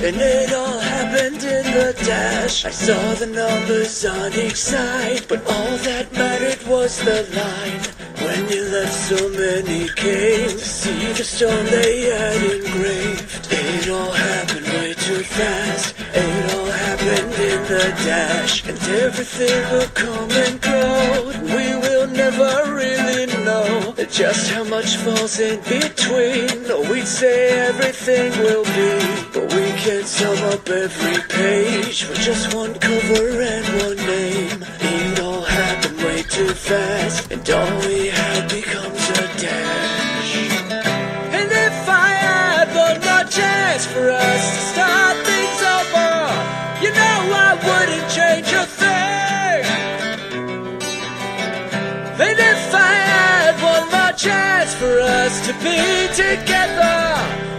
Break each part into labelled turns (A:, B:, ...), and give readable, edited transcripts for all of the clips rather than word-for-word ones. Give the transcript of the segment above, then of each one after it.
A: and it all happened in the dash. I saw the numbers on each side, but all that mattered was the line. When you left, so many came to see the stone they had engraved. It all happened way too fast. It all happened in the dash, and everything will come and go. We will never really know just how much falls in between. We'd say everything will be, but we can't sum up every page with just one cover and one name. It all happened way too fast, and all we had becomes a dash. And if I had one more chance for us to start things over, you know I wouldn't change a thing. And if I had one more chance for us to be together,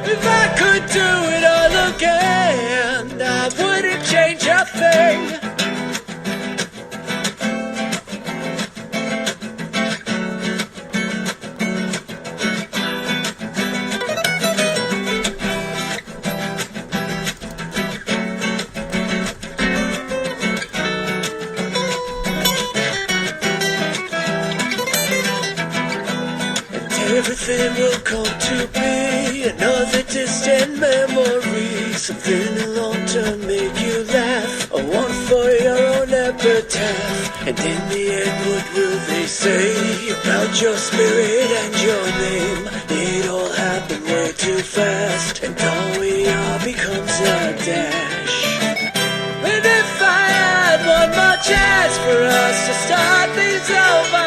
A: if I could do it all again, I wouldn't change a thing. Everything will come to be another distant memory, something alone to make you laugh, a one for your own epitaph. And in the end, what will they say about your spirit and your name? It all happened way too fast, and all we are becomes a dash. And if I had one more chance for us to start things over,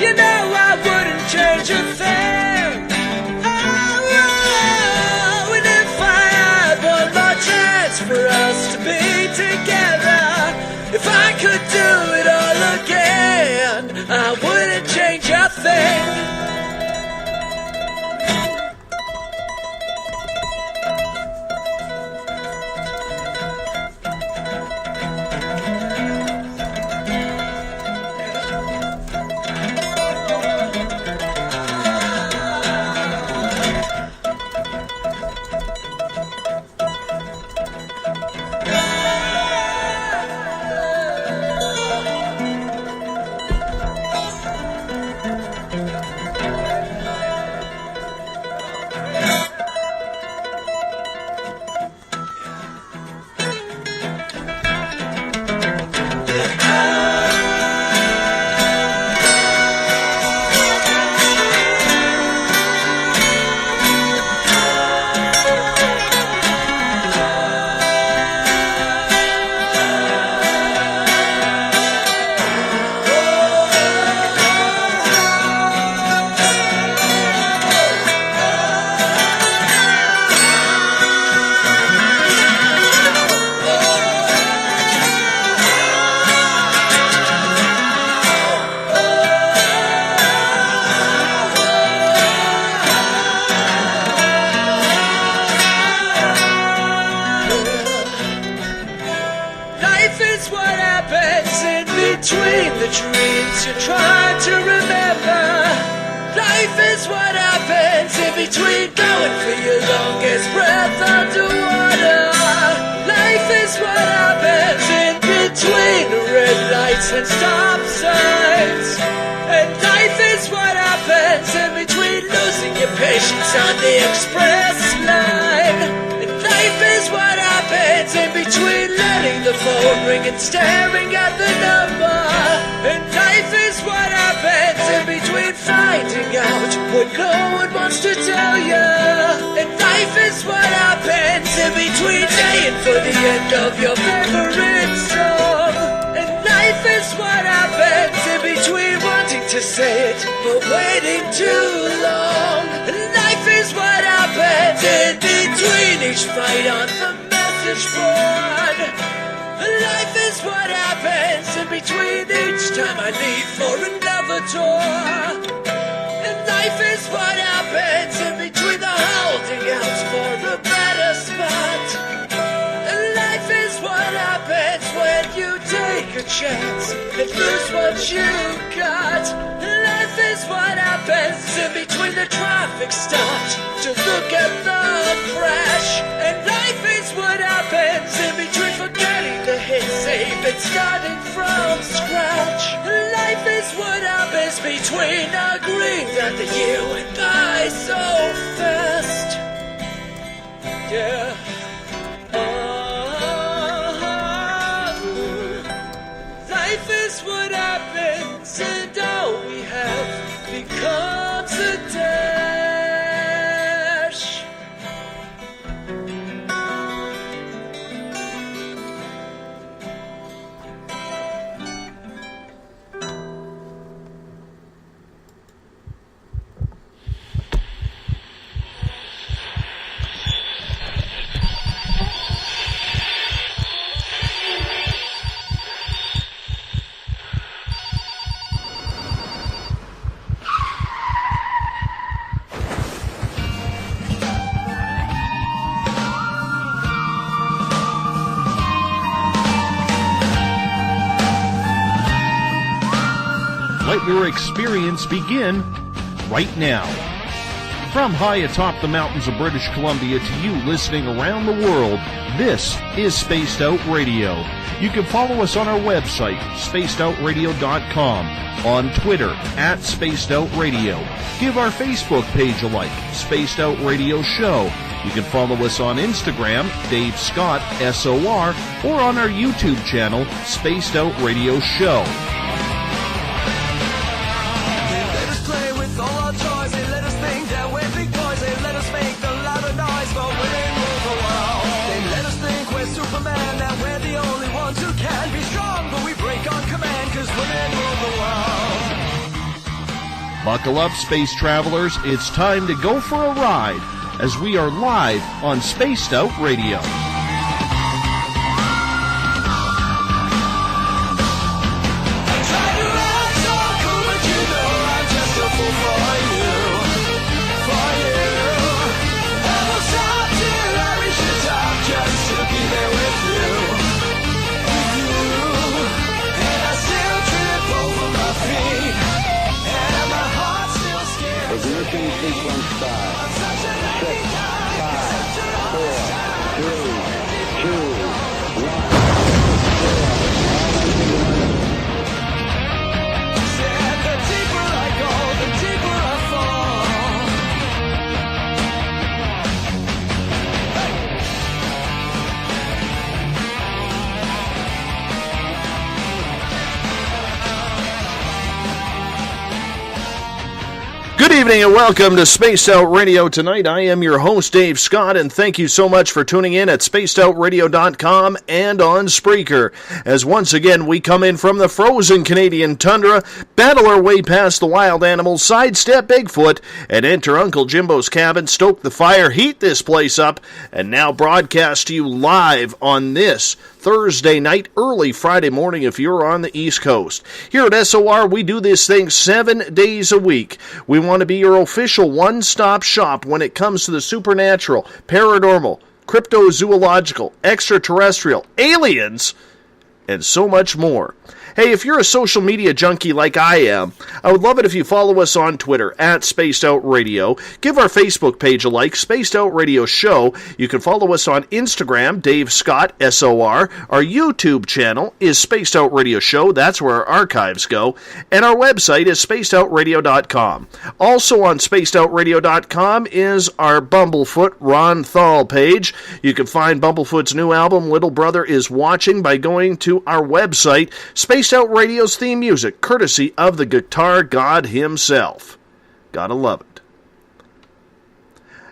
A: you know I wouldn't change a thing. Oh, and if I had one more chance for us to be together, if I could do it all again, I wouldn't change a thing. Between the dreams you try to remember, life is what happens in between going for your longest breath underwater. Life is what happens in between red lights and stop signs. And life is what happens in between losing your patience on the express line. And life is what happens in between letting the phone ring and staring at the number. And life is what happens in between finding out what no one wants to tell you. And life is what happens in between staying for the end of your favorite song. And life is what happens in between wanting to say it but waiting too long. And life is what happens in between each fight on the message board. Life is what happens in between each time I leave for another tour. And life is what happens in between the holding out for a better spot. And life is what happens when you take a chance and lose what you got. And life is what happens in between the traffic stopped to look at the crash. And life is what happens starting from scratch. Life is what happens between agreeing that the year went by so fast. Yeah. Life is what happens, and all we have becomes a dash.
B: Let your experience begin right now. From high atop the mountains of British Columbia to you listening around the world, this is Spaced Out Radio. You can follow us on our website, spacedoutradio.com, on Twitter, @SpacedOutRadio. Give our Facebook page a like, Spaced Out Radio Show. You can follow us on Instagram, Dave Scott, SOR, or on our YouTube channel, Spaced Out Radio Show. Buckle up, space travelers. It's time to go for a ride as we are live on Spaced Out Radio.
C: Sequence start. 6, 5, 4, 3, 2, 1.
A: Said the deeper I go, the deeper I fall.
B: Good evening and welcome to Spaced Out Radio tonight. I am your host, Dave Scott, and thank you so much for tuning in at spacedoutradio.com and on Spreaker. As once again, we come in from the frozen Canadian tundra, battle our way past the wild animals, sidestep Bigfoot, and enter Uncle Jimbo's cabin, stoke the fire, heat this place up, and now broadcast to you live on this Thursday night, early Friday morning if you're on the East Coast. Here at SOR, we do this thing 7 days a week. We want to be your official one-stop shop when it comes to the supernatural, paranormal, cryptozoological, extraterrestrial, aliens, and so much more. Hey, if you're a social media junkie like I am, I would love it if you follow us on Twitter, @SpacedOutRadio. Give our Facebook page a like, Spaced Out Radio Show. You can follow us on Instagram, Dave Scott, SOR. Our YouTube channel is Spaced Out Radio Show. That's where our archives go. And our website is spacedoutradio.com. Also on spacedoutradio.com is our Bumblefoot Ron THAL page. You can find Bumblefoot's new album, Little Brother Is Watching, by going to our website, Spaced Out Radio's theme music, courtesy of the guitar god himself. Gotta love it.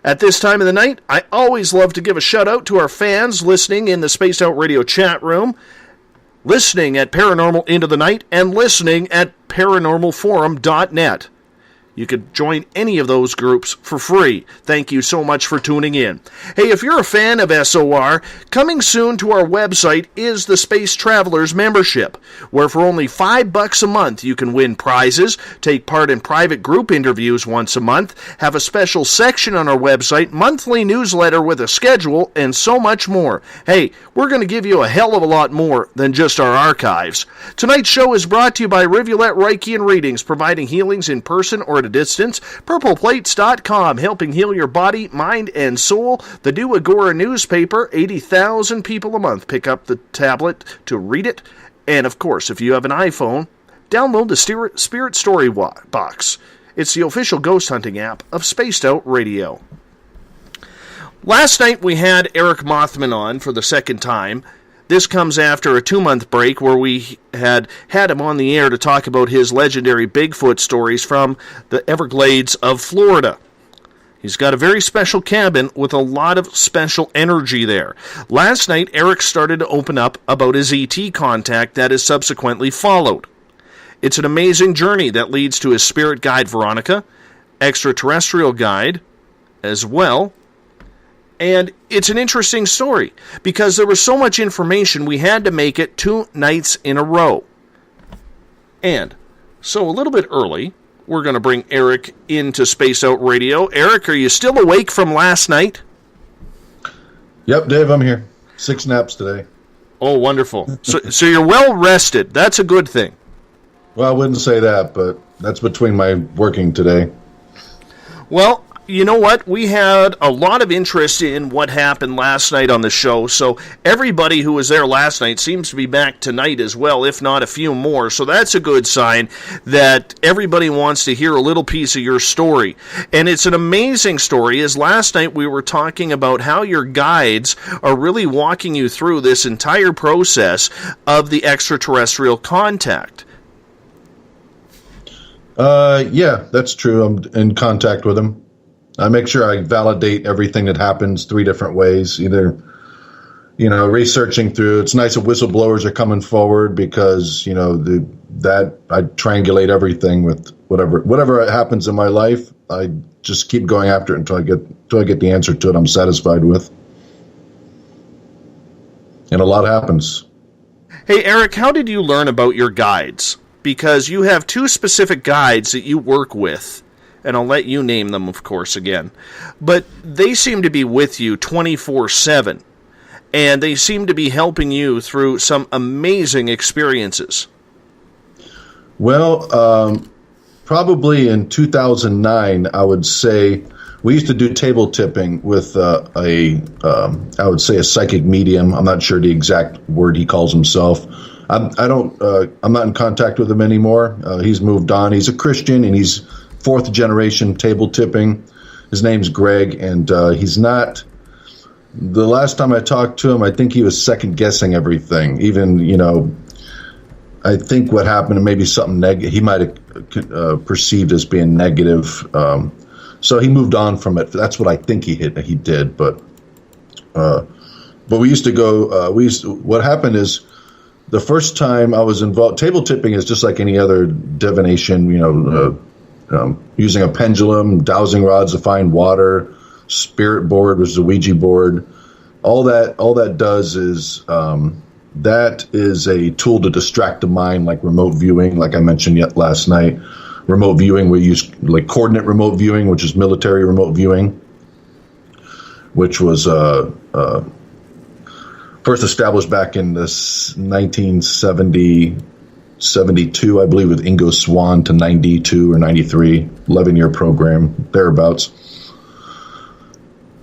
B: At this time of the night, I always love to give a shout out to our fans listening in the Spaced Out Radio chat room, listening at Paranormal Into the Night, and listening at paranormalforum.net. You could join any of those groups for free. Thank you so much for tuning in. Hey, if you're a fan of SOR, coming soon to our website is the Space Travelers membership, where for only $5 a month you can win prizes, take part in private group interviews once a month, have a special section on our website, monthly newsletter with a schedule, and so much more. Hey, we're going to give you a hell of a lot more than just our archives. Tonight's show is brought to you by Rivulet Reiki and Readings, providing healings in person or at a distance. PurplePlates.com, helping heal your body, mind, and soul. The New Agora newspaper, 80,000 people a month pick up the tablet to read it And, of course, if you have an iPhone, download the Spirit Story Box. It's the official ghost hunting app of Spaced Out Radio. Last night we had Eric Mothman on for the second time. This comes after a 2-month break where we had him on the air to talk about his legendary Bigfoot stories from the Everglades of Florida. He's got a very special cabin with a lot of special energy there. Last night, Eric started to open up about his ET contact that is subsequently followed. It's an amazing journey that leads to his spirit guide, Veronica, extraterrestrial guide as well. And it's an interesting story because there was so much information we had to make it 2 nights in a row. And so a little bit early, we're going to bring Eric into Space Out Radio. Eric, are you still awake from last night?
D: Yep, Dave, I'm here. 6 naps today.
B: Oh, wonderful. So you're well rested. That's a good thing.
D: Well, I wouldn't say that, but that's between my working today.
B: Well, you know what? We had a lot of interest in what happened last night on the show, so everybody who was there last night seems to be back tonight as well, if not a few more. So that's a good sign that everybody wants to hear a little piece of your story. And it's an amazing story, as last night we were talking about how your guides are really walking you through this entire process of the extraterrestrial contact.
D: Yeah, that's true. I'm in contact with them. I make sure I validate everything that happens 3 different ways. Either, researching through. It's nice that whistleblowers are coming forward because that I triangulate everything with whatever happens in my life. I just keep going after it until I get the answer to it I'm satisfied with. And a lot happens.
B: Hey, Eric, how did you learn about your guides? Because you have 2 specific guides that you work with. And I'll let you name them, of course, again. But they seem to be with you 24/7. And they seem to be helping you through some amazing experiences.
D: Well, probably in 2009, I would say, we used to do table tipping with I would say a psychic medium. I'm not sure the exact word he calls himself. I'm not in contact with him anymore. He's moved on. He's a Christian, and he's 4th generation table tipping. His name's Greg, and he's not. The last time I talked to him, I think he was second guessing everything. Even, I think what happened, maybe something negative, he might have perceived as being negative. So he moved on from it. That's what I think he did. But we used to go. What happened is, the first time I was involved, table tipping is just like any other divination. Using a pendulum, dowsing rods to find water, spirit board, which is a Ouija board. All that does is that is a tool to distract the mind, like remote viewing, like I mentioned last night. Remote viewing, we use like coordinate remote viewing, which is military remote viewing, which was first established back in this 1972, I believe, with Ingo Swann to 92 or 93, 11-year program, thereabouts,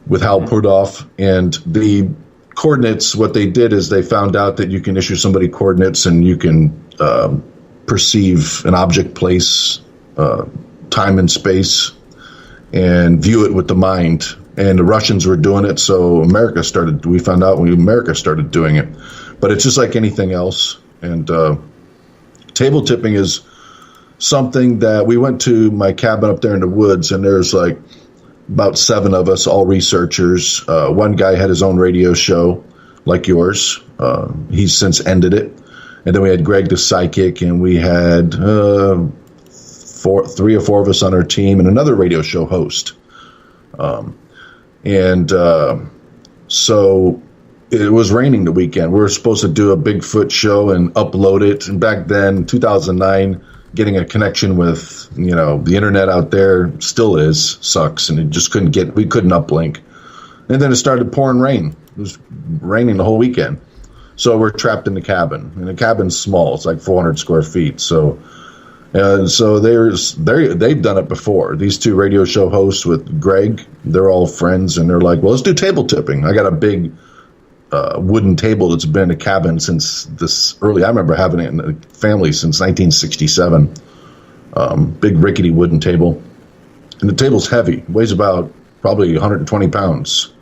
D: with Hal Purdoff. And the coordinates, what they did is they found out that you can issue somebody coordinates and you can perceive an object, place, time and space, and view it with the mind. And the Russians were doing it, so we found out when America started doing it. But it's just like anything else. And table tipping is something that we went to my cabin up there in the woods, and there's like about 7 of us, all researchers. One guy had his own radio show, like yours. He's since ended it. And then we had Greg the psychic, and we had 3 or 4 of us on our team, and another radio show host. So it was raining the weekend. We were supposed to do a Bigfoot show and upload it. And back then, 2009, getting a connection with, the internet out there sucks. And we couldn't uplink. And then it started pouring rain. It was raining the whole weekend. So we're trapped in the cabin. And the cabin's small. It's like 400 square feet. So they've done it before. These 2 radio show hosts with Greg, they're all friends, and they're like, well, let's do table tipping. I got a big wooden table that's been in a cabin since this early. I remember having it in the family since 1967. Big rickety wooden table. And the table's heavy, weighs about probably 120 pounds.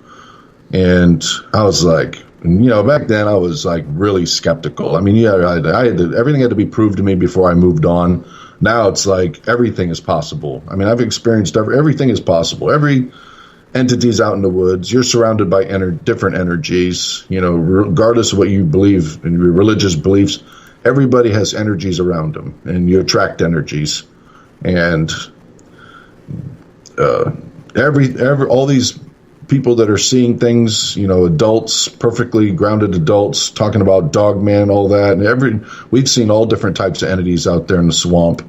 D: And I was like, back then I was like really skeptical. I mean, yeah, I had to, everything had to be proved to me before I moved on. Now it's like everything is possible. I mean, I've experienced everything is possible. Every entity's out in the woods. You're surrounded by different energies. Regardless of what you believe in your religious beliefs, everybody has energies around them, and you attract energies. And all these people that are seeing things, adults, perfectly grounded adults, talking about dogman, all that, and we've seen all different types of entities out there in the swamp,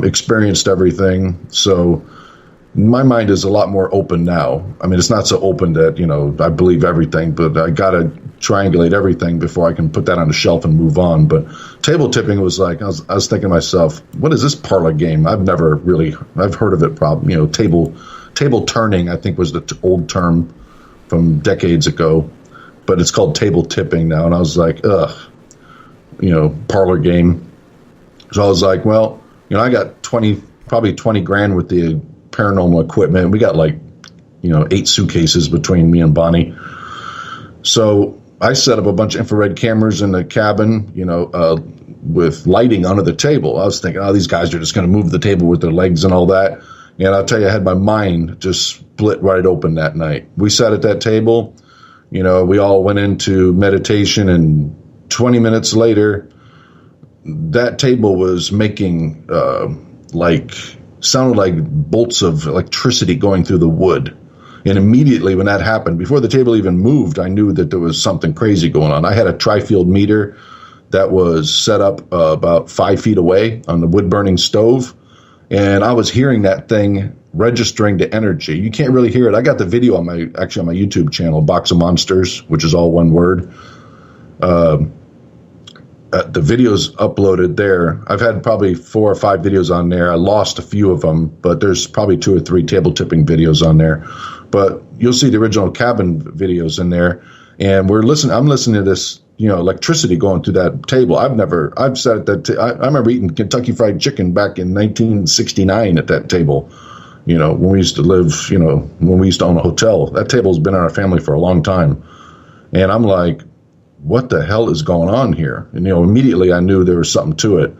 D: experienced everything. So my mind is a lot more open now. I mean, it's not so open that, I believe everything, but I got to triangulate everything before I can put that on the shelf and move on. But table tipping was like, I was thinking to myself, what is this parlor game? I've heard of it probably, table turning, I think was the old term from decades ago, but it's called table tipping now. And I was like, parlor game. So I was like, well, I got probably 20 grand with the paranormal equipment. We got 8 suitcases between me and Bonnie. So I set up a bunch of infrared cameras in the cabin, with lighting under the table. I was thinking, these guys are just going to move the table with their legs and all that. And I'll tell you, I had my mind just split right open that night. We sat at that table, we all went into meditation, and 20 minutes later, that table was making sounded like bolts of electricity going through the wood. And immediately when that happened, before the table even moved, I knew that there was something crazy going on. I had a tri-field meter that was set up about 5 feet away on the wood-burning stove. And I was hearing that thing registering the energy. You can't really hear it. I got the video on my YouTube channel, Box of Monsters, which is all one word. The video's uploaded there. I've had probably 4 or 5 videos on there. I lost a few of them, but there's probably 2 or 3 table tipping videos on there. But you'll see the original cabin videos in there. And I'm listening to this, electricity going through that table. I've sat at that. I remember eating Kentucky Fried Chicken back in 1969 at that table. When we used to live, when we used to own a hotel. That table's been in our family for a long time. And I'm like, what the hell is going on here? And, immediately I knew there was something to it.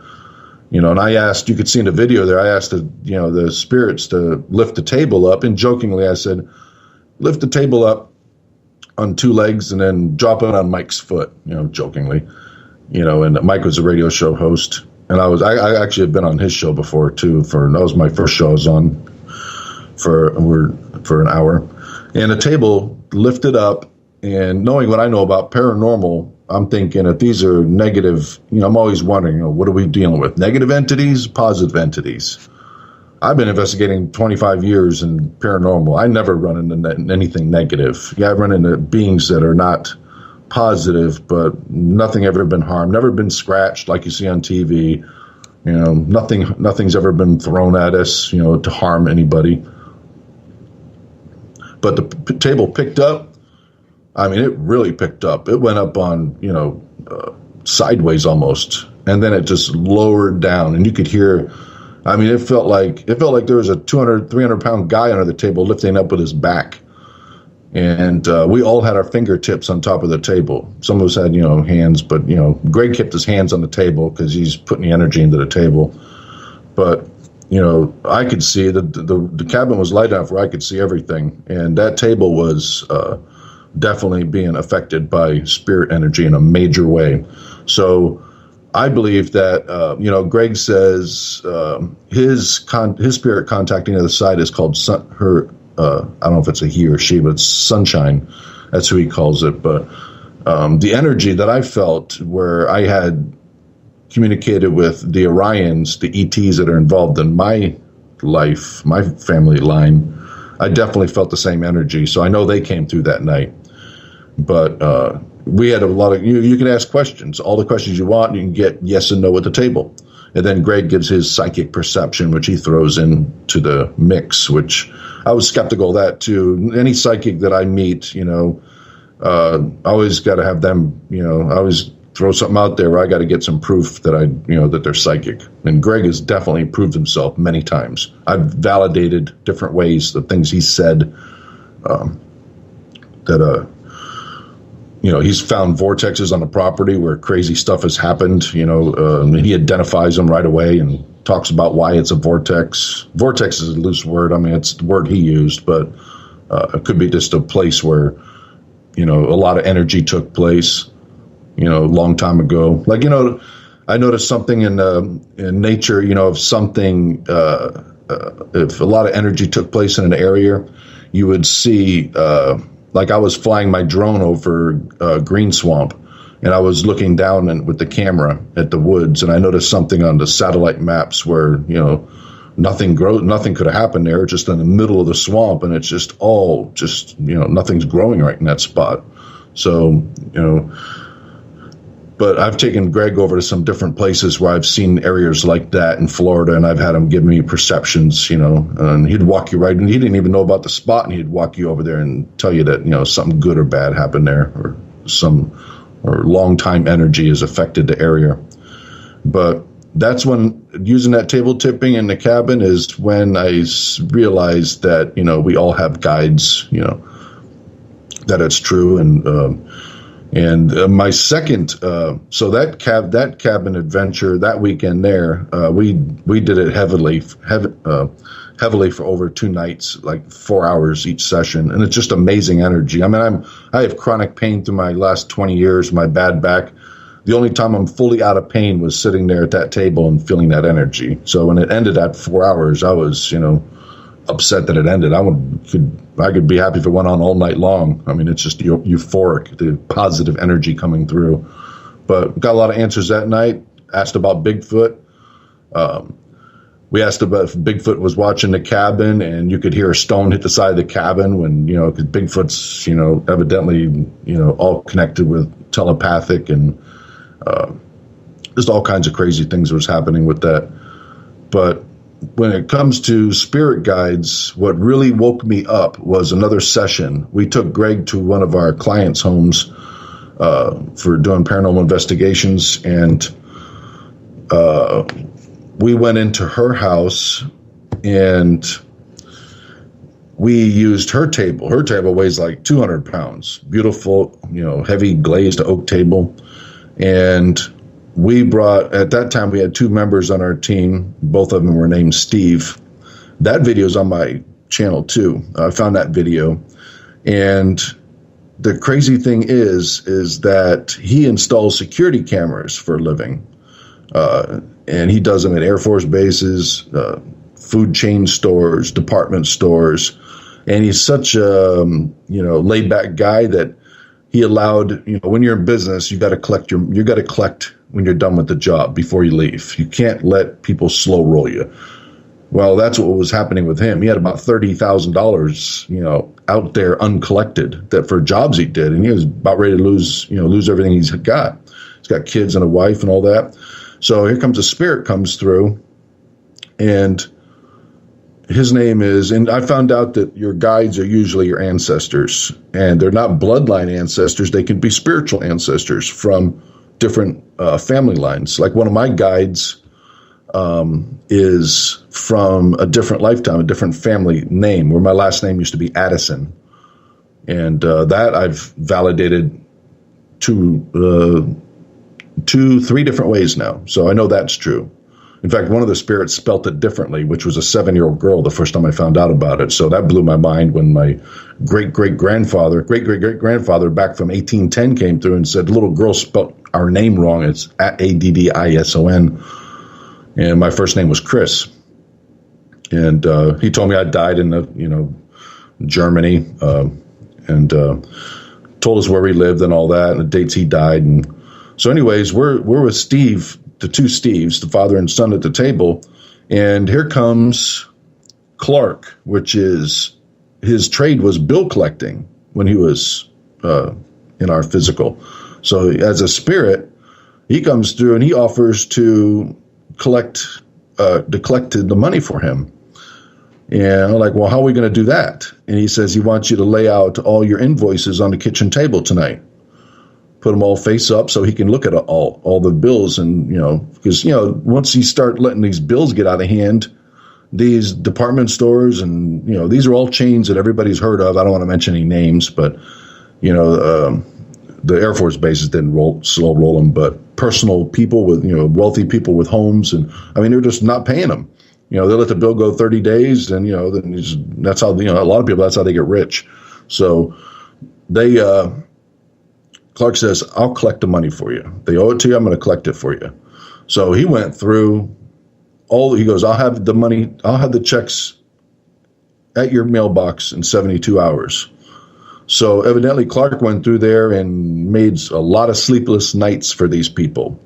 D: And I asked, you could see in the video there, I asked the spirits to lift the table up, and jokingly I said, lift the table up on 2 legs and then drop it on Mike's foot, jokingly. And Mike was a radio show host, and I actually had been on his show before too. That was my first show I was on for an hour. And the table lifted up, and knowing what I know about paranormal, I'm thinking if these are negative, I'm always wondering, what are we dealing with? Negative entities, positive entities? I've been investigating 25 years in paranormal. I never run into anything negative. Yeah, I run into beings that are not positive, but nothing ever been harmed, never been scratched like you see on TV. Nothing's ever been thrown at us, to harm anybody. But the table picked up. I mean, it really picked up. It went up on, sideways almost, and then it just lowered down, and you could hear. I mean, it felt like there was a 200, 300-pound guy under the table lifting up with his back. And we all had our fingertips on top of the table. Some of us had, hands, but, Greg kept his hands on the table because he's putting the energy into the table. But, I could see that the cabin was light enough where I could see everything. And that table was definitely being affected by spirit energy in a major way. So I believe that, Greg says his spirit contacting the other side is called I don't know if it's a he or she, but it's sunshine. That's who he calls it. But the energy that I felt where I had communicated with the Orions, the ETs that are involved in my life, my family line, I definitely felt the same energy. So I know they came through that night. But we had a lot of, you can ask questions, all the questions you want, you can get yes and no at the table. And then Greg gives his psychic perception, which he throws into the mix, which I was skeptical of that too. Any psychic that I meet, I always got to have them, I always throw something out there where I got to get some proof that that they're psychic. And Greg has definitely proved himself many times. I've validated different ways the things he said, he's found vortexes on the property where crazy stuff has happened, he identifies them right away and talks about why it's a vortex. Vortex is a loose word. I mean, it's the word he used, but it could be just a place where, a lot of energy took place, a long time ago. Like, I noticed something in nature, of something, if a lot of energy took place in an area, you would see, like I was flying my drone over Green Swamp, and I was looking down with the camera at the woods, and I noticed something on the satellite maps where, nothing could have happened there, just in the middle of the swamp, and it's just all nothing's growing right in that spot. So, but I've taken Greg over to some different places where I've seen areas like that in Florida, and I've had him give me perceptions, and he'd walk you right, and he didn't even know about the spot, and he'd walk you over there and tell you that, something good or bad happened there, or long time energy has affected the area. But that's when, using that table tipping in the cabin is when I realized that, we all have guides, that it's true. And my second, so that cabin adventure that weekend there, we did it heavily for over 2 nights, like 4 hours each session, and it's just amazing energy. I mean, I have chronic pain through my last 20 years, my bad back. The only time I'm fully out of pain was sitting there at that table and feeling that energy. So when it ended at 4 hours, I was, upset that it ended. I could be happy if it went on all night long. I mean, it's just euphoric, the positive energy coming through. But got a lot of answers that night. Asked about Bigfoot. We asked about if Bigfoot was watching the cabin, and you could hear a stone hit the side of the cabin when, because Bigfoot's, evidently, all connected with telepathic and just all kinds of crazy things was happening with that. But when it comes to spirit guides, what really woke me up was another session. We took Greg to one of our clients' homes for doing paranormal investigations, and we went into her house, and we used her table. Her table weighs like 200 pounds. Beautiful, heavy glazed oak table. And we brought, at that time, we had 2 members on our team. Both of them were named Steve. That video is on my channel, too. I found that video. And the crazy thing is that he installs security cameras for a living. And he does them at Air Force bases, food chain stores, department stores. And he's such a, laid back guy that he allowed, when you're in business, you got to collect when you're done with the job before you leave. You can't let people slow roll you. Well, that's what was happening with him. He had about $30,000, out there uncollected that for jobs he did. And he was about ready to lose everything he's got. He's got kids and a wife and all that. So here comes a spirit comes through, and his name is, and I found out that your guides are usually your ancestors, and they're not bloodline ancestors. They can be spiritual ancestors from different family lines. Like one of my guides is from a different lifetime, a different family name, where my last name used to be Addison. And that I've validated 3 different ways now. So I know that's true. In fact, one of the spirits spelt it differently, which was a 7-year-old girl the first time I found out about it. So that blew my mind when my great-great-grandfather back from 1810 came through and said, the little girl spelt our name wrong. It's Addison. And my first name was Chris. And he told me I died in Germany, and told us where we lived and all that, and the dates he died. And so anyways, we're with Steve, the 2 Steves, the father and son at the table. And here comes Clark, which is, his trade was bill collecting when he was in our physical. So as a spirit, he comes through and he offers to collect the money for him. And I'm like, well, how are we going to do that? And he says he wants you to lay out all your invoices on the kitchen table tonight. Put them all face up so he can look at all the bills. And, because, once you start letting these bills get out of hand, these department stores and, these are all chains that everybody's heard of. I don't want to mention any names, but, the Air Force bases didn't slow roll them, but personal people with, wealthy people with homes. And I mean, they're just not paying them. They let the bill go 30 days and, that's how, a lot of people, that's how they get rich. So Clark says, I'll collect the money for you. They owe it to you. I'm going to collect it for you. So he went through he goes, I'll have the money. I'll have the checks at your mailbox in 72 hours. So evidently Clark went through there and made a lot of sleepless nights for these people.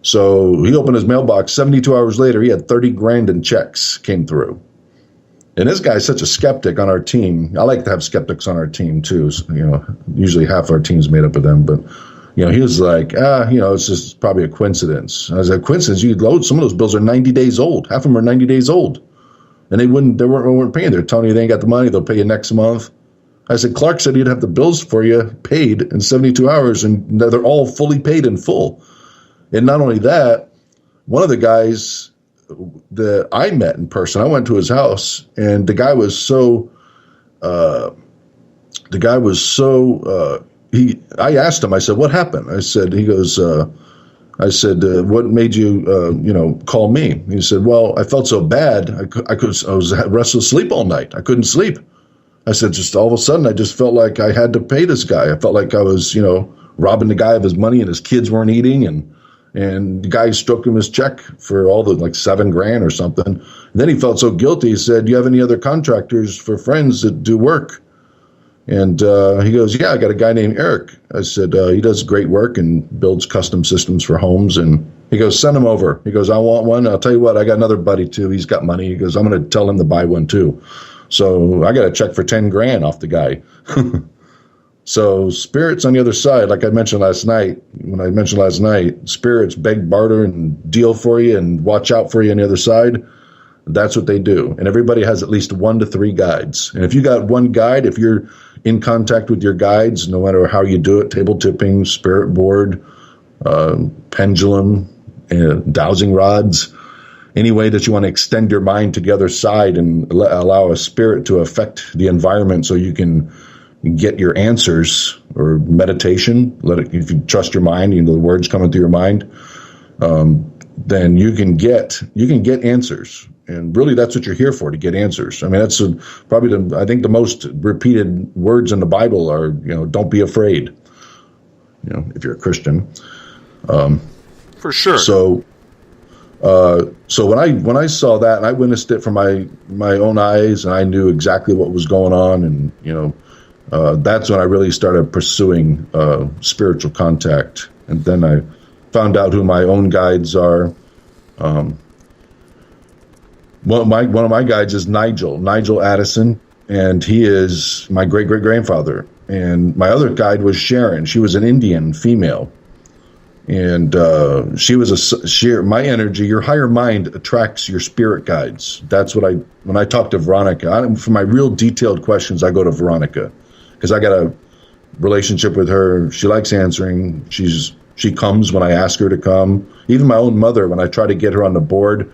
D: So he opened his mailbox. 72 hours later, he had 30 grand in checks came through. And this guy's such a skeptic on our team. I like to have skeptics on our team too. So, usually half our team's made up of them. But, he was like, it's just probably a coincidence. I was like, coincidence? You load some of those bills are 90 days old. Half of them are 90 days old. And they weren't paying. They're telling you they ain't got the money. They'll pay you next month. I said, Clark said he'd have the bills for you paid in 72 hours, and they're all fully paid in full. And not only that, one of the guys that I met in person, I went to his house, and the guy was so, I asked him, I said, what happened? I said, he goes, what made you, call me? He said, well, I felt so bad. I was restless sleep all night. I couldn't sleep. I said, just all of a sudden, I just felt like I had to pay this guy. I felt like I was, robbing the guy of his money and his kids weren't eating. And the guy stroked him his check for all the $7 grand or something. And then he felt so guilty. He said, do you have any other contractors for friends that do work? And he goes, yeah, I got a guy named Eric. I said, he does great work and builds custom systems for homes. And he goes, send him over. He goes, I want one. I'll tell you what, I got another buddy too. He's got money. He goes, I'm going to tell him to buy one too. So I got a check for 10 grand off the guy. So spirits on the other side, like I mentioned last night, spirits beg, barter, and deal for you and watch out for you on the other side. That's what they do. And everybody has at least 1 to 3 guides. And if you got one guide, if you're in contact with your guides, no matter how you do it, table tipping, spirit board, pendulum, dowsing rods, any way that you want to extend your mind to the other side and allow a spirit to affect the environment so you can get your answers, or meditation, if you trust your mind, the words coming through your mind, then you can get answers. And really that's what you're here for, to get answers. I mean, that's probably I think the most repeated words in the Bible are, don't be afraid, if you're a Christian.
B: For sure.
D: So when I saw that, and I witnessed it from my own eyes, and I knew exactly what was going on, and that's when I really started pursuing spiritual contact. And then I found out who my own guides are. One of my guides is Nigel Addison, and he is my great-great-grandfather. And my other guide was Sharon. She was an Indian female. And she was my energy, your higher mind attracts your spirit guides. That's what when I talk to Veronica, for my real detailed questions, I go to Veronica, because I got a relationship with her. She likes answering. She comes when I ask her to come. Even my own mother, when I try to get her on the board,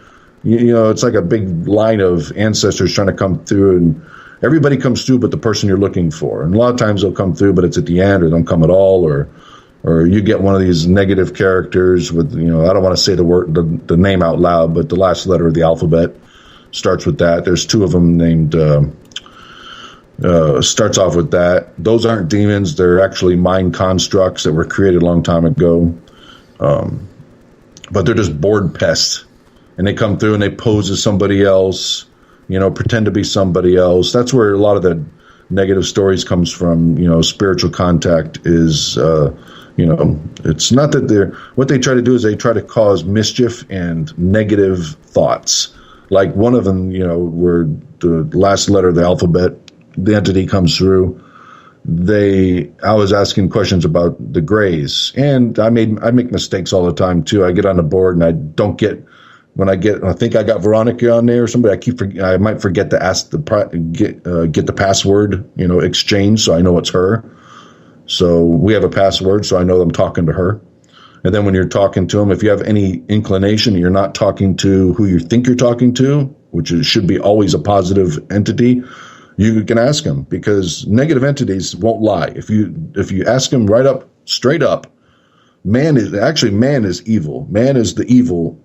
D: it's like a big line of ancestors trying to come through, and everybody comes through but the person you're looking for. And a lot of times they'll come through, but it's at the end, or don't come at all, or you get one of these negative characters with, I don't want to say the name out loud, but the last letter of the alphabet starts with that. There's 2 of them named, starts off with that. Those aren't demons. They're actually mind constructs that were created a long time ago. But they're just bored pests. And they come through and they pose as somebody else, pretend to be somebody else. That's where a lot of the negative stories comes from. Spiritual contact is, it's not that what they try to do is they try to cause mischief and negative thoughts. Like one of them, where the last letter of the alphabet, the entity comes through. I was asking questions about the grays, and I make mistakes all the time too. I get on the board and I don't get when I think I got Veronica on there or somebody, I might forget to ask get the password, exchange, so I know it's her. So we have a password, so I know I'm talking to her. And then when you're talking to them, if you have any inclination, you're not talking to who you think you're talking to, which should be always a positive entity, you can ask them, because negative entities won't lie. If you ask them straight up, man is evil. Man is the evil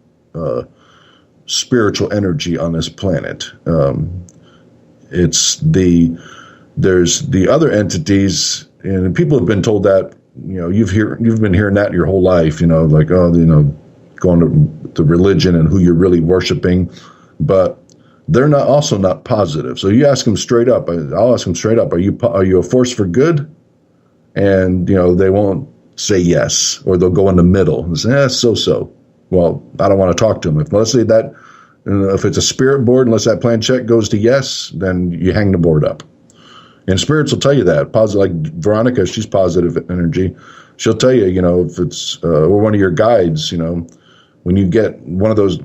D: spiritual energy on this planet. There's the other entities, and people have been told that. You've been hearing that your whole life. Going to the religion and who you're really worshiping, but they're also not positive. So you ask them straight up. I'll ask them straight up. Are you a force for good? And they won't say yes, or they'll go in the middle and say, so. Well, I don't want to talk to them. Let's say that if it's a spirit board, unless that plan check goes to yes, then you hang the board up. And spirits will tell you that. Positive, like Veronica, she's positive energy. She'll tell you, if it's or one of your guides, when you get one of those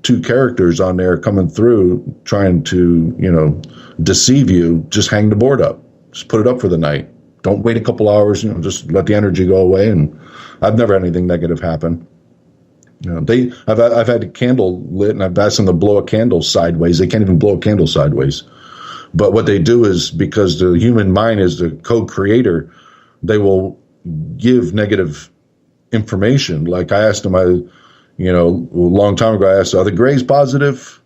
D: two characters on there coming through trying to, deceive you, just hang the board up. Just put it up for the night. Don't wait a couple hours. Just let the energy go away. And I've never had anything negative happen. I've had a candle lit, and I've asked them to blow a candle sideways. They can't even blow a candle sideways. But what they do is, because the human mind is the co-creator, they will give negative information. Like I asked them, a long time ago, I asked, are the Greys positive?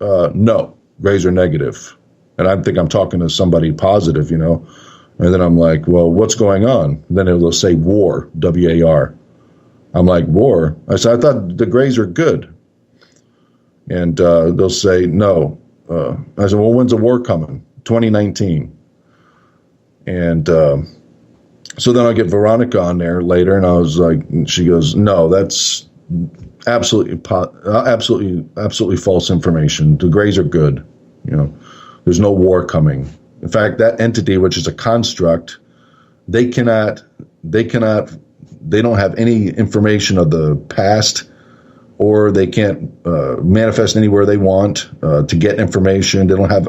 D: No, Greys are negative. And I think I'm talking to somebody positive, And then I'm like, well, what's going on? And then it'll say war, W-A-R. I'm like, war? I said, I thought the Greys are good. And they'll say, no. I said, well, when's the war coming? 2019. And so then I'll get Veronica on there later, and I was like, she goes, no, that's absolutely false information. The Greys are good. There's no war coming. In fact, that entity, which is a construct, they don't have any information of the past, or they can't manifest anywhere they want to get information. They don't have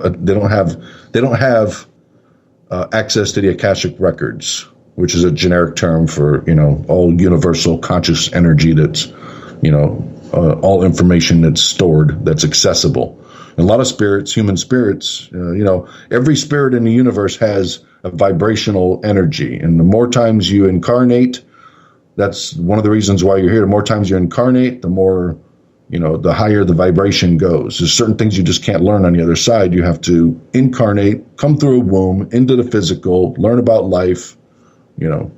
D: access to the Akashic records, which is a generic term for all universal conscious energy that's all information that's stored, that's accessible. And a lot of spirits, human spirits, every spirit in the universe has a vibrational energy, and the more times you incarnate, that's one of the reasons why you're here. The more times you incarnate, the more, the higher the vibration goes. There's certain things you just can't learn on the other side. You have to incarnate, come through a womb, into the physical, learn about life, learn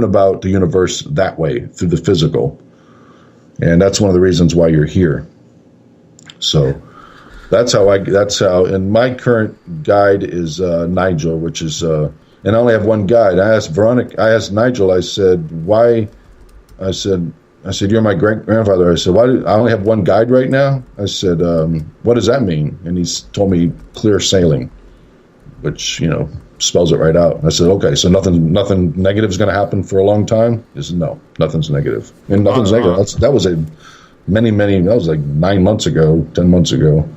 D: about the universe that way, through the physical. And that's one of the reasons why you're here. So that's how, and my current guide is Nigel, which is, and I only have one guide. I asked Nigel, I said, why? I said, you're my great-grandfather. I said, why do I only have one guide right now? I said, what does that mean? And he's told me clear sailing, which, spells it right out. I said, okay, so nothing negative is going to happen for a long time? He said, no, nothing's negative. And nothing's negative. That was that was like 9 months ago, 10 months ago.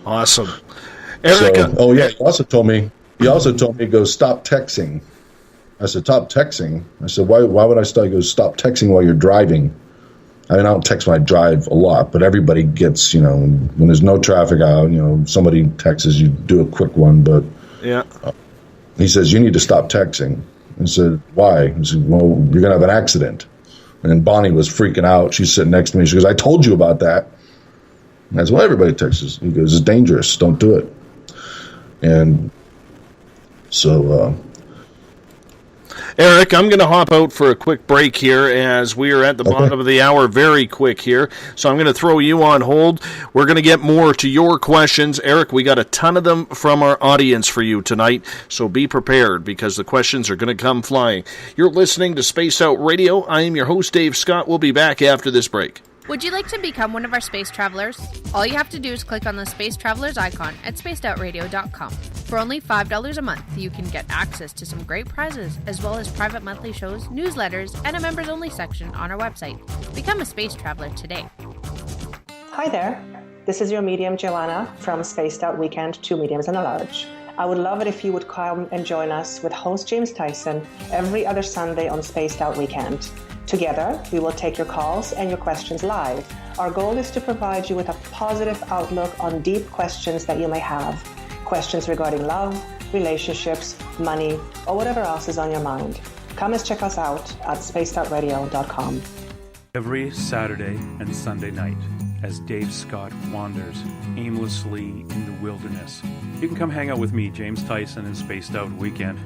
B: Awesome. Erica.
D: So, he also told me, he goes, stop texting. I said, stop texting? I said, why would I stop? He goes, stop texting while you're driving. I mean, I don't text when I drive a lot, but everybody gets, when there's no traffic out, somebody texts, you do a quick one. But
B: yeah,
D: he says, you need to stop texting. I said, why? He said, well, you're going to have an accident. And Bonnie was freaking out. She's sitting next to me. She goes, I told you about that. And I said, well, everybody texts. He goes, it's dangerous. Don't do it. And so,
B: Eric, I'm going to hop out for a quick break here as we are at the bottom of the hour, very quick here. So I'm going to throw you on hold. We're going to get more to your questions. Eric, we got a ton of them from our audience for you tonight, so be prepared because the questions are going to come flying. You're listening to Space Out Radio. I am your host, Dave Scott. We'll be back after this break.
E: Would you like to become one of our space travelers? All you have to do is click on the Space Travelers icon at spacedoutradio.com. For only $5 a month, you can get access to some great prizes, as well as private monthly shows, newsletters, and a members-only section on our website. Become a space traveler today.
F: Hi there. This is your medium, Joanna, from Spaced Out Weekend, 2 Mediums and a Large. I would love it if you would come and join us with host James Tyson every other Sunday on Spaced Out Weekend. Together, we will take your calls and your questions live. Our goal is to provide you with a positive outlook on deep questions that you may have. Questions regarding love, relationships, money, or whatever else is on your mind. Come and check us out at spacedoutradio.com.
G: Every Saturday and Sunday night, as Dave Scott wanders aimlessly in the wilderness, you can come hang out with me, James Tyson, in Spaced Out Weekend.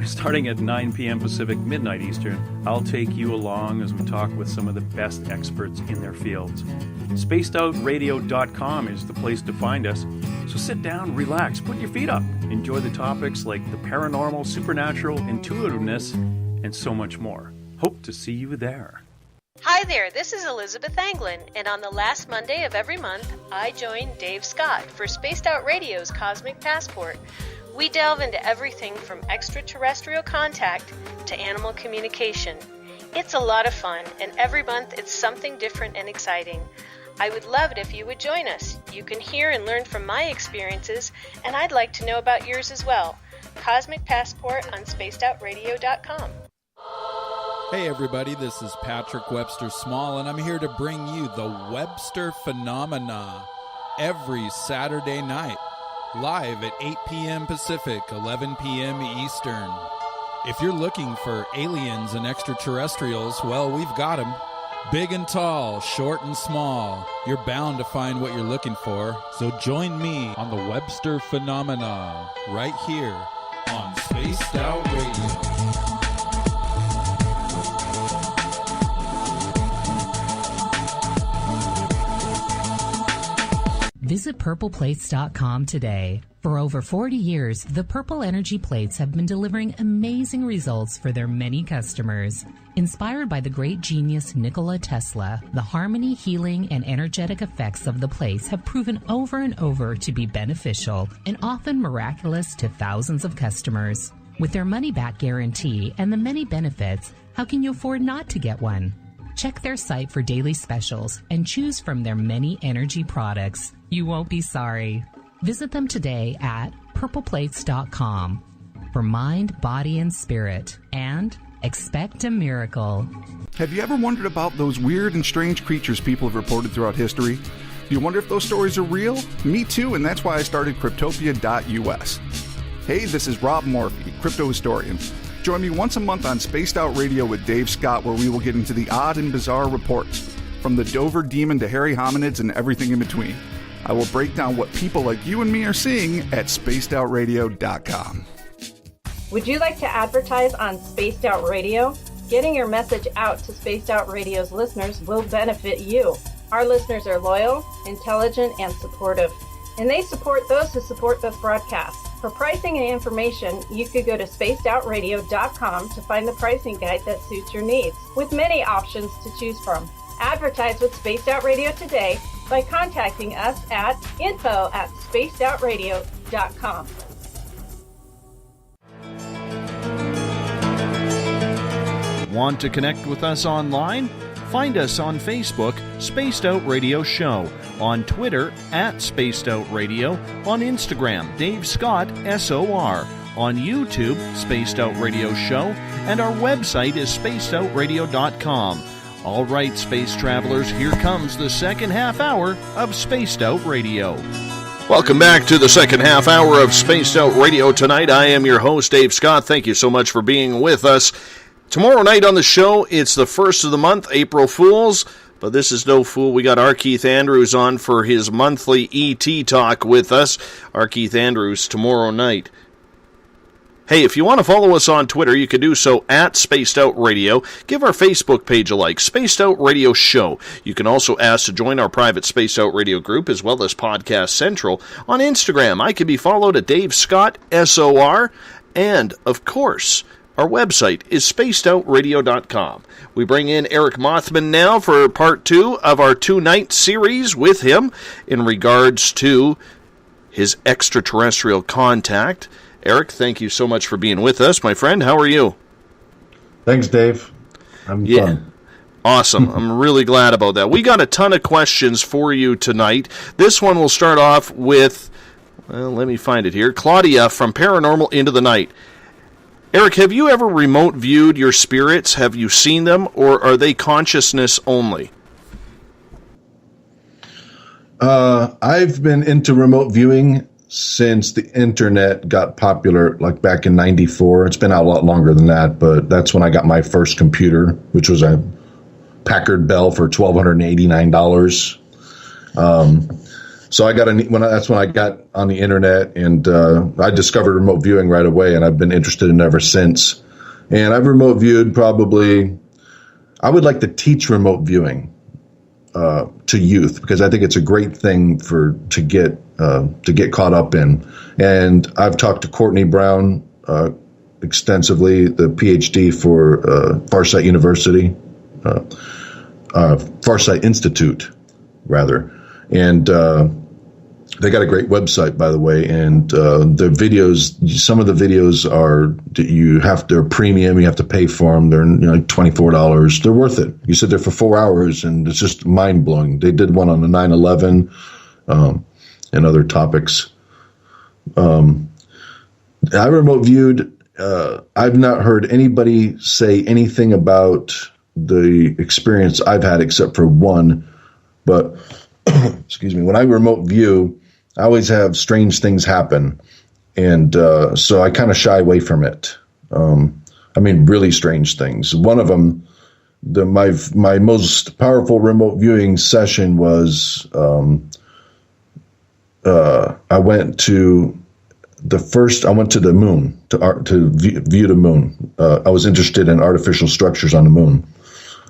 G: Starting at 9 p.m. Pacific, midnight Eastern, I'll take you along as we talk with some of the best experts in their fields. SpacedOutRadio.com is the place to find us. So sit down, relax, put your feet up. Enjoy the topics like the paranormal, supernatural, intuitiveness, and so much more. Hope to see you there.
H: Hi there, this is Elizabeth Anglin, and on the last Monday of every month, I join Dave Scott for Spaced Out Radio's Cosmic Passport. We delve into everything from extraterrestrial contact to animal communication. It's a lot of fun, and every month it's something different and exciting. I would love it if you would join us. You can hear and learn from my experiences, and I'd like to know about yours as well. Cosmic Passport on spacedoutradio.com.
I: Hey everybody, this is Patrick Webster Small, and I'm here to bring you the Webster Phenomena every Saturday night, live at 8 p.m. Pacific, 11 p.m. Eastern. If you're looking for aliens and extraterrestrials, well, we've got them. Big and tall, short and small. You're bound to find what you're looking for, so join me on the Webster Phenomena right here on Spaced Out Radio.
J: Visit purpleplates.com today. For over 40 years, the Purple Energy Plates have been delivering amazing results for their many customers. Inspired by the great genius Nikola Tesla, the harmony, healing, and energetic effects of the plates have proven over and over to be beneficial and often miraculous to thousands of customers. With their money-back guarantee and the many benefits, how can you afford not to get one? Check their site for daily specials and choose from their many energy products. You won't be sorry. Visit them today at purpleplates.com for mind, body, and spirit, and expect a miracle.
K: Have you ever wondered about those weird and strange creatures people have reported throughout history? Do you wonder if those stories are real? Me too, and that's why I started Cryptopia.us. Hey, this is Rob Morphy, crypto historian. Join me once a month on Spaced Out Radio with Dave Scott, where we will get into the odd and bizarre reports, from the Dover demon to hairy hominids and everything in between. I will break down what people like you and me are seeing at spacedoutradio.com.
L: Would you like to advertise on Spaced Out Radio? Getting your message out to Spaced Out Radio's listeners will benefit you. Our listeners are loyal, intelligent, and supportive, and they support those who support this broadcast. For pricing and information, you could go to spacedoutradio.com to find the pricing guide that suits your needs, with many options to choose from. Advertise with Spaced Out Radio today by contacting us at info@spacedoutradio.com.
B: Want to connect with us online? Find us on Facebook, Spaced Out Radio Show, on Twitter @Spaced Out Radio, on Instagram, Dave Scott SOR, on YouTube, Spaced Out Radio Show, and our website is spacedoutradio.com. All right, space travelers, here comes the second half hour of Spaced Out Radio. Welcome back to the second half hour of Spaced Out Radio tonight. I am your host, Dave Scott. Thank you so much for being with us. Tomorrow night on the show, it's the first of the month, April Fools. But this is no fool. We got our Keith Andrews on for his monthly ET talk with us. Our Keith Andrews tomorrow night. Hey, if you want to follow us on Twitter, you can do so at Spaced Out Radio. Give our Facebook page a like, Spaced Out Radio Show. You can also ask to join our private Spaced Out Radio group, as well as Podcast Central. On Instagram, I can be followed at Dave Scott SOR. And, of course, our website is spacedoutradio.com. We bring in Eric Mothman now for part 2 of our 2-night series with him in regards to his extraterrestrial contact. Eric, thank you so much for being with us, my friend. How are you?
D: Thanks, Dave. I'm fine.
B: Awesome. I'm really glad about that. We got a ton of questions for you tonight. This one will start off with, well, let me find it here. Claudia from Paranormal Into the Night. Eric, have you ever remote viewed your spirits? Have you seen them, or are they consciousness only?
D: I've been into remote viewing since the internet got popular, like back in '94. It's been out a lot longer than that, but that's when I got my first computer, which was a Packard Bell for $1,289. So I got that's when I got on the internet, and I discovered remote viewing right away, and I've been interested in it ever since. And I've remote viewed probably. I would like to teach remote viewing to youth, because I think it's a great thing to get caught up in. And I've talked to Courtney Brown extensively, the PhD for Farsight University. Farsight Institute, rather. And they got a great website, by the way. And the videos, some of the videos they're premium. You have to pay for them. They're like $24. They're worth it. You sit there for 4 hours, and it's just mind blowing. They did one on the 9/11 and other topics. I remote viewed. I've not heard anybody say anything about the experience I've had except for one, but excuse me, when I remote view, I always have strange things happen, and so I kind of shy away from it. I mean, really strange things. One of them, my most powerful remote viewing session was I went to the moon to view the moon. I was interested in artificial structures on the moon.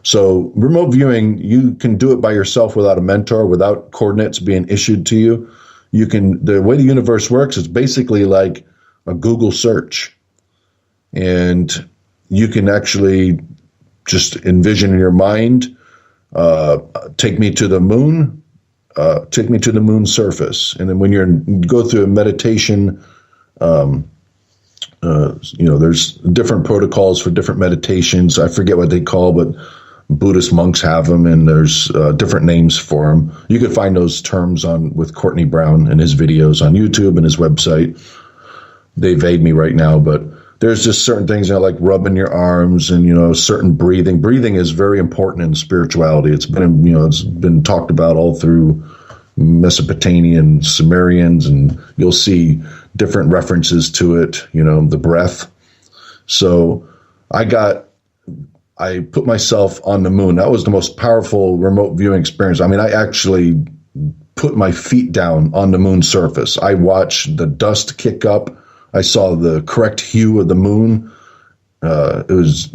D: So remote viewing, you can do it by yourself without a mentor, without coordinates being issued to you. The way the universe works is basically like a Google search. And you can actually just envision in your mind, take me to the moon, take me to the moon's surface. And then when you go through a meditation, there's different protocols for different meditations. I forget what they call, but Buddhist monks have them, and there's different names for them. You can find those terms with Courtney Brown and his videos on YouTube and his website. They evade me right now, but there's just certain things, like rubbing your arms and, certain breathing. Breathing is very important in spirituality. It's been talked about all through Mesopotamian Sumerians, and you'll see different references to it, the breath. So I put myself on the moon. That was the most powerful remote viewing experience. I mean, I actually put my feet down on the moon's surface. I watched the dust kick up. I saw the correct hue of the moon. It was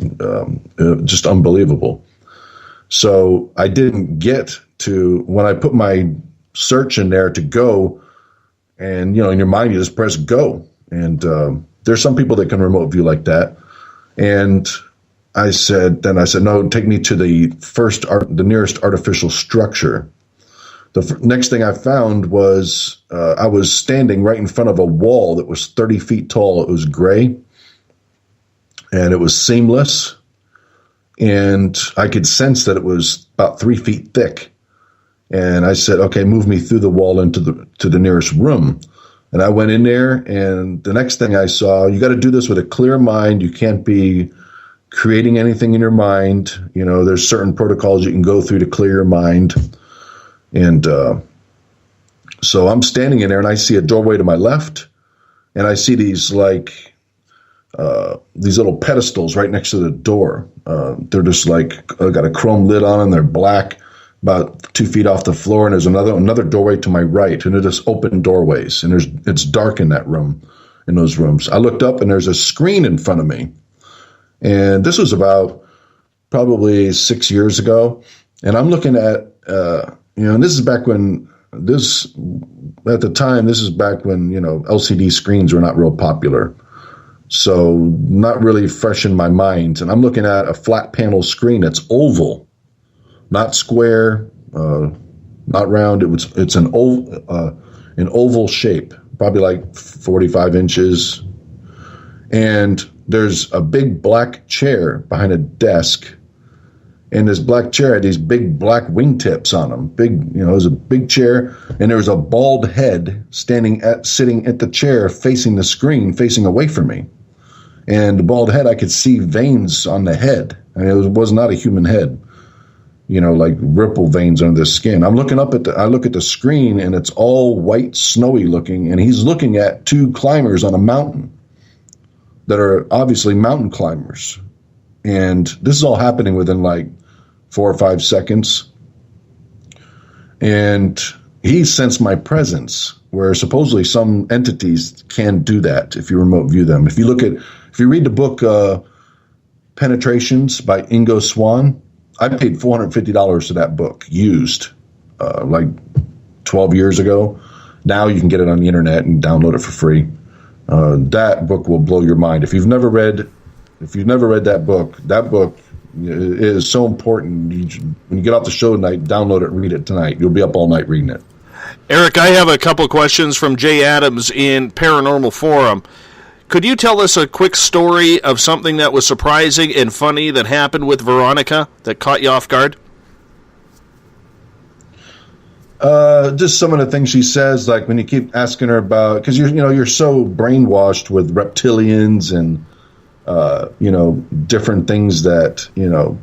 D: just unbelievable. So I didn't get to, when I put my search in there to go, and, in your mind, you just press go. And there's some people that can remote view like that. And I said, no, take me to the nearest artificial structure. The next thing I found was I was standing right in front of a wall that was 30 feet tall. It was gray, and it was seamless, and I could sense that it was about 3 feet thick. And I said, okay, move me through the wall to the nearest room. And I went in there, and the next thing I saw, you got to do this with a clear mind. You can't be creating anything in your mind. There's certain protocols you can go through to clear your mind. And so I'm standing in there, and I see a doorway to my left, and I see these little pedestals right next to the door. They're just got a chrome lid on them. They're black, about 2 feet off the floor, and there's another doorway to my right, and they're just open doorways, and it's dark in those rooms. I looked up, and there's a screen in front of me. And this was about probably 6 years ago. And I'm looking at, and this is back when this is back when, LCD screens were not real popular. So not really fresh in my mind. And I'm looking at a flat panel screen that's oval, not square, not round. It's an oval shape, probably like 45 inches. And there's a big black chair behind a desk, And this black chair had these big black wingtips on them. Big, it was a big chair, and there was a bald head sitting at the chair, facing the screen, facing away from me. And the bald head, I could see veins on the head. I mean, it was not a human head, like ripple veins under the skin. I look at the screen, and it's all white, snowy looking, and he's looking at two climbers on a mountain that are obviously mountain climbers. And this is all happening within like 4 or 5 seconds. And he sensed my presence, where supposedly some entities can do that if you remote view them. If you read the book Penetrations by Ingo Swann, I paid $450 for that book, used, like 12 years ago. Now you can get it on the internet and download it for free. That book will blow your mind. If you've never read that book is so important. When you get off the show tonight, download it and read it tonight. You'll be up all night reading it.
B: Eric, I have a couple of questions from Jay Adams in Paranormal Forum. Could you tell us a quick story of something that was surprising and funny that happened with Veronica that caught you off guard?
D: Just some of the things she says, like when you keep asking her about, because you're so brainwashed with reptilians and different things that in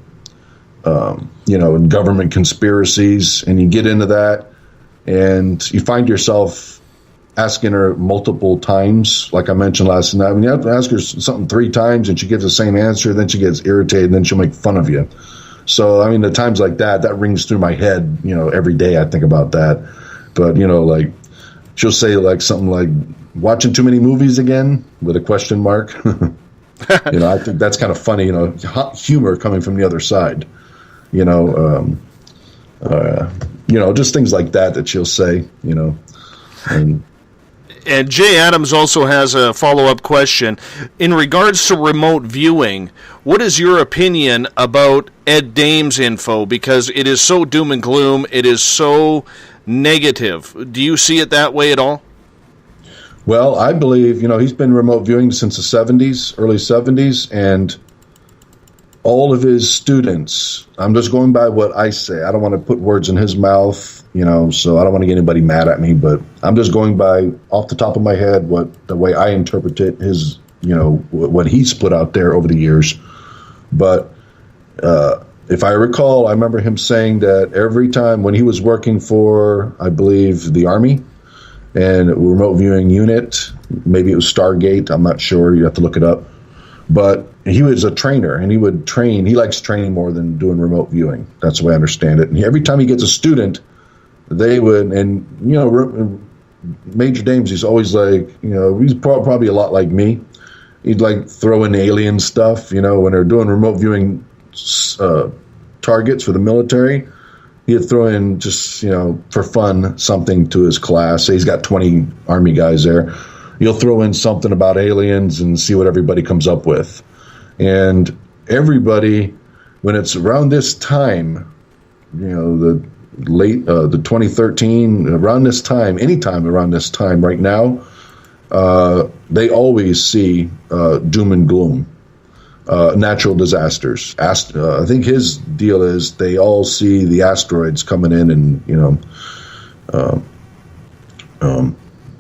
D: government conspiracies, and you get into that, and you find yourself asking her multiple times, like I mentioned last night. When you have to ask her something 3 times and she gives the same answer, then she gets irritated, and then she'll make fun of you. So, I mean, the times like that rings through my head, every day I think about that. But, like, she'll say, like, something like, watching too many movies again, with a question mark. I think that's kind of funny, humor coming from the other side. Just things like that she'll say,
B: And Jay Adams also has a follow-up question. In regards to remote viewing, what is your opinion about Ed Dame's info? Because it is so doom and gloom. It is so negative. Do you see it that way at all?
D: Well, I believe, he's been remote viewing since the 70s, early 70s, and all of his students, I'm just going by what I say. I don't want to put words in his mouth, so I don't want to get anybody mad at me, but I'm just going by off the top of my head the way I interpret it, his, what he's put out there over the years. But if I recall, I remember him saying that every time when he was working for, I believe, the Army and a remote viewing unit, maybe it was Stargate, I'm not sure, you have to look it up. But he was a trainer, and he would train. He likes training more than doing remote viewing. That's the way I understand it. And every time he gets a student, they would, and, Major Dames, he's always like, he's probably a lot like me. He'd like throw in alien stuff, when they're doing remote viewing targets for the military. He'd throw in just, for fun, something to his class. Say he's got 20 Army guys there. He'll throw in something about aliens and see what everybody comes up with. And everybody, when it's around this time, the 2013, around this time, anytime around this time right now, they always see doom and gloom, natural disasters. I think his deal is they all see the asteroids coming in and,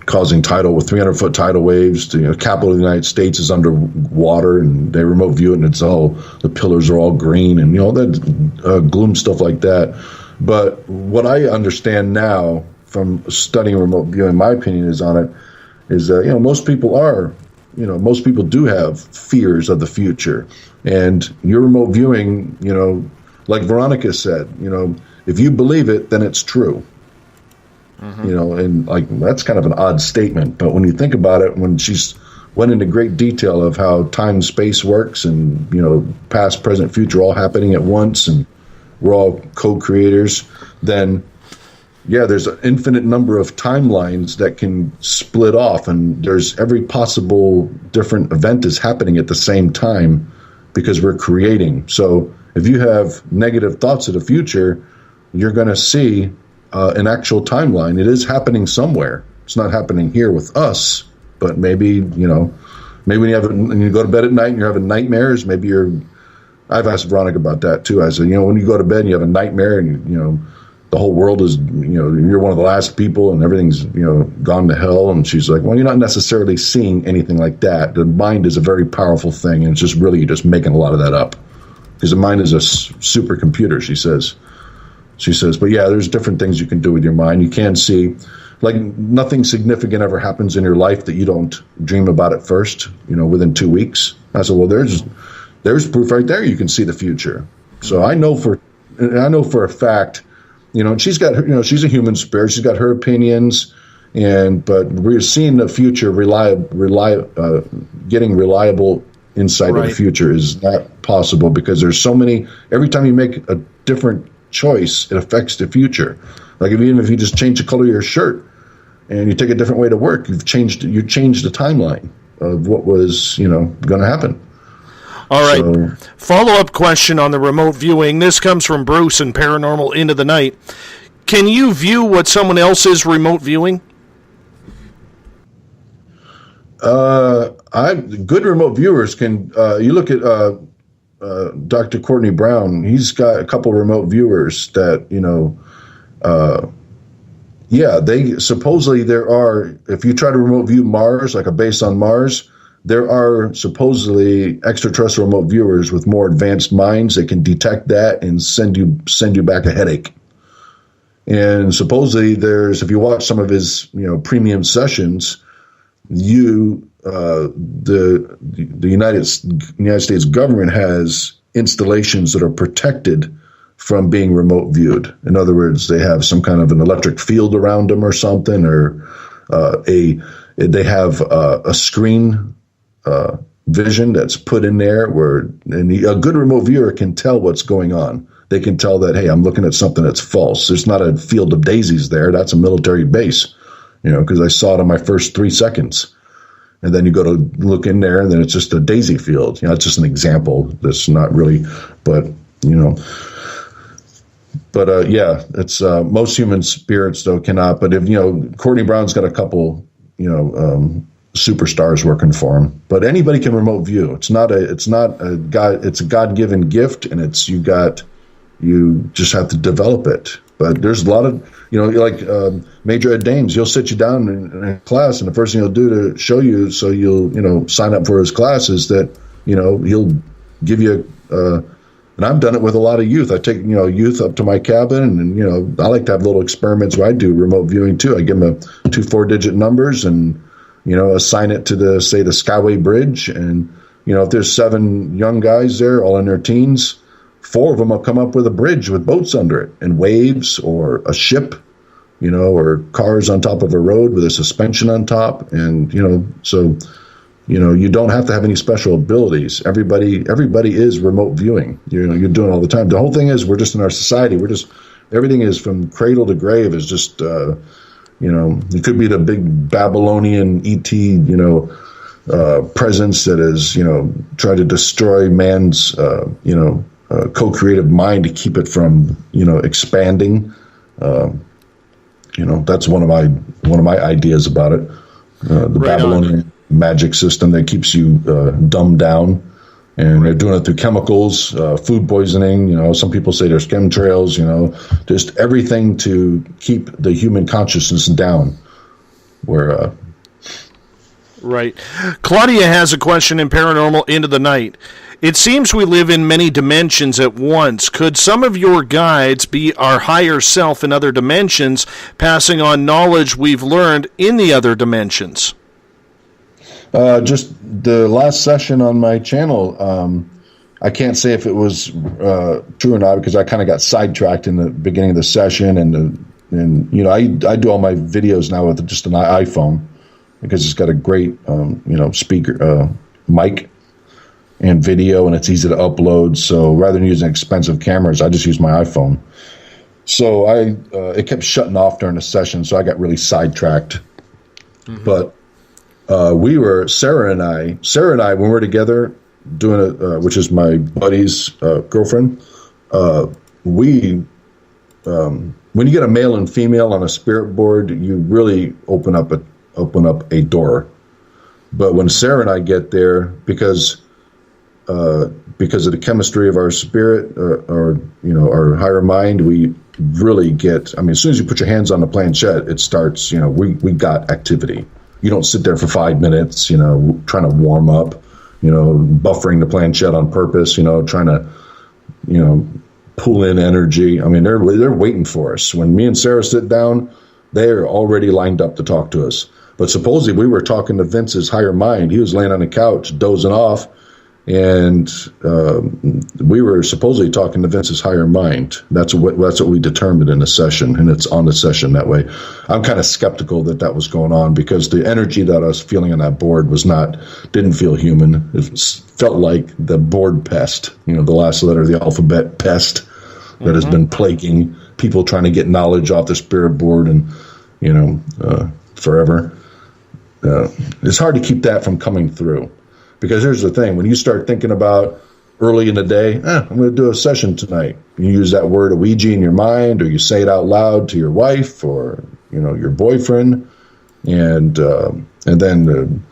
D: causing with 300-foot tidal waves. The capital of the United States is under water, and they remote view it, and the pillars are all green, and that gloom stuff like that. But what I understand now from studying remote viewing, my opinion is on it, is that most people do have fears of the future, and your remote viewing, like Veronica said, if you believe it, then it's true. Mm-hmm. And like that's kind of an odd statement, but when you think about it, when she's went into great detail of how time and space works, and past, present, future all happening at once, and we're all co-creators, then there's an infinite number of timelines that can split off, and there's every possible different event is happening at the same time because we're creating. So if you have negative thoughts of the future, you're going to see an actual timeline. It is happening somewhere. It's not happening here with us, but maybe when you go to bed at night and you're having nightmares, maybe you're I've asked Veronica about that too. I said, when you go to bed and you have a nightmare and the whole world is, you're one of the last people and everything's, gone to hell. And she's like, well, you're not necessarily seeing anything like that. The mind is a very powerful thing. And it's just really, you're just making a lot of that up because the mind is a supercomputer, she says. But yeah, there's different things you can do with your mind. You can see, like, nothing significant ever happens in your life that you don't dream about it first, within 2 weeks. I said, well, there's proof right there. You can see the future. So I know for a fact, and she's got, she's a human spirit. She's got her opinions, but we're seeing the future. Getting reliable insight of the future is not possible because there's so many. Every time you make a different choice, it affects the future. Like even if you just change the color of your shirt and you take a different way to work, you changed the timeline of what was going to happen.
B: All right. Follow-up question on the remote viewing. This comes from Bruce in Paranormal Into the Night. Can you view what someone else is remote viewing? Good remote viewers can. You look at Dr. Courtney Brown. He's got a couple remote viewers that they supposedly there are. If you try to remote view Mars, like a base on Mars, there are supposedly extraterrestrial remote viewers with more advanced minds that can detect that and send you back a headache. And supposedly if you watch some of his premium sessions, the United States government has installations that are protected from being remote viewed. In other words, they have some kind of an electric field around them or something, or they have a screen vision that's put in there a good remote viewer can tell what's going on. They can tell that, hey, I'm looking at something that's false. There's not a field of daisies there. That's a military base, because I saw it in my first 3 seconds. And then you go to look in there and then it's just a daisy field. It's just an example. That's not really, but it's most human spirits though cannot. But if Courtney Brown's got a couple, superstars working for him, but anybody can remote view. It's not a God-given gift, and you just have to develop it. But there's a lot of, like Major Ed Dames, he'll sit you down in a class, and the first thing he'll do to show you, so you'll sign up for his class, is that he'll give you and I've done it with a lot of youth. I take youth up to my cabin, and I like to have little experiments where I do remote viewing too. I give them 2 4-digit numbers and assign it to the Skyway Bridge. And, if there's 7 young guys there, all in their teens, 4 of them will come up with a bridge with boats under it and waves, or a ship, or cars on top of a road with a suspension on top. And, so, you don't have to have any special abilities. Everybody is remote viewing. You're doing it all the time. The whole thing is, we're just in our society. Everything is from cradle to grave is just, it could be the big Babylonian ET, presence that is, trying to destroy man's, co-creative mind to keep it from, expanding. That's one of my ideas about it. The right Babylonian magic system that keeps you dumbed down. And they're doing it through chemicals, food poisoning. Some people say there's chemtrails, just everything to keep the human consciousness down. Right. Claudia has a question in Paranormal Into the Night. It seems we live in many dimensions at once. Could some of your guides be our higher self in other dimensions, passing on knowledge we've learned in the other dimensions?
D: Just the last session on my channel, I can't say if it was true or not, because I kind of got sidetracked in the beginning of the session, and I do all my videos now with just an iPhone because it's got a great speaker mic and video, and it's easy to upload. So rather than using expensive cameras, I just use my iPhone. So it kept shutting off during the session, so I got really sidetracked. Mm-hmm. But Sarah and I, when we're together doing it, which is my buddy's girlfriend, when you get a male and female on a spirit board, you really open up a door. But when Sarah and I get there, because because of the chemistry of our spirit or our higher mind, we really get, as soon as you put your hands on the planchette, it starts, we got activity. You don't sit there for 5 minutes, trying to warm up, buffering the planchette on purpose, trying to, pull in energy. They're waiting for us. When me and Sarah sit down, they're already lined up to talk to us. But supposedly we were talking to Vince's higher mind. He was laying on the couch, dozing off, and we were supposedly talking to Vince's higher mind. That's what we determined in the session, and it's on the session that way. I'm kind of skeptical that was going on because the energy that I was feeling on that board didn't feel human. It felt like the board pest, the last letter of the alphabet, pest, that has been plaguing people trying to get knowledge off the spirit board and, forever. It's hard to keep that from coming through. Because here's the thing, when you start thinking about early in the day, I'm going to do a session tonight. You use that word Ouija in your mind, or you say it out loud to your wife or, your boyfriend. And then,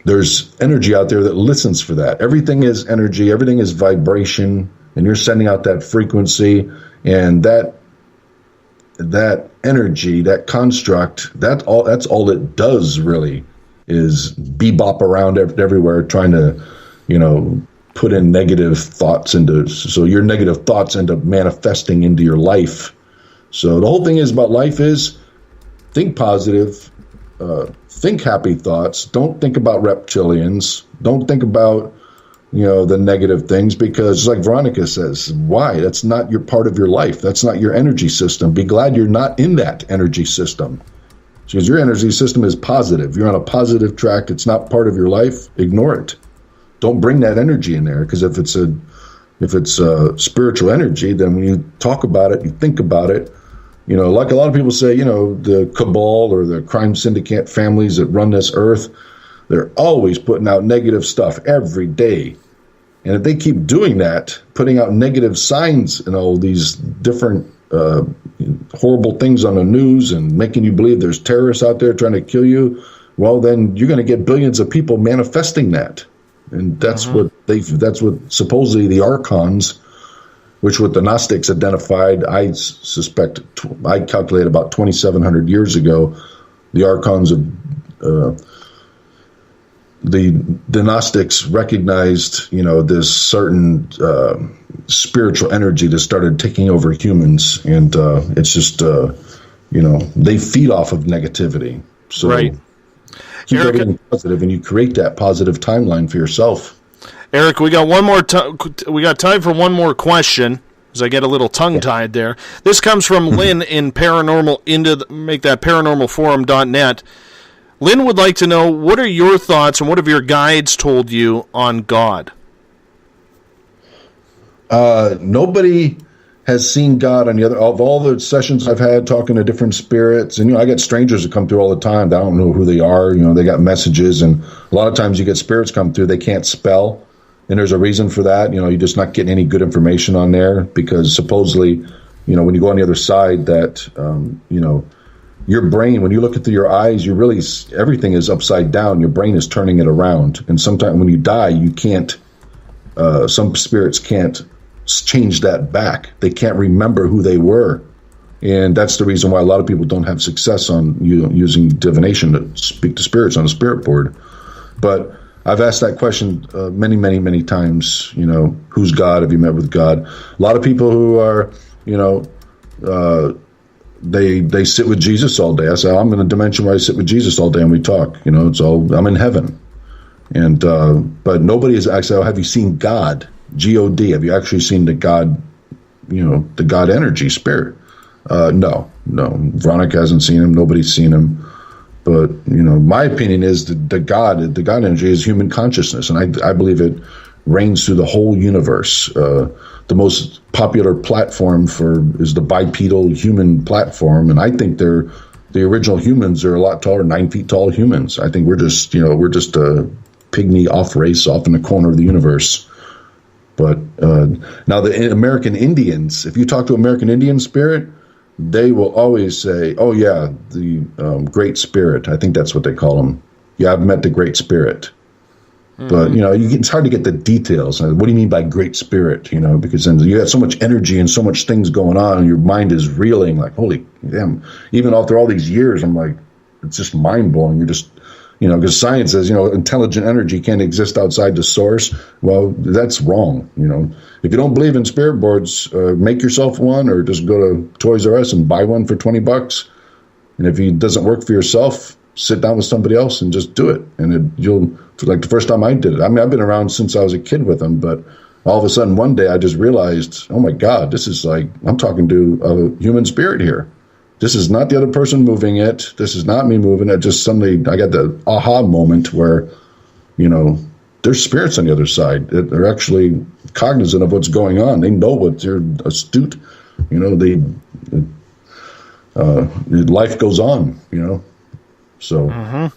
D: there's energy out there that listens for that. Everything is energy. Everything is vibration. And you're sending out that frequency. And that energy, that construct, that's all it does really. Is bebop around everywhere trying to, put in negative thoughts so your negative thoughts end up manifesting into your life. So the whole thing is about life is think positive, think happy thoughts. Don't think about reptilians. Don't think about, the negative things because like Veronica says, why? That's not your part of your life. That's not your energy system. Be glad you're not in that energy system. Because your energy system is positive. You're on a positive track. It's not part of your life. Ignore it. Don't bring that energy in there. Because if it's a spiritual energy, then when you talk about it, you think about it. Like a lot of people say, the cabal or the crime syndicate families that run this earth, they're always putting out negative stuff every day. And if they keep doing that, putting out negative signs and all these different horrible things on the news and making you believe there's terrorists out there trying to kill you, well, then you're going to get billions of people manifesting that. And that's what supposedly the archons, which what the Gnostics identified, I suspect, I calculate about 2,700 years ago, the archons of the Gnostics recognized, this certain spiritual energy that started taking over humans, and it's just, they feed off of negativity. So
B: right.
D: Keep everything positive, and you create that positive timeline for yourself.
B: Eric, we got one more. We got time for one more question, as I get a little tongue-tied there. This comes from Lynn in Paranormal. Make that paranormalforum.net. Lynn would like to know, what are your thoughts and what have your guides told you on God?
D: Nobody has seen God of all the sessions I've had talking to different spirits. And, I get strangers that come through all the time. I don't know who they are. They got messages. And a lot of times you get spirits come through, they can't spell. And there's a reason for that. You're just not getting any good information on there because supposedly, when you go on the other side that, your brain, when you look into your eyes, everything is upside down. Your brain is turning it around. And sometimes when you die, you can't, some spirits can't change that back. They can't remember who they were. And that's the reason why a lot of people don't have success on using divination to speak to spirits on a spirit board. But I've asked that question many, many, many times, who's God? Have you met with God? A lot of people who are, they sit with Jesus all day. I say, I'm in a dimension where I sit with Jesus all day and we talk. I'm in heaven. And but nobody is actually, have you seen God? G-O-D. Have you actually seen the God, the God energy spirit? No. Veronica hasn't seen him. Nobody's seen him. But, my opinion is the God energy is human consciousness. And I believe it reigns through the whole universe. The most popular platform is the bipedal human platform. And I think the original humans are a lot taller, 9 feet tall humans. I think we're just a pygmy off race off in the corner of the universe. But now the American Indians, if you talk to American Indian spirit, they will always say, oh, yeah, the Great Spirit. I think that's what they call them. Yeah, I've met the Great Spirit. But, it's hard to get the details. What do you mean by great spirit? Because then you have so much energy and so much things going on, and your mind is reeling like, holy damn. Even after all these years, I'm like, it's just mind blowing. You're just, because science says, intelligent energy can't exist outside the source. Well, that's wrong. If you don't believe in spirit boards, make yourself one, or just go to Toys R Us and buy one for $20. And if it doesn't work for yourself, sit down with somebody else and just do it. And you'll, like the first time I did it, I mean, I've been around since I was a kid with them, but all of a sudden one day I just realized, oh my God, this is like, I'm talking to a human spirit here. This is not the other person moving it. This is not me moving it. Just suddenly I got the aha moment where, there's spirits on the other side that are actually cognizant of what's going on. They know what they're astute. Life goes on, So.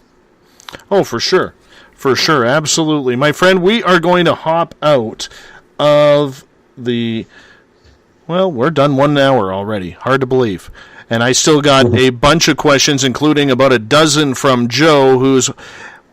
B: Oh, for sure. For sure. Absolutely. My friend, we are going to hop out of we're done 1 hour already. Hard to believe. And I still got a bunch of questions, including about a dozen from Joe, who's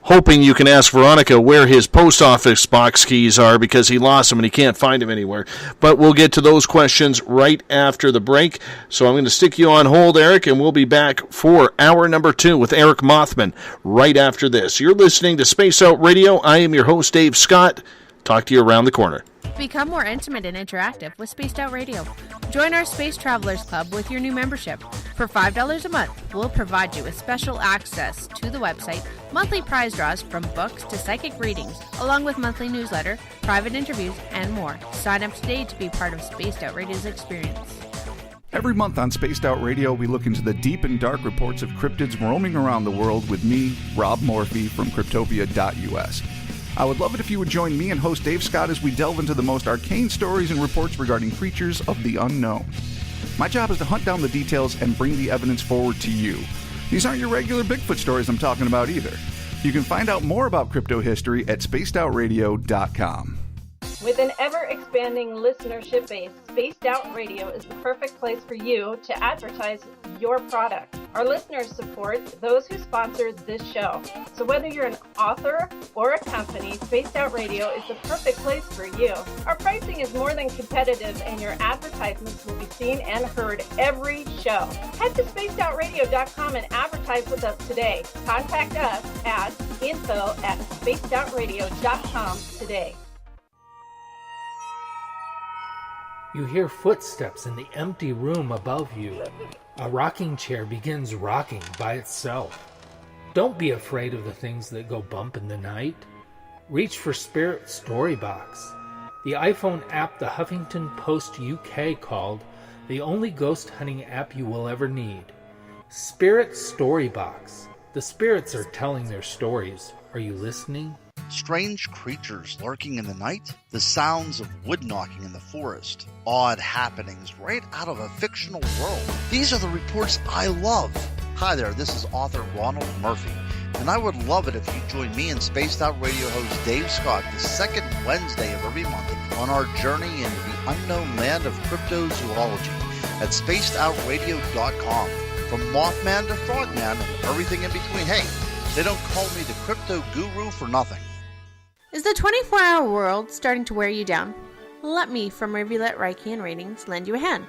B: hoping you can ask Veronica where his post office box keys are because he lost them and he can't find them anywhere. But we'll get to those questions right after the break. So I'm going to stick you on hold, Eric, and we'll be back for hour number 2 with Eric Mothman right after this. You're listening to Space Out Radio. I am your host, Dave Scott. Talk to you around the corner.
E: Become more intimate and interactive with Spaced Out Radio. Join our Space Travelers Club with your new membership. For $5 a month, we'll provide you with special access to the website, monthly prize draws from books to psychic readings, along with monthly newsletter, private interviews, and more. Sign up today to be part of Spaced Out Radio's experience.
K: Every month on Spaced Out Radio, we look into the deep and dark reports of cryptids roaming around the world with me, Rob Morphy from Cryptopia.us. I would love it if you would join me and host Dave Scott as we delve into the most arcane stories and reports regarding creatures of the unknown. My job is to hunt down the details and bring the evidence forward to you. These aren't your regular Bigfoot stories I'm talking about either. You can find out more about crypto history at spacedoutradio.com.
L: With an ever-expanding listenership base, Spaced Out Radio is the perfect place for you to advertise your product. Our listeners support those who sponsor this show. So whether you're an author or a company, Spaced Out Radio is the perfect place for you. Our pricing is more than competitive, and your advertisements will be seen and heard every show. Head to spacedoutradio.com and advertise with us today. Contact us at info@spacedoutradio.com today.
M: You hear footsteps in the empty room above you. A rocking chair begins rocking by itself. Don't be afraid of the things that go bump in the night. Reach for Spirit Storybox, the iPhone app the Huffington Post UK called the only ghost hunting app you will ever need. Spirit Storybox. The spirits are telling their stories. Are you listening?
N: Strange creatures lurking in the night, the sounds of wood knocking in the forest, odd happenings right out of a fictional world. These are the reports I love. Hi there, this is author Ronald Murphy, and I would love it if you join me and Spaced Out Radio host Dave Scott the second Wednesday of every month on our journey into the unknown land of cryptozoology at spacedoutradio.com. From Mothman to Frogman and everything in between. Hey, they don't call me the crypto guru for nothing.
E: Is the 24-hour world starting to wear you down? Let me from Rivulet Reiki and Readings lend you a hand.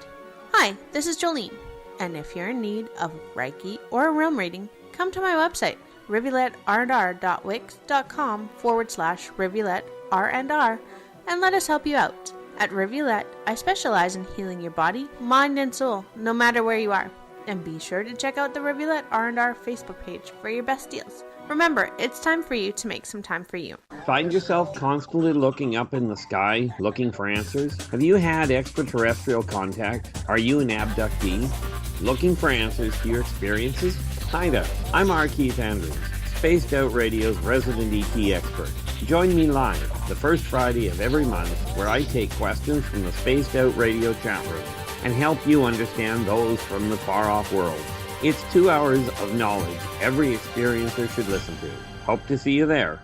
E: Hi, this is Jolene, and if you're in need of Reiki or a realm reading, come to my website, rivuletrr.wix.com/rivuletrr, and let us help you out. At Rivulet, I specialize in healing your body, mind, and soul, no matter where you are. And be sure to check out the Rivulet R&R Facebook page for your best deals. Remember, it's time for you to make some time for you.
O: Find yourself constantly looking up in the sky, looking for answers? Have you had extraterrestrial contact? Are you an abductee? Looking for answers to your experiences? Hi there, I'm R. Keith Andrews, Spaced Out Radio's resident ET expert. Join me live the first Friday of every month where I take questions from the Spaced Out Radio chat room and help you understand those from the far-off world. It's 2 hours of knowledge every experiencer should listen to. Hope to see you there.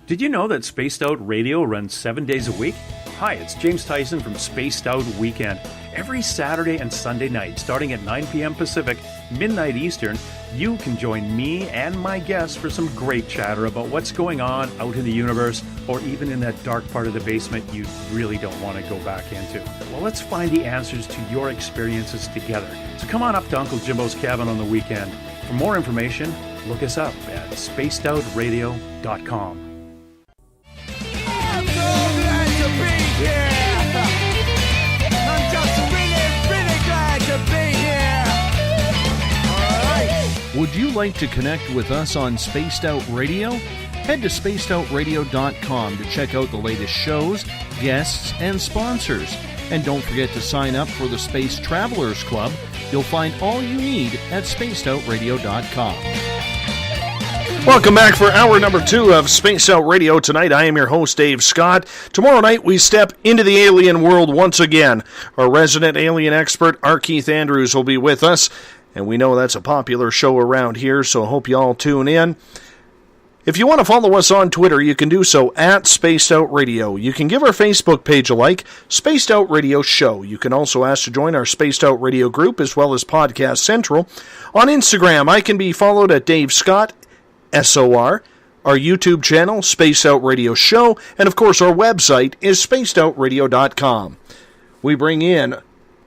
G: Did you know that Spaced Out Radio runs 7 days a week? Hi, it's James Tyson from Spaced Out Weekend, Every Saturday and Sunday night, starting at 9 p.m. Pacific, midnight Eastern, you can join me and my guests for some great chatter about what's going on out in the universe, or even in that dark part of the basement you really don't want to go back into. Well, let's find the answers to your experiences together. So come on up to Uncle Jimbo's cabin on the weekend. For more information, look us up at spacedoutradio.com.
B: Would you like to connect with us on Spaced Out Radio? Head to spacedoutradio.com to check out the latest shows, guests, and sponsors. And don't forget to sign up for the Space Travelers Club. You'll find all you need at spacedoutradio.com. Welcome back for hour number 2 of Space Out Radio. Tonight, I am your host, Dave Scott. Tomorrow night, we step into the alien world once again. Our resident alien expert, R. Keith Andrews, will be with us. And we know that's a popular show around here, so I hope you all tune in. If you want to follow us on Twitter, you can do so at Spaced Out Radio. You can give our Facebook page a like, Spaced Out Radio Show. You can also ask to join our Spaced Out Radio group as well as Podcast Central. On Instagram, I can be followed at Dave Scott, SOR. Our YouTube channel, Spaced Out Radio Show. And of course, our website is spacedoutradio.com. We bring in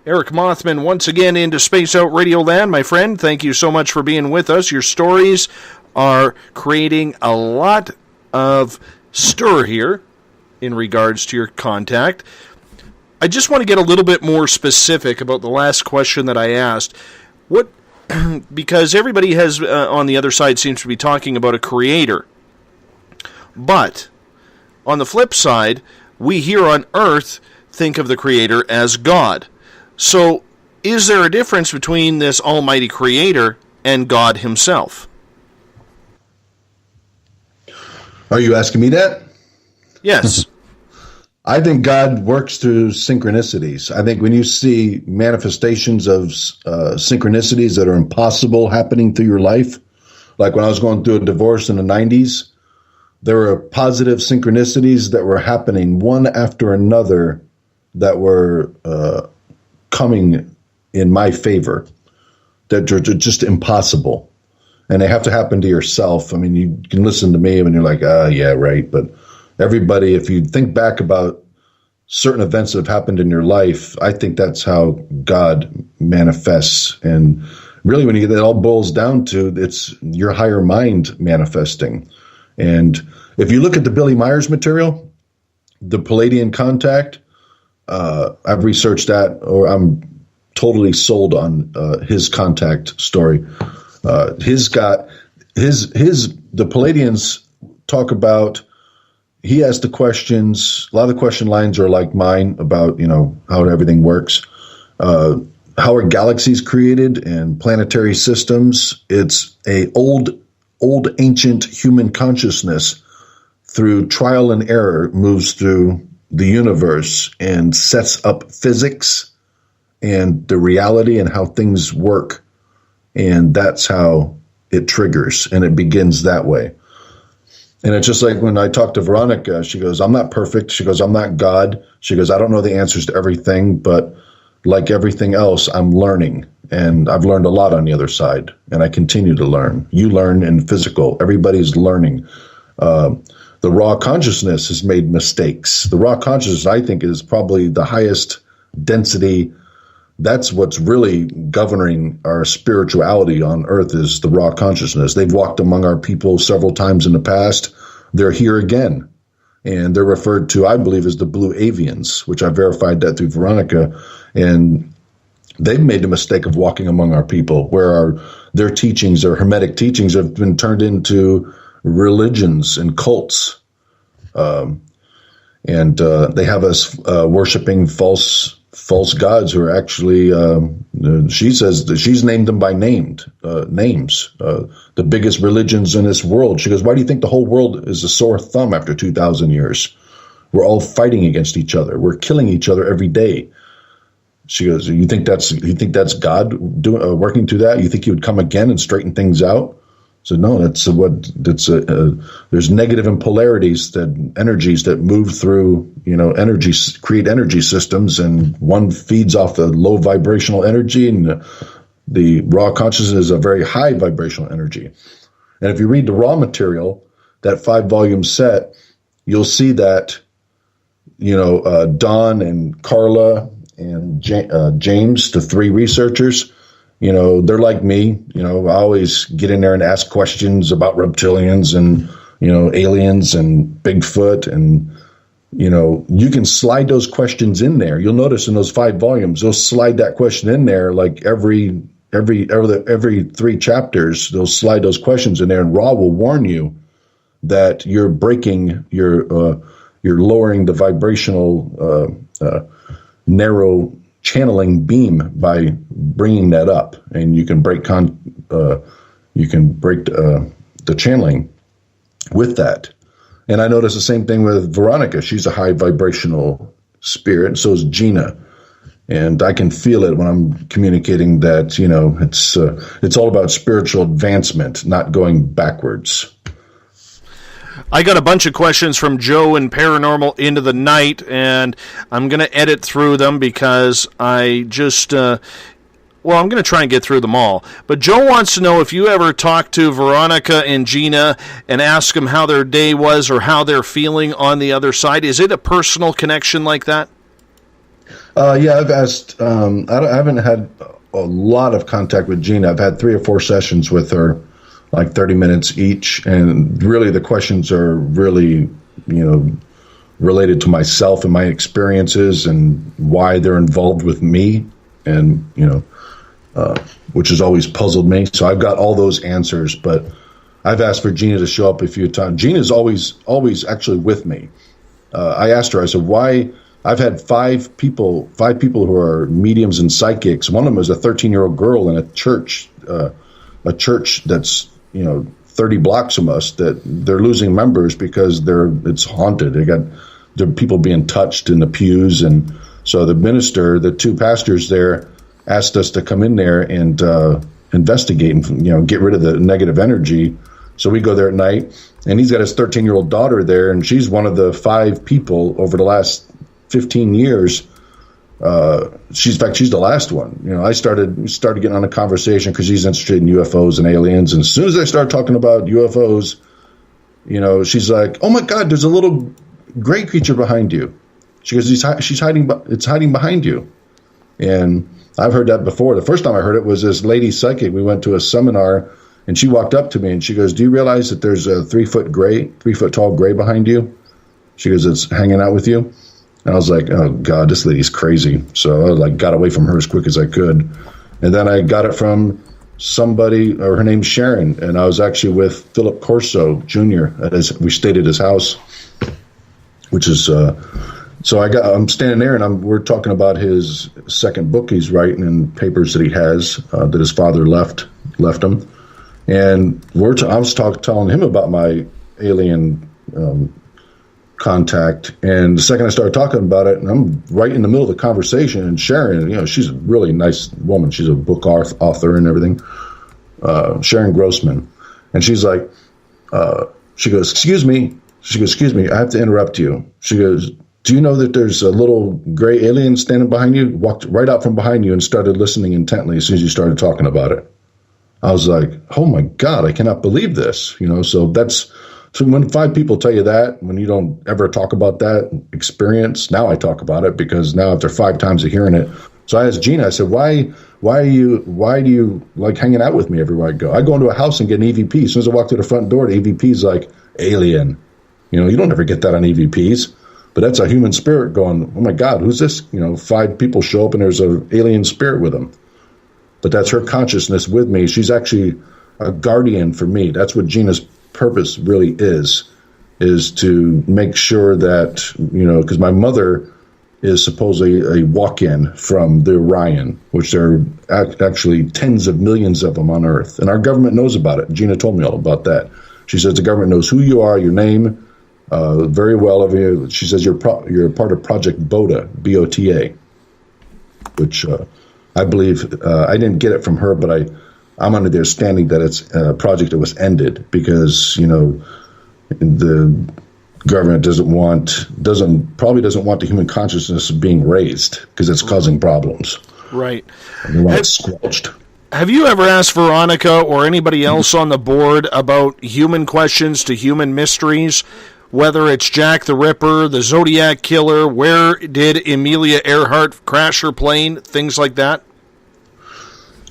B: Eric Mothman once again into Space Out Radio Land. My friend, thank you so much for being with us. Your stories are creating a lot of stir here in regards to your contact. I just want to get a little bit more specific about the last question that I asked. Because everybody has on the other side seems to be talking about a creator. But on the flip side, we here on Earth think of the creator as God. So, is there a difference between this almighty creator and God himself?
D: Are you asking me that?
B: Yes.
D: I think God works through synchronicities. I think when you see manifestations of synchronicities that are impossible happening through your life, like when I was going through a divorce in the 90s, there were positive synchronicities that were happening one after another that were coming in my favor, that are just impossible. And they have to happen to yourself. I mean, you can listen to me and you're like, yeah, right. But everybody, if you think back about certain events that have happened in your life, I think that's how God manifests. And really, when it all boils down to, it's your higher mind manifesting. And if you look at the Billy Myers material, the Palladian contact, I've researched that, or I'm totally sold on his contact story. The Palladians talk about, he asked the questions, a lot of the question lines are like mine about, how everything works. How are galaxies created and planetary systems? It's a old ancient human consciousness through trial and error moves through the universe and sets up physics and the reality and how things work. And that's how it triggers, and it begins that way. And it's just like when I talk to Veronica, she goes, I'm not perfect. She goes, I'm not God. She goes, I don't know the answers to everything, but like everything else, I'm learning. And I've learned a lot on the other side, and I continue to learn. You learn in physical. Everybody's learning. The raw consciousness has made mistakes. The raw consciousness, I think, is probably the highest density. That's what's really governing our spirituality on Earth, is the raw consciousness. They've walked among our people several times in the past. They're here again. And they're referred to, I believe, as the Blue Avians, which I verified that through Veronica. And they've made the mistake of walking among our people, where their teachings, their Hermetic teachings, have been turned into religions and cults. And they have us worshiping false gods who are actually, she says that she's named them by names, the biggest religions in this world. She goes, why do you think the whole world is a sore thumb after 2,000 years? We're all fighting against each other. We're killing each other every day. She goes, you think that's God doing working through that? You think he would come again and straighten things out? So no, there's negative and polarities, that energies that move through, create energy systems, and one feeds off the low vibrational energy, and the raw consciousness is a very high vibrational energy. And if you read the raw material, that 5-volume set, you'll see that, Don and Carla and James, the 3 researchers, they're like me. I always get in there and ask questions about reptilians and, aliens and Bigfoot. And, you can slide those questions in there. You'll notice in those 5 volumes, they'll slide that question in there like every 3 chapters. They'll slide those questions in there, and Ra will warn you that you're breaking, you're lowering the vibrational narrow channeling beam by bringing that up, and you can break the channeling with that. And I notice the same thing with Veronica. She's a high vibrational spirit, and so is Gina. And I can feel it when I'm communicating that, it's all about spiritual advancement, not going backwards.
B: I got a bunch of questions from Joe and Paranormal into the night, and I'm going to edit through them because I just, I'm going to try and get through them all. But Joe wants to know if you ever talked to Veronica and Gina and asked them how their day was or how they're feeling on the other side. Is it a personal connection like that?
D: Yeah, I've asked. I haven't had a lot of contact with Gina. I've had 3 or 4 sessions with her, like 30 minutes each, and really the questions are really, related to myself and my experiences and why they're involved with me, and which has always puzzled me. So I've got all those answers, but I've asked for Gina to show up a few times. Gina's always actually with me. I asked her. I said, why? I've had 5 people who are mediums and psychics. One of them is a 13-year-old girl in a church that's 30 blocks from us, that they're losing members because it's haunted. There are people being touched in the pews, and so the 2 pastors there asked us to come in there and investigate and get rid of the negative energy. So we go there at night, and he's got his 13-year-old daughter there, and she's one of the 5 people over the last 15 years. She's the last one. I started getting on a conversation because she's interested in UFOs and aliens. And as soon as I start talking about UFOs, she's like, "Oh my God, there's a little gray creature behind you." She goes, "It's hiding behind you." And I've heard that before. The first time I heard it was this lady psychic. We went to a seminar, and she walked up to me and she goes, "Do you realize that there's a 3 foot tall gray behind you?" She goes, "It's hanging out with you." And I was like, "Oh God, this lady's crazy." So I got away from her as quick as I could. And then I got it from somebody, or her name's Sharon. And I was actually with Philip Corso Jr. We stayed at his house, which is, so I'm standing there and we're talking about his second book he's writing and papers that he has, that his father left him. And I was telling him about my alien, contact, and the second I started talking about it, and I'm right in the middle of the conversation, and Sharon, she's a really nice woman. She's a book author and everything, Sharon Grossman, and she's like, she goes, "Excuse me," "I have to interrupt you." She goes, "Do you know that there's a little gray alien standing behind you?" Walked right out from behind you and started listening intently as soon as you started talking about it. I was like, "Oh my God, I cannot believe this." So when 5 people tell you that, when you don't ever talk about that experience, now I talk about it, because now after 5 times of hearing it. So I asked Gina, I said, why do you like hanging out with me everywhere I go? I go into a house and get an EVP. As soon as I walk through the front door, the EVP's like, alien. You don't ever get that on EVPs, but that's a human spirit going, "Oh my God, who's this?" 5 people show up and there's an alien spirit with them. But that's her consciousness with me. She's actually a guardian for me. That's what Gina's purpose really is to make sure that, because my mother is supposedly a walk-in from the Orion, which there are actually tens of millions of them on Earth, and our government knows about it. Gina told me all about that. She says the government knows who you are, your name, very well of you. She says you're part of Project BOTA, BOTA, which I believe, I didn't get it from her, but I'm under the understanding that it's a project that was ended because, the government probably doesn't want the human consciousness being raised because it's causing problems.
B: Right.
D: And they want it squelched.
B: Have you ever asked Veronica or anybody else on the board about human questions to human mysteries? Whether it's Jack the Ripper, the Zodiac Killer, where did Amelia Earhart crash her plane, things like that?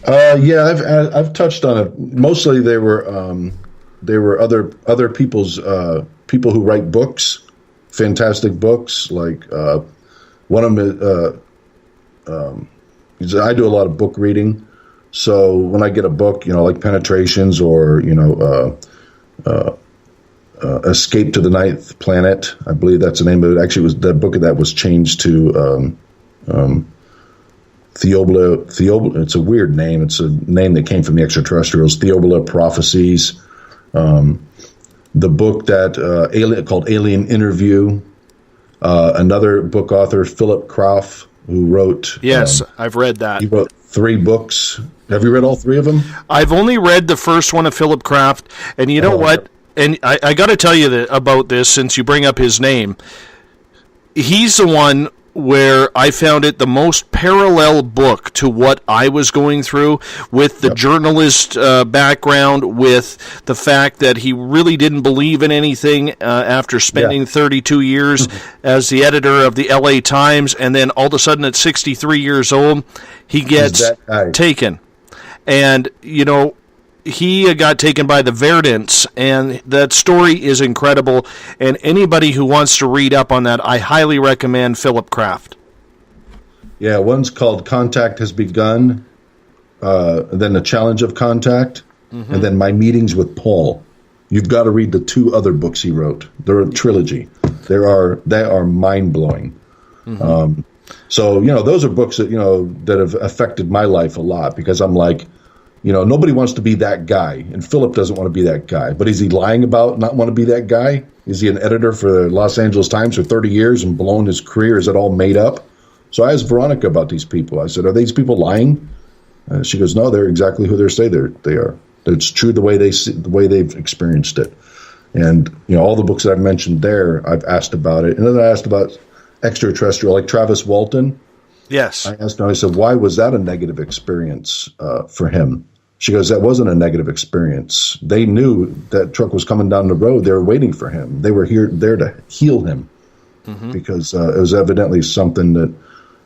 D: Yeah, I've touched on it. Mostly they were other people's people who write books, fantastic books. Like one of them, I do a lot of book reading. So when I get a book, like Penetrations or Escape to the Ninth Planet, I believe that's the name of it. Actually, the book of that was changed to Theobula. It's a weird name. It's a name that came from the extraterrestrials. Theobula Prophecies. The book that called Alien Interview. Another book author, Philip Croft, who wrote.
B: Yes, I've read that.
D: He wrote 3 books. Have you read all 3 of them?
B: I've only read the first one of Philip Croft, and you know what? And I got to tell you about this since you bring up his name. He's the one where I found it the most parallel book to what I was going through with the journalist background, with the fact that he really didn't believe in anything after spending 32 years as the editor of the LA Times, and then all of a sudden at 63 years old, he gets taken. And, he got taken by the Verdants, and that story is incredible. And anybody who wants to read up on that, I highly recommend Philip Croft.
D: Yeah, one's called Contact Has Begun, then The Challenge of Contact, and then My Meetings with Paul. You've got to read the 2 other books he wrote. They're a trilogy. They are mind-blowing. So, those are books that, that have affected my life a lot because I'm like, nobody wants to be that guy, and Philip doesn't want to be that guy. But is he lying about not want to be that guy? Is he an editor for the Los Angeles Times for 30 years and blown his career? Is it all made up? So I asked Veronica about these people. I said, are these people lying? She goes, no, they're exactly who they say they are. It's true the way they've experienced it. And, all the books that I've mentioned there, I've asked about it. And then I asked about extraterrestrial, like Travis Walton.
B: Yes.
D: I asked him, I said, why was that a negative experience for him? She goes, that wasn't a negative experience. They knew that truck was coming down the road. They were waiting for him. They were there to heal him because it was evidently something that,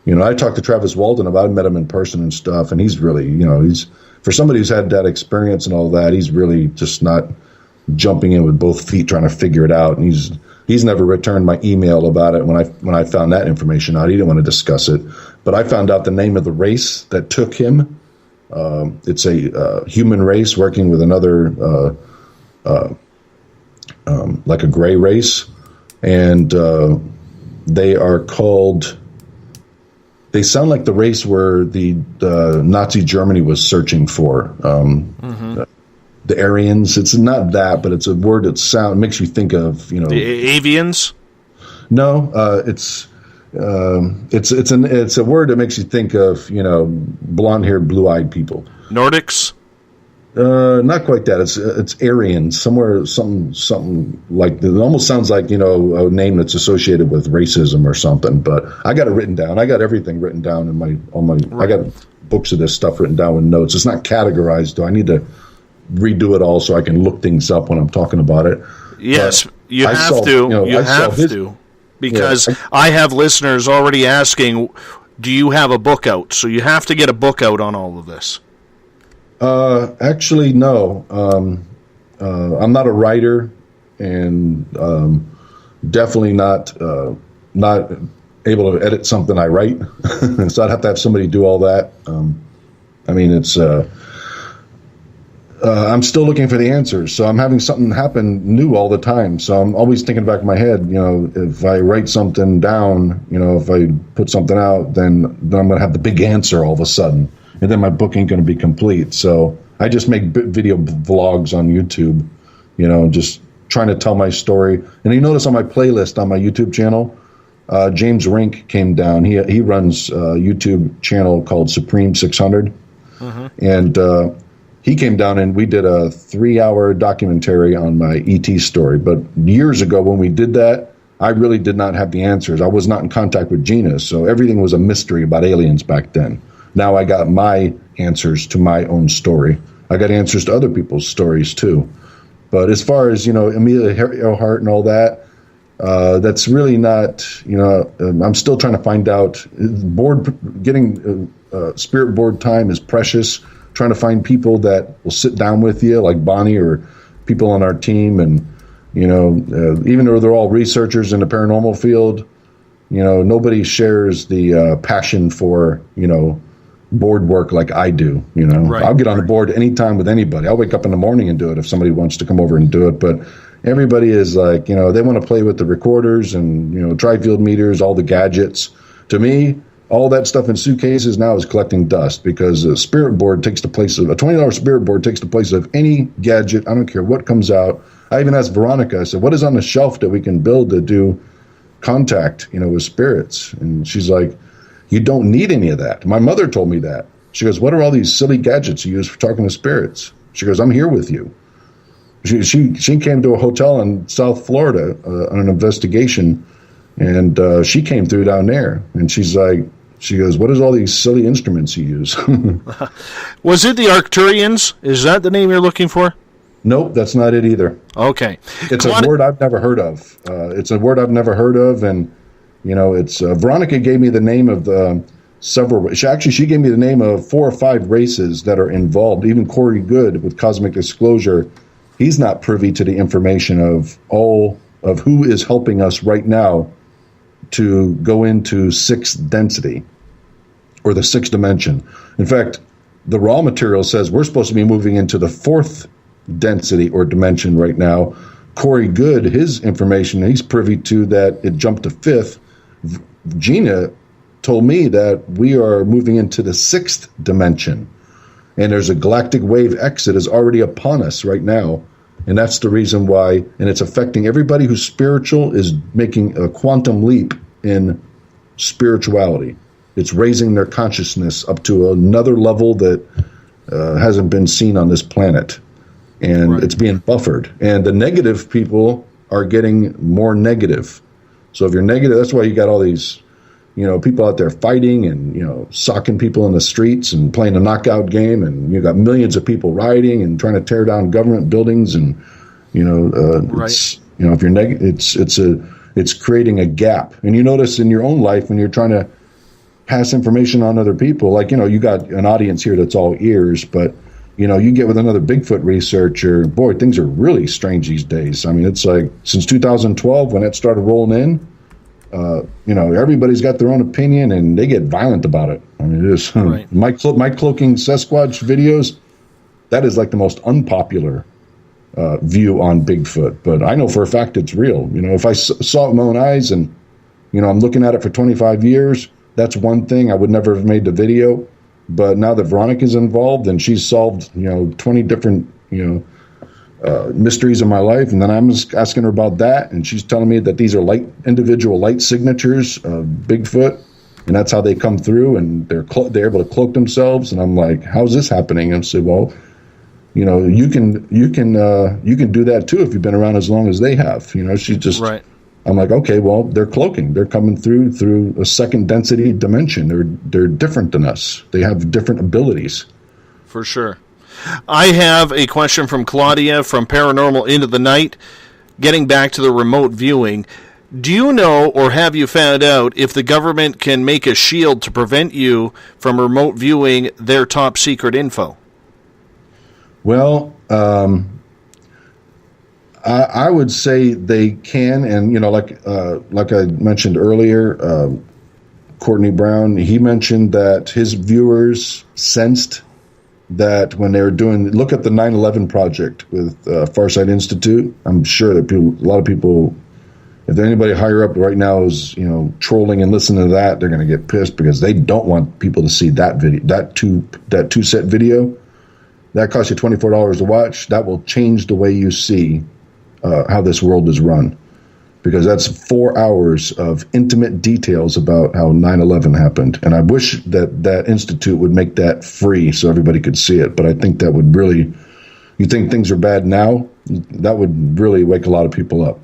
D: I talked to Travis Walton about. I met him in person and stuff, and he's really, he's for somebody who's had that experience and all that, he's really just not jumping in with both feet trying to figure it out. And he's never returned my email about it when I found that information out. He didn't want to discuss it, but I found out the name of the race that took him. It's a human race working with another, like a gray race, and they are called. They sound like the race where the Nazi Germany was searching for. The Aryans. It's not that, but it's a word that makes you think of
B: the avians.
D: No, it's a word that makes you think of blonde-haired, blue-eyed people.
B: Nordics.
D: Not quite that. It's Aryan, something like that. It almost sounds like a name that's associated with racism or something. But I got it written down. I got everything written down in my. I got books of this stuff written down with notes. It's not categorized, though. I need to redo it all so I can look things up when I'm talking about it.
B: Yes, but you have to. You have to. Because I have listeners already asking, do you have a book out? So you have to get a book out on all of this.
D: Actually, no. I'm not a writer, and definitely not able to edit something I write. So I'd have to have somebody do all that. It's. I'm still looking for the answers, so I'm having something happen new all the time. So I'm always thinking back in my head, if I write something down, if I put something out, then I'm going to have the big answer all of a sudden, and then my book ain't going to be complete. So I just make video vlogs on YouTube, just trying to tell my story. And you notice on my playlist on my YouTube channel, James Rink came down. He runs a YouTube channel called Supreme 600, and he came down and we did a 3-hour documentary on my ET story. But years ago when we did that, I really did not have the answers. I was not in contact with Gina, so everything was a mystery about aliens back then. Now I got my answers to my own story. I got answers to other people's stories too. But as far as, Amelia Earhart and all that, that's really not, I'm still trying to find out. Getting spirit board time is precious. Trying to find people that will sit down with you, like Bonnie or people on our team. And, even though they're all researchers in the paranormal field, nobody shares the passion for, board work like I do.
B: Right.
D: I'll get on the board anytime with anybody. I'll wake up in the morning and do it if somebody wants to come over and do it. But everybody is like, they want to play with the recorders and, tri-field meters, all the gadgets. To me, all that stuff in suitcases now is collecting dust, because a spirit board takes the place of a $20 spirit board takes the place of any gadget. I don't care what comes out. I even asked Veronica, I said, what is on the shelf that we can build to do contact, with spirits? And she's like, you don't need any of that. My mother told me that. She goes, what are all these silly gadgets you use for talking to spirits? She goes, I'm here with you. She came to a hotel in South Florida on an investigation, and she came through down there, and she goes, what is all these silly instruments you use?
B: Was it the Arcturians? Is that the name you're looking for?
D: Nope, that's not it either.
B: Okay.
D: It's a word I've never heard of. And, it's Veronica gave me the name of the several. She gave me the name of 4 or 5 races that are involved. Even Corey Good with Cosmic Disclosure, he's not privy to the information of all of who is helping us right now to go into 6th density or the 6th dimension. In fact, the raw material says we're supposed to be moving into the 4th density or dimension right now. Corey Good, his information, he's privy to that it jumped to 5th. Gina told me that we are moving into the 6th dimension, and there's a galactic wave exit is already upon us right now. And that's the reason why, and it's affecting everybody who's spiritual, is making a quantum leap in spirituality. It's raising their consciousness up to another level that hasn't been seen on this planet. And It's being buffered. And the negative people are getting more negative. So if you're negative, that's why you got all these, people out there fighting and, socking people in the streets and playing a knockout game. And you got millions of people rioting and trying to tear down government buildings. And, it's, if you're negative, it's creating a gap. And you notice in your own life when you're trying to pass information on other people, like, you got an audience here that's all ears, but, you get with another Bigfoot researcher, boy, things are really strange these days. I mean, it's like since 2012 when it started rolling in, everybody's got their own opinion and they get violent about it. I mean, it is my cloaking Sasquatch videos. That is like the most unpopular view on Bigfoot, but I know for a fact it's real. If I saw it with my own eyes and, I'm looking at it for 25 years, that's one thing. I would never have made the video. But now that Veronica's involved and she's solved, 20 different, mysteries in my life, and then I'm just asking her about that, and she's telling me that these are individual light signatures of Bigfoot, and that's how they come through, and they're able to cloak themselves. And I'm like, how's this happening? And I said, well, you can do that too if you've been around as long as they have. She's just right. I'm like, okay, well, they're cloaking. They're coming through a 2nd density dimension. They're different than us. They have different abilities.
B: For sure. I have a question from Claudia from Paranormal Into the Night. Getting back to the remote viewing, do you know or have you found out if the government can make a shield to prevent you from remote viewing their top secret info?
D: Well, I would say they can, and like I mentioned earlier, Courtney Brown, he mentioned that his viewers sensed that when they were look at the 9/11 project with Farsight Institute. I'm sure that a lot of people, if anybody higher up right now is trolling and listening to that, they're going to get pissed because they don't want people to see that video, that two set video. That costs you $24 to watch. That will change the way you see how this world is run, because that's 4 hours of intimate details about how 9/11 happened. And I wish that institute would make that free so everybody could see it. But I think that would really, you think things are bad now? That would really wake a lot of people up.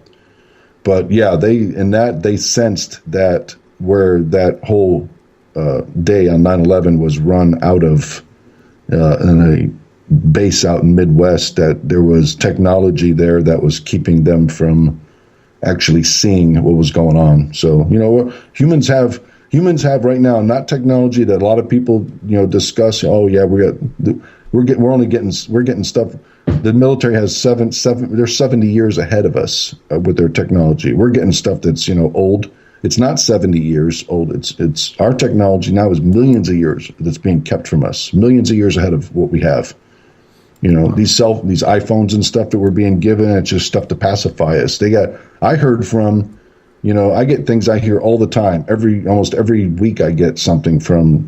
D: But yeah, they sensed that where that whole day on 9/11 was run out of in a base out in Midwest, that there was technology there that was keeping them from actually seeing what was going on. So, humans have right now, not technology that a lot of people, discuss. Oh yeah, we're getting stuff. The military has they're 70 years ahead of us with their technology. We're getting stuff that's, old. It's not 70 years old. It's our technology now is millions of years that's being kept from us, millions of years ahead of what we have. These iPhones and stuff that we're being given, it's just stuff to pacify us. I heard from, I get things I hear all the time. Almost every week I get something from,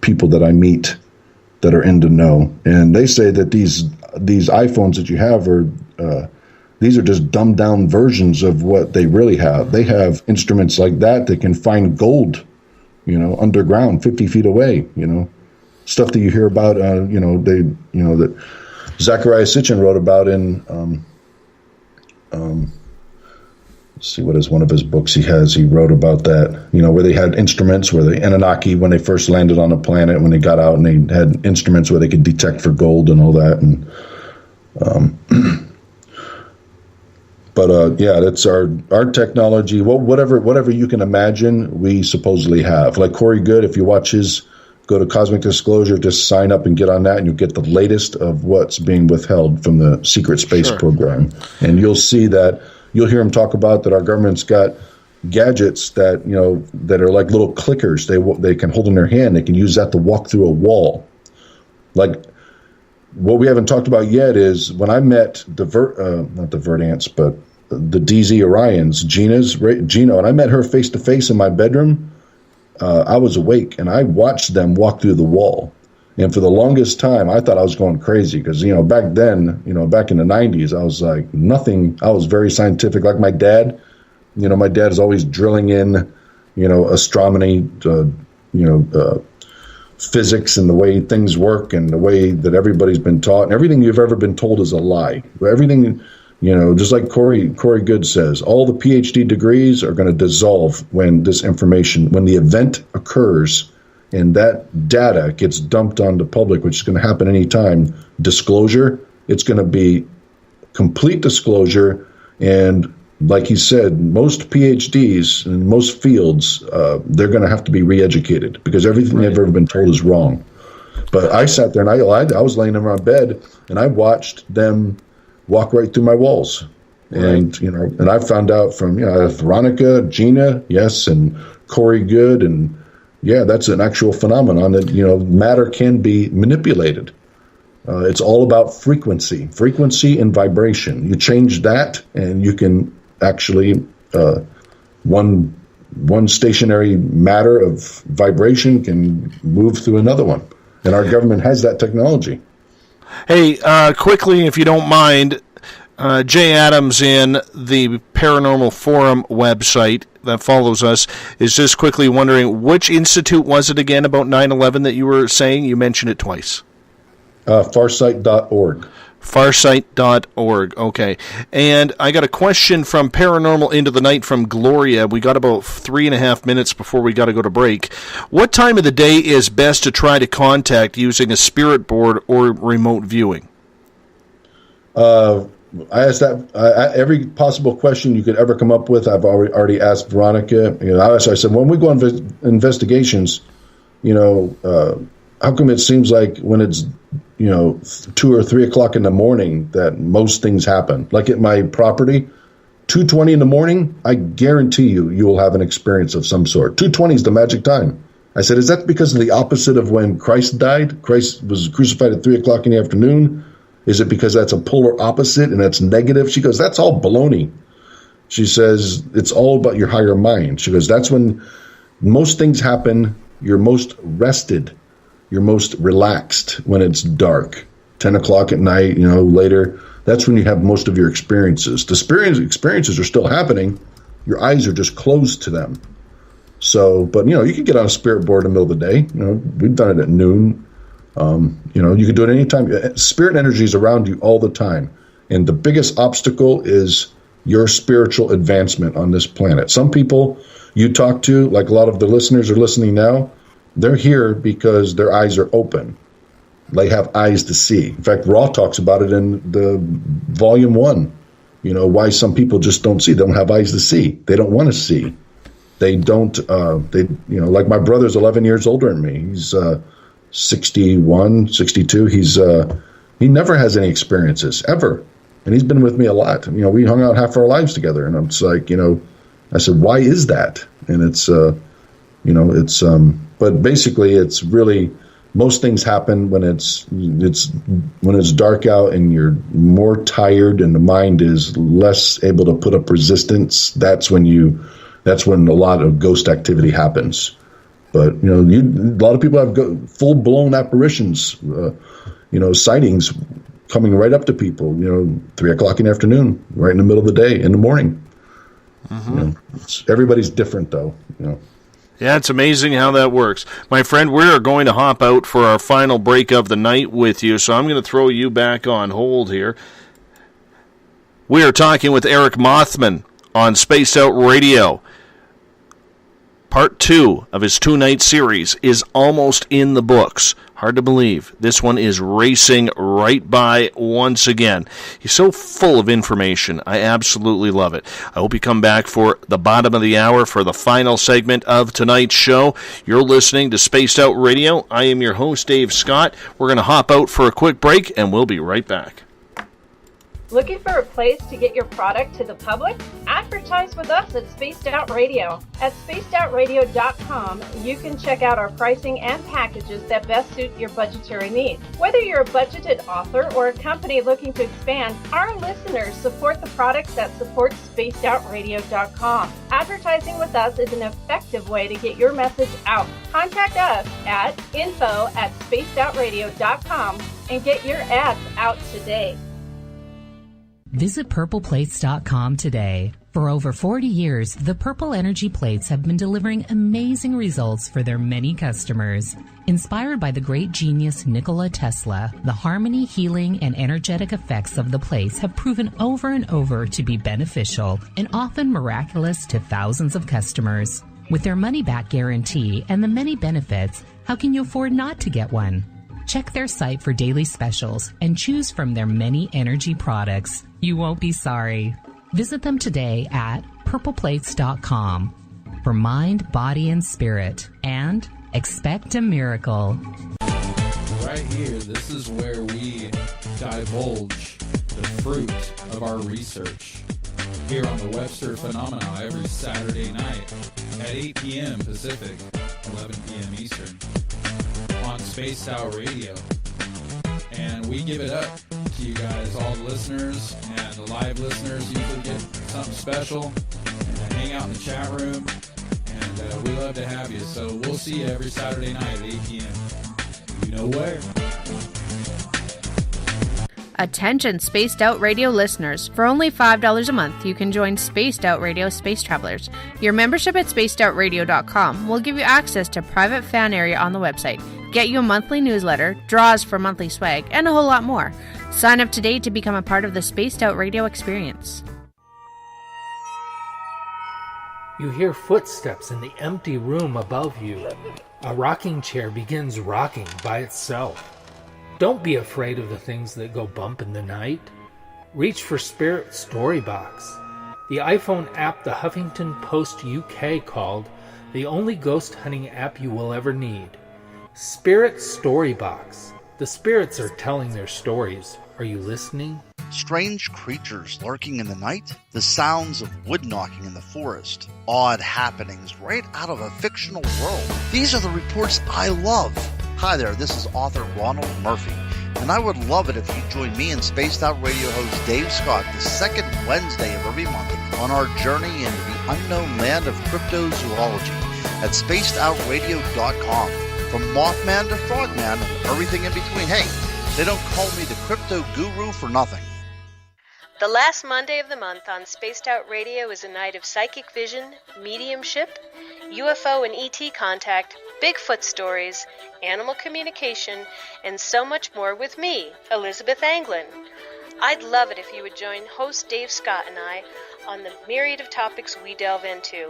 D: people that I meet that are in the know. And they say that these iPhones that you have these are just dumbed down versions of what they really have. They have instruments like that can find gold, underground 50 feet away, stuff that you hear about, that Zecharia Sitchin wrote about in, let's see, what is one of his books he wrote about that, where they had instruments where the Anunnaki, when they first landed on the planet, when they got out, and they had instruments where they could detect for gold and all that. And, yeah, that's our technology. Whatever you can imagine, we supposedly have. Like Corey Goode, if you watch go to Cosmic Disclosure, just sign up and get on that, and you'll get the latest of what's being withheld from the secret space program. And you'll see that, you'll hear him talk about that our government's got gadgets that, that are like little clickers they can hold in their hand. They can use that to walk through a wall. Like, what we haven't talked about yet is when I met not the Verdants, but the DZ Orions, Gino, and I met her face to face in my bedroom. I was awake and I watched them walk through the wall. And for the longest time, I thought I was going crazy because, back then, back in the 90s, I was like nothing. I was very scientific, like my dad. My dad is always drilling in, astronomy, physics and the way things work and the way that everybody's been taught. And everything you've ever been told is a lie. Everything, just like Corey Goode says, all the PhD degrees are going to dissolve when the event occurs and that data gets dumped on the public, which is going to happen anytime. Disclosure, it's going to be complete disclosure. And like he said, most PhDs in most fields, they're going to have to be re-educated because everything they've ever been told is wrong. But I sat there and I was laying in my bed and I watched them walk right through my walls. And, and I found out from, Veronica, Gina, yes, and Corey Goode. And yeah, that's an actual phenomenon that, matter can be manipulated. It's all about frequency and vibration. You change that and you can actually, one stationary matter of vibration can move through another one. And our government has that technology.
B: Hey, quickly, if you don't mind, Jay Adams in the Paranormal Forum website that follows us is just quickly wondering, which institute was it again about 9/11 that you were saying? You mentioned it twice.
D: Farsight.org.
B: Farsight.org. Okay. And I got a question from Paranormal Into the Night from Gloria. We got about 3.5 minutes before we got to go to break. What time of the day is best to try to contact using a spirit board or remote viewing?
D: I asked that every possible question you could ever come up with. I've already asked Veronica. I said, when we go on investigations, how come it seems like when it's 2 or 3 o'clock in the morning that most things happen? Like at my property, 2:20 in the morning, I guarantee you will have an experience of some sort. 2:20 is the magic time. I said, is that because of the opposite of when Christ died? Christ was crucified at 3 o'clock in the afternoon. Is it because that's a polar opposite and that's negative? She goes, that's all baloney. She says, it's all about your higher mind. She goes, that's when most things happen. You're most rested. You're most relaxed when it's dark. 10 o'clock at night, later. That's when you have most of your experiences. The experiences are still happening. your eyes are just closed to them. So, but you can get on a spirit board in the middle of the day. We've done it at noon. You can do it anytime. Spirit energy is around you all the time. And the biggest obstacle is your spiritual advancement on this planet. Some people you talk to, like a lot of the listeners are listening now, they're here because their eyes are open. They have eyes to see. In fact, Raw talks about it in the volume 1. Why some people just don't see. They don't have eyes to see. They don't want to see. They don't, like my brother's 11 years older than me. He's 61, 62. He never has any experiences, ever. And he's been with me a lot. We hung out half our lives together. And I'm just like, I said, why is that? And it's, but basically it's really, most things happen when it's dark out and you're more tired and the mind is less able to put up resistance. That's when a lot of ghost activity happens. But a lot of people have full blown apparitions, sightings coming right up to people. 3:00 in the afternoon, right in the middle of the day, in the morning. Everybody's different, though.
B: Yeah, it's amazing how that works. My friend, we're going to hop out for our final break of the night with you, so I'm going to throw you back on hold here. We are talking with Eric Mothman on Spaced Out Radio. Part 2 of his 2-night series is almost in the books. Hard to believe. This one is racing right by once again. He's so full of information. I absolutely love it. I hope you come back for the bottom of the hour for the final segment of tonight's show. You're listening to Spaced Out Radio. I am your host, Dave Scott. We're going to hop out for a quick break, and we'll be right back.
L: Looking for a place to get your product to the public? Advertise with us at Spaced Out Radio. At spacedoutradio.com, you can check out our pricing and packages that best suit your budgetary needs. Whether you're a budgeted author or a company looking to expand, our listeners support the products that support spacedoutradio.com. Advertising with us is an effective way to get your message out. Contact us at info@spacedoutradio.com and get your ads out today.
J: Visit purpleplates.com today. For over 40 years, the Purple Energy Plates have been delivering amazing results for their many customers. Inspired by the great genius Nikola Tesla, the harmony, healing, and energetic effects of the plates have proven over and over to be beneficial and often miraculous to thousands of customers. With their money-back guarantee and the many benefits, how can you afford not to get one? Check their site for daily specials and choose from their many energy products. You won't be sorry. Visit them today at purpleplates.com for mind, body, and spirit. And expect a miracle.
I: Right here, this is where we divulge the fruit of our research. Here on the Webster Phenomena every Saturday night at 8 p.m. Pacific, 11 p.m. Eastern. On Spaced Out Radio. And we give it up to you guys, all the listeners, and the live listeners usually get something special and hang out in the chat room, and we love to have you. So we'll see you every Saturday night at 8 p.m. You know where.
E: Attention Spaced Out Radio listeners. For only $5 a month, you can join Spaced Out Radio Space Travelers. Your membership at spacedoutradio.com will give you access to private fan area on the website, get you a monthly newsletter, draws for monthly swag, and a whole lot more. Sign up today to become a part of the Spaced Out Radio experience.
M: You hear footsteps in the empty room above you. A rocking chair begins rocking by itself. Don't be afraid of the things that go bump in the night. Reach for Spirit Storybox, the iPhone app the Huffington Post UK called the only ghost hunting app you will ever need. Spirit Storybox. The spirits are telling their stories. Are you listening?
N: Strange creatures lurking in the night, the sounds of wood knocking in the forest, odd happenings right out of a fictional world. These are the reports I love. Hi there, this is author Ronald Murphy, and I would love it if you join me and Spaced Out Radio host Dave Scott the second Wednesday of every month on our journey into the unknown land of cryptozoology at spacedoutradio.com. From Mothman to Frogman and everything in between. Hey, they don't call me the crypto guru for nothing.
H: The last Monday of the month on Spaced Out Radio is a night of psychic vision, mediumship, UFO and ET contact, Bigfoot stories, animal communication, and so much more with me, Elizabeth Anglin. I'd love it if you would join host Dave Scott and I on the myriad of topics we delve into.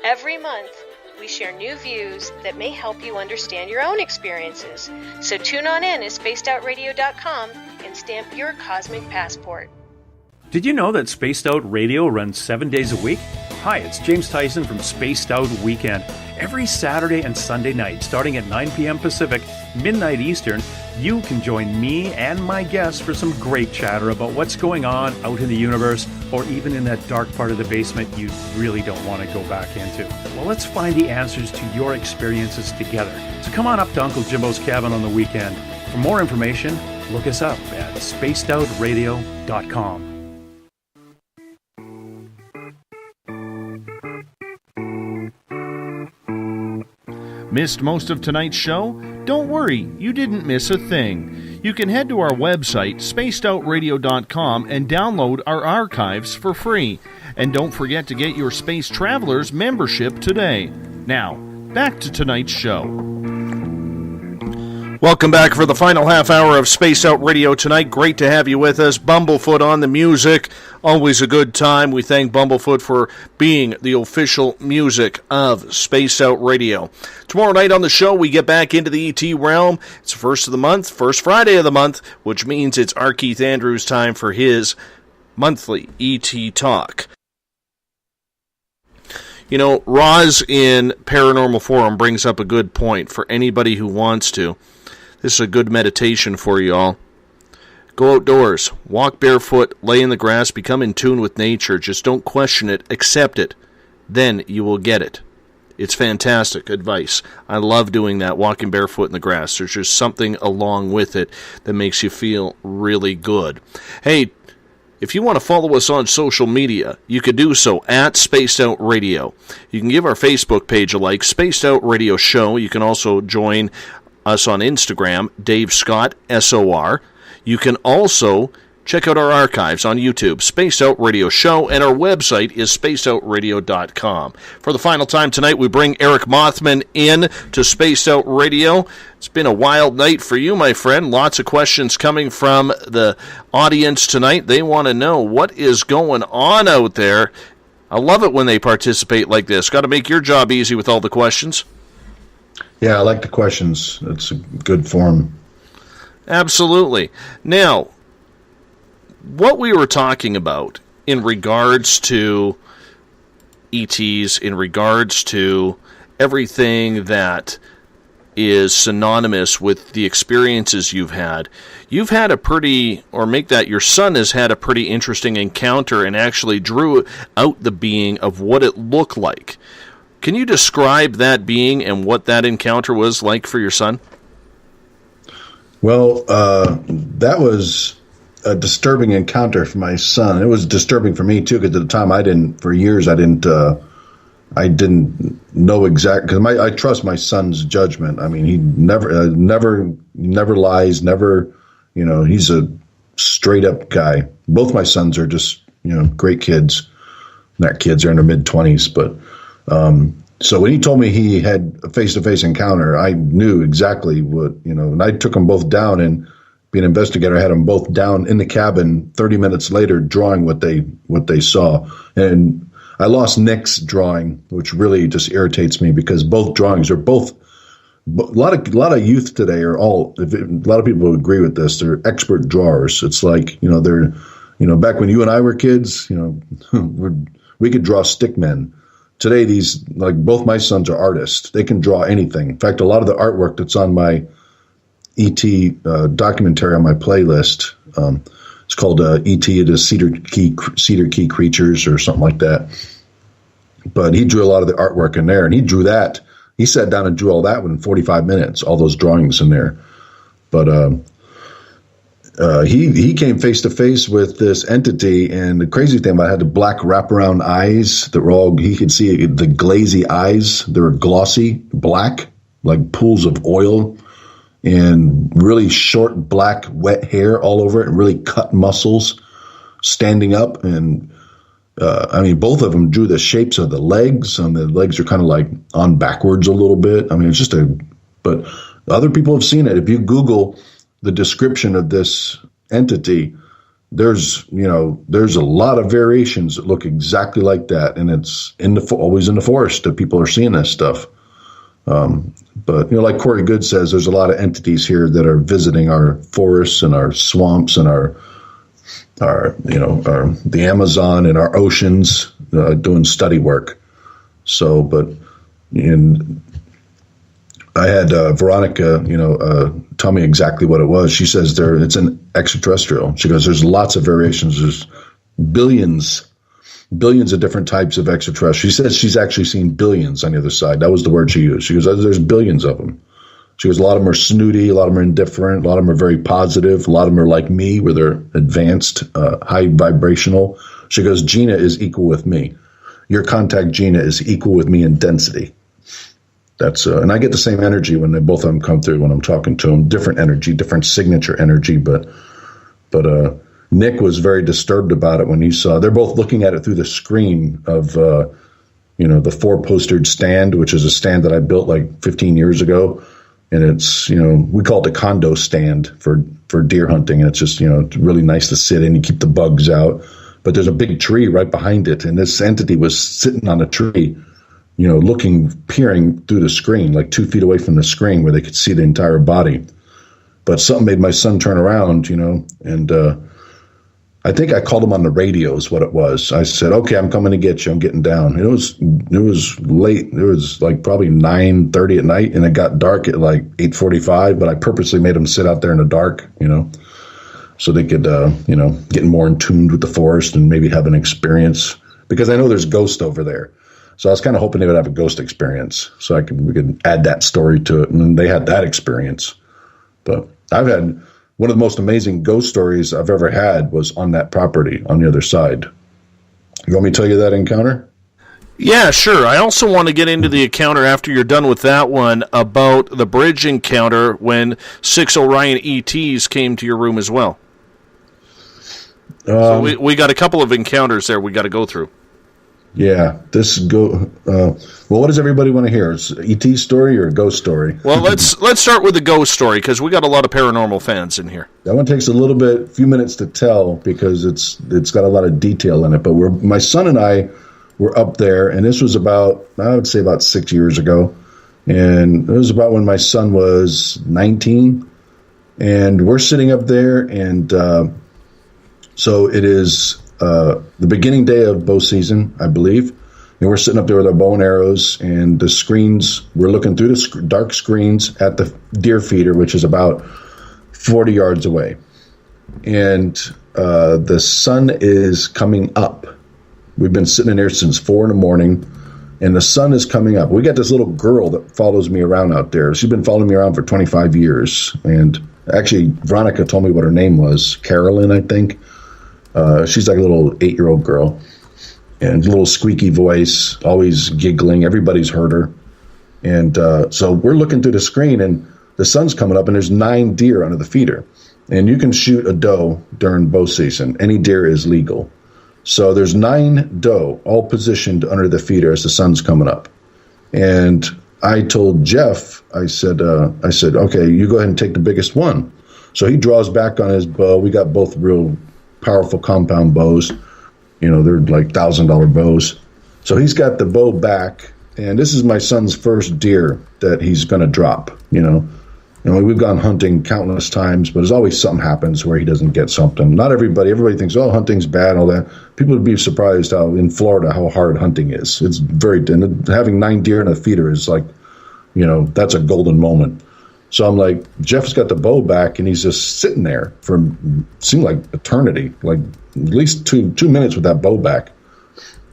H: Every month, we share new views that may help you understand your own experiences. So tune on in at spacedoutradio.com and stamp your cosmic passport.
G: Did you know that Spaced Out Radio runs 7 days a week? Hi, it's James Tyson from Spaced Out Weekend. Every Saturday and Sunday night, starting at 9 p.m. Pacific, midnight Eastern, you can join me and my guests for some great chatter about what's going on out in the universe, or even in that dark part of the basement you really don't want to go back into. Well, let's find the answers to your experiences together. So come on up to Uncle Jimbo's cabin on the weekend. For more information, look us up at spacedoutradio.com.
B: Missed most of tonight's show? Don't worry, you didn't miss a thing. You can head to our website, spacedoutradio.com, and download our archives for free. And don't forget to get your Space Travelers membership today. Now, back to tonight's show. Welcome back for the final half hour of Space Out Radio tonight. Great to have you with us. Bumblefoot on the music. Always a good time. We thank Bumblefoot for being the official music of Space Out Radio. Tomorrow night on the show, we get back into the ET realm. It's the first of the month, first Friday of the month, which means it's R. Keith Andrews' time for his monthly ET Talk. You know, Roz in Paranormal Forum brings up a good point for anybody who wants to. This is a good meditation for you all. Go outdoors, walk barefoot, lay in the grass, become in tune with nature. Just don't question it, accept it. Then you will get it. It's fantastic advice. I love doing that, walking barefoot in the grass. There's just something along with it that makes you feel really good. Hey, if you want to follow us on social media, you could do so at Spaced Out Radio. You can give our Facebook page a like, Spaced Out Radio Show. You can also join us on Instagram, Dave Scott, SOR. You can also check out our archives on YouTube, Spaced Out Radio Show, and our website is spacedoutradio.com. For the final time tonight, we bring Eric Mothman in to Spaced Out Radio. It's been a wild night for you, my friend. Lots of questions coming from the audience tonight. They want to know what is going on out there. I love it when they participate like this. Got to make your job easy with all the questions.
D: Yeah, I like the questions. It's a good form.
B: Absolutely. Now, what we were talking about in regards to ETs, in regards to everything that is synonymous with the experiences you've had a pretty, or make that your son has had a pretty interesting encounter and actually drew out the being of what it looked like. Can you describe that being and what that encounter was like for your son?
D: Well, that was a disturbing encounter for my son. It was disturbing for me too, because at the time I didn't know exactly, because I trust my son's judgment. I mean, he never lies, never, he's a straight up guy. Both my sons are just, great kids. Not kids, they're in their mid-20s, but so when he told me he had a face-to-face encounter, I knew exactly what, and I took them both down, and being an investigator, I had them both down in the cabin 30 minutes later drawing what they saw. And I lost Nick's drawing, which really just irritates me, because both drawings are a lot of youth today a lot of people agree with this. They're expert drawers. It's like, they're, back when you and I were kids, we could draw stick men. Today, both my sons are artists. They can draw anything. In fact, a lot of the artwork that's on my ET documentary on my playlist, it's called ET, it is Cedar Key Creatures or something like that. But he drew a lot of the artwork in there, and he drew that. He sat down and drew all that within 45 minutes, all those drawings in there. But he came face to face with this entity, and the crazy thing about it, had the black wraparound eyes that were he could see the glazy eyes. They were glossy black, like pools of oil, and really short black wet hair all over it, and really cut muscles. standing up, and I mean, both of them drew the shapes of the legs, and the legs are kind of like on backwards a little bit. I mean, it's just but other people have seen it. If you Google the description of this entity, there's a lot of variations that look exactly like that, and it's always in the forest that people are seeing this stuff. But like Corey Good says, there's a lot of entities here that are visiting our forests and our swamps and our the Amazon and our oceans, doing study work. So, but I had Veronica, tell me exactly what it was. She says it's an extraterrestrial. She goes, there's lots of variations. There's billions of different types of extraterrestrials. She says she's actually seen billions on the other side. That was the word she used. She goes, there's billions of them. She goes, a lot of them are snooty, a lot of them are indifferent, a lot of them are very positive, a lot of them are like me, where they're advanced, high vibrational. She goes, Gina is equal with me. Your contact Gina is equal with me in density. That's and I get the same energy when both of them come through when I'm talking to them. Different energy, different signature energy, but Nick was very disturbed about it when he saw. They're both looking at it through the screen of the 4-postered stand, which is a stand that I built like 15 years ago, and it's we call it a condo stand for deer hunting, and it's just it's really nice to sit in. You keep the bugs out, but there's a big tree right behind it, and this entity was sitting on a tree. Peering through the screen, like 2 feet away from the screen where they could see the entire body. But something made my son turn around, and I think I called him on the radio is what it was. I said, okay, I'm coming to get you. I'm getting down. It was late. It was like probably 9:30 at night, and it got dark at like 8:45, but I purposely made them sit out there in the dark, so they could, get more in tune with the forest and maybe have an experience, because I know there's ghosts over there. So I was kind of hoping they would have a ghost experience, so we could add that story to it, and they had that experience. But I've had one of the most amazing ghost stories I've ever had was on that property on the other side. You want me to tell you that encounter?
B: Yeah, sure. I also want to get into the encounter after you're done with that one about the bridge encounter when 6 Orion ETs came to your room as well. So we got a couple of encounters there we got to go through.
D: Yeah, well, what does everybody want to hear? Is it ET story or a ghost story?
B: Well, let's start with the ghost story, because we got a lot of paranormal fans in here.
D: That one takes a few minutes to tell, because it's got a lot of detail in it. But my son and I were up there, and this was I would say about 6 years ago, and it was about when my son was 19, and we're sitting up there, and so it is the beginning day of bow season, I believe. And we're sitting up there with our bow and arrows, and the screens, we're looking through the dark screens at the deer feeder, which is about 40 yards away. And the sun is coming up. We've been sitting in there since 4 a.m, and the sun is coming up. We got this little girl that follows me around out there. She's been following me around for 25 years. And actually, Veronica told me what her name was. Carolyn, I think. She's like a little 8-year-old girl, and a little squeaky voice, always giggling. Everybody's heard her. And so we're looking through the screen, and the sun's coming up, and there's 9 deer under the feeder. And you can shoot a doe during bow season. Any deer is legal. So there's 9 doe, all positioned under the feeder as the sun's coming up. And I told Jeff, I said, okay, you go ahead and take the biggest one. So he draws back on his bow. We got both real powerful compound bows. They're like $1,000 bows. So he's got the bow back, and this is my son's first deer that he's going to drop. We've gone hunting countless times, but there's always something happens where he doesn't get something. Not everybody thinks, oh, hunting's bad, all that. People would be surprised in Florida how hard hunting is. It's and having 9 deer in a feeder is like, that's a golden moment. So I'm like, Jeff's got the bow back, and he's just sitting there for seemed like eternity, like at least two minutes with that bow back.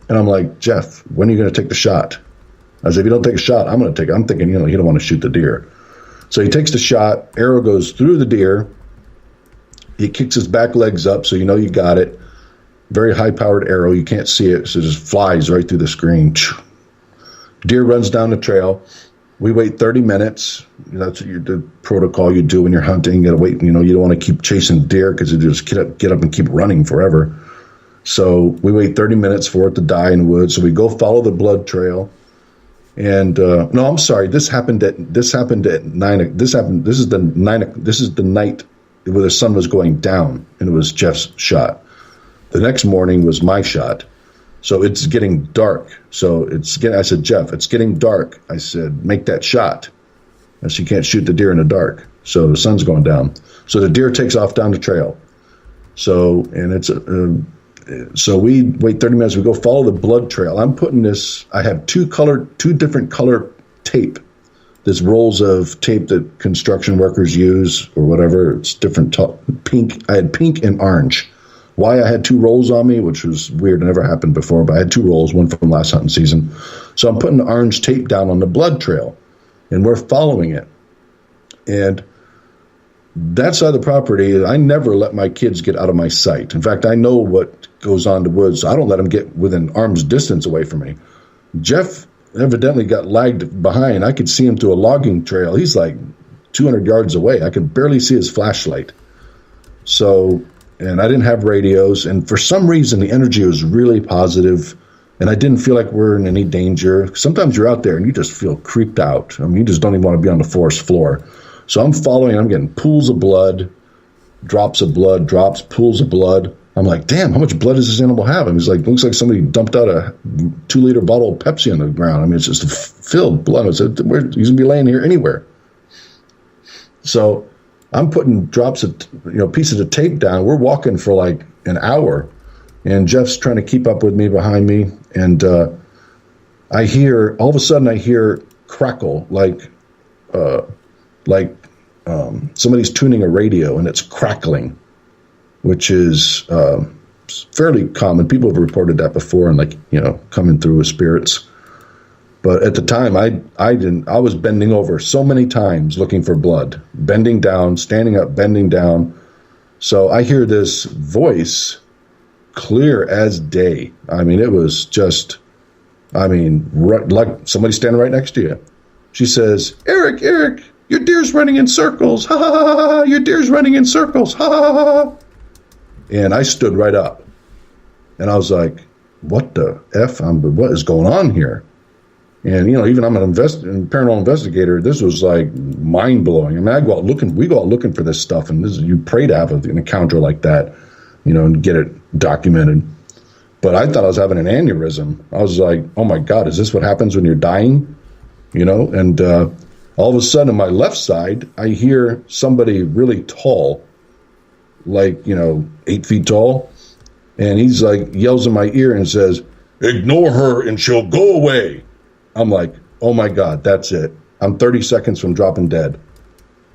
D: And I'm like, Jeff, when are you going to take the shot? I said, if you don't take a shot, I'm going to take it. I'm thinking, you don't want to shoot the deer. So he takes the shot, arrow goes through the deer. He kicks his back legs up, so you got it. Very high-powered arrow. You can't see it, so it just flies right through the screen. Deer runs down the trail. We wait 30 minutes. That's the protocol you do when you're hunting. You got to wait. You don't want to keep chasing deer because you just get up and keep running forever. So we wait 30 minutes for it to die in the woods. So we go follow the blood trail. And no, I'm sorry. This happened at 9. This is the night where the sun was going down, and it was Jeff's shot. The next morning was my shot. So it's getting dark. I said, Jeff, it's getting dark. I said, make that shot. And you can't shoot the deer in the dark. So the sun's going down. So the deer takes off down the trail. So we wait 30 minutes. We go follow the blood trail. I'm putting this. I have two different color tape. There's rolls of tape that construction workers use or whatever. It's different pink. I had pink and orange. Why I had 2 rolls on me, which was weird. It never happened before, but I had 2 rolls, one from last hunting season. So I'm putting the orange tape down on the blood trail, and we're following it. And that side of the property, I never let my kids get out of my sight. In fact, I know what goes on in the woods. I don't let them get within arm's distance away from me. Jeff evidently got lagged behind. I could see him through a logging trail. He's like 200 yards away. I could barely see his flashlight. And I didn't have radios. And for some reason, the energy was really positive, and I didn't feel like we're in any danger. Sometimes you're out there and you just feel creeped out. I mean, you just don't even want to be on the forest floor. So I'm following. I'm getting pools of blood, drops of blood, pools of blood. I'm like, damn, how much blood does this animal have? And he's like, looks like somebody dumped out a 2-liter bottle of Pepsi on the ground. I mean, it's just filled blood. I said, he's going to be laying here anywhere. So I'm putting drops of, pieces of tape down. We're walking for like an hour, and Jeff's trying to keep up with me behind me. And all of a sudden I hear crackle, like somebody's tuning a radio and it's crackling, which is fairly common. People have reported that before, and coming through with spirits. But at the time, I was bending over so many times looking for blood, bending down, standing up, bending down. So I hear this voice clear as day. I mean, it was just, like somebody standing right next to you. She says, Eric, your deer's running in circles. Ha, ha, ha, ha, your deer's running in circles. Ha, ha, ha, ha. And I stood right up. And I was like, what the F? What is going on here? And, even I'm an paranormal investigator, this was like mind-blowing. I mean, we go out looking for this stuff, and you pray to have an encounter like that, and get it documented. But I thought I was having an aneurysm. I was like, oh my God, is this what happens when you're dying? And all of a sudden on my left side, I hear somebody really tall, like, 8 feet tall. And he's like, yells in my ear and says, ignore her and she'll go away. I'm like, oh my God, that's it. I'm 30 seconds from dropping dead.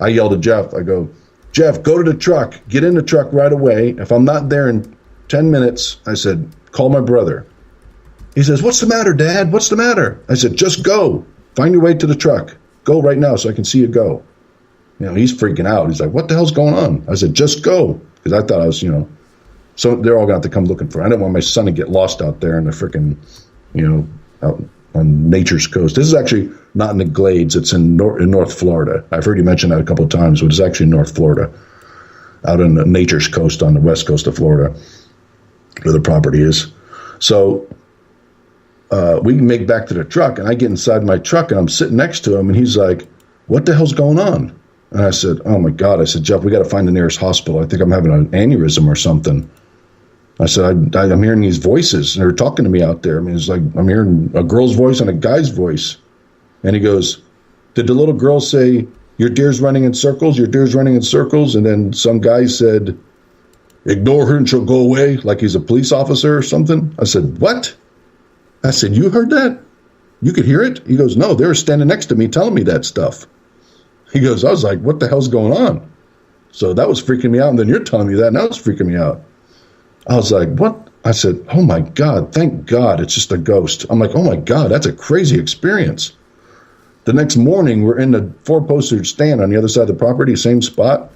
D: I yelled at Jeff. I go, Jeff, go to the truck. Get in the truck right away. If I'm not there in 10 minutes, I said, call my brother. He says, what's the matter, Dad? What's the matter? I said, just go. Find your way to the truck. Go right now so I can see you go. He's freaking out. He's like, what the hell's going on? I said, just go. Because I thought I was, so they're all going to have to come looking for it. I didn't want my son to get lost out there in the freaking, out on nature's coast. This is actually not in the Glades. It's in North Florida. I've heard you mention that a couple of times, but it's actually North Florida, out in the nature's coast on the west coast of Florida, where the property is. So we make back to the truck, and I get inside my truck, and I'm sitting next to him, and he's like, what the hell's going on? And I said, oh my God. I said, Jeff, we got to find the nearest hospital. I think I'm having an aneurysm or something. I said, I'm hearing these voices, and they're talking to me out there. I mean, it's like I'm hearing a girl's voice and a guy's voice. And he goes, did the little girl say, your deer's running in circles, your deer's running in circles? And then some guy said, ignore her and she'll go away, like he's a police officer or something. I said, what? I said, you heard that? You could hear it? He goes, no, they were standing next to me telling me that stuff. He goes, I was like, what the hell's going on? So that was freaking me out. And then you're telling me that, and that was freaking me out. I was like, what? I said, oh my God, thank God it's just a ghost. I'm like, oh my God, that's a crazy experience. The next morning, we're in the 4-poster stand on the other side of the property, same spot.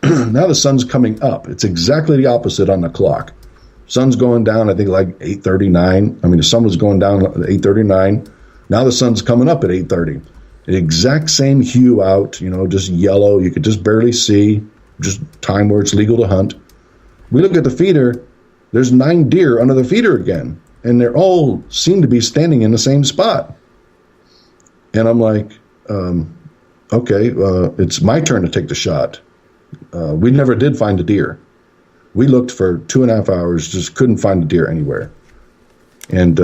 D: Now the sun's coming up. It's exactly the opposite on the clock. Sun's going down, I think, like 8:39. I mean, the sun was going down at 8:39. Now the sun's coming up at 8:30. The exact same hue out, just yellow. You could just barely see, just time where it's legal to hunt. We look at the feeder. there's 9 deer under the feeder again, and they're all seem to be standing in the same spot. And I'm like, okay, it's my turn to take the shot. We never did find a deer. We looked for 2.5 hours, just couldn't find a deer anywhere. And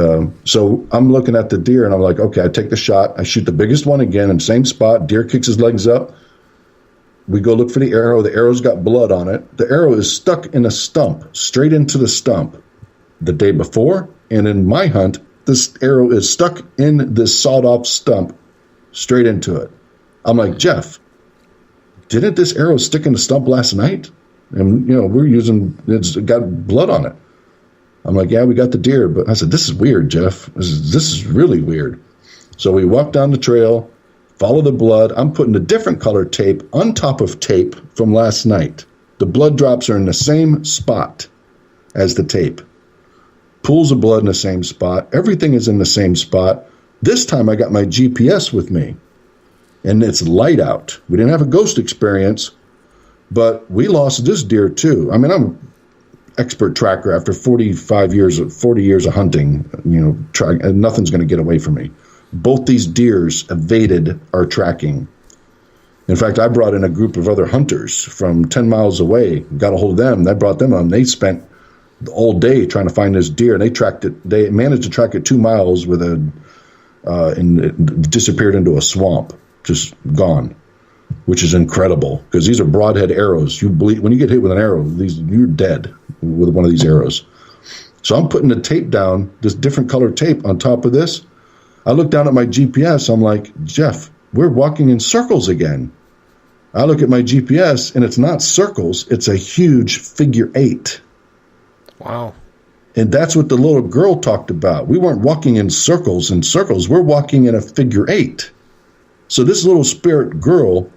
D: so I'm looking at the deer, and I'm like, okay, I take the shot. I shoot the biggest one again in the same spot. Deer kicks his legs up. We go look for the arrow. The arrow's got blood on it. The arrow is stuck in a stump, straight into the stump. The day before, and in my hunt, this arrow is stuck in this sawed-off stump, straight into it. I'm like, Jeff, didn't this arrow stick in the stump last night? And, it's got blood on it. I'm like, yeah, we got the deer. But I said, this is weird, Jeff. This is really weird. So we walk down the trail, follow the blood. I'm putting a different color tape on top of tape from last night. The blood drops are in the same spot as the tape. Pools of blood in the same spot. Everything is in the same spot. This time I got my GPS with me. And it's light out. We didn't have a ghost experience, but we lost this deer too. I mean, I'm an expert tracker after 40 years of hunting. Nothing's going to get away from me. Both these deers evaded our tracking. In fact, I brought in a group of other hunters from 10 miles away, got a hold of them. I brought them on. They spent all day trying to find this deer, and they tracked it. They managed to track it 2 miles and it disappeared into a swamp, just gone, which is incredible because these are broadhead arrows. You bleed when you get hit with an arrow. You're dead with one of these arrows. So I'm putting the tape down, this different color tape on top of this. I look down at my GPS. I'm like, Jeff, we're walking in circles again. I look at my GPS, and it's not circles. It's a huge figure 8.
B: Wow.
D: And that's what the little girl talked about. We weren't walking in circles. We're walking in a figure 8. So this little spirit girl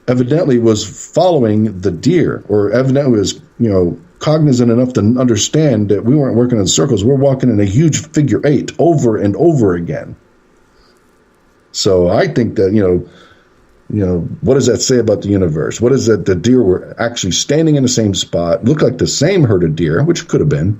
D: evidently was following the deer, or evidently was, cognizant enough to understand that we weren't working in circles. We're walking in a huge figure 8 over and over again. So I think that, what does that say about the universe? What is that? The deer were actually standing in the same spot, looked like the same herd of deer, which could have been,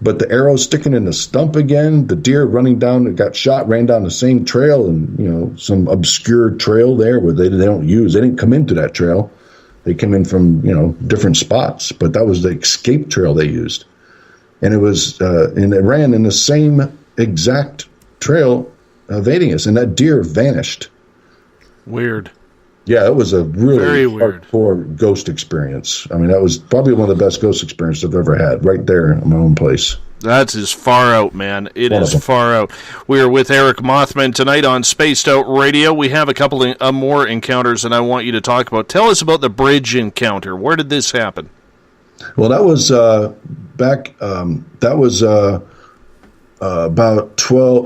D: but the arrow sticking in the stump again, the deer running down, got shot, ran down the same trail, and, some obscure trail there where they didn't come into that trail. They came in from, different spots, but that was the escape trail they used. And it was, and it ran in the same exact trail evading us, and that deer vanished.
B: Weird.
D: Yeah, it was a really
B: very weird
D: hardcore ghost experience. I mean, that was probably one of the best ghost experiences I've ever had, right there in my own place.
B: That's as far out, man. It is far out. We are with Eric Mothman tonight on Spaced Out Radio. We have a couple of more encounters that I want you to talk about. Tell us about the bridge encounter. Where did this happen?
D: Well, that was about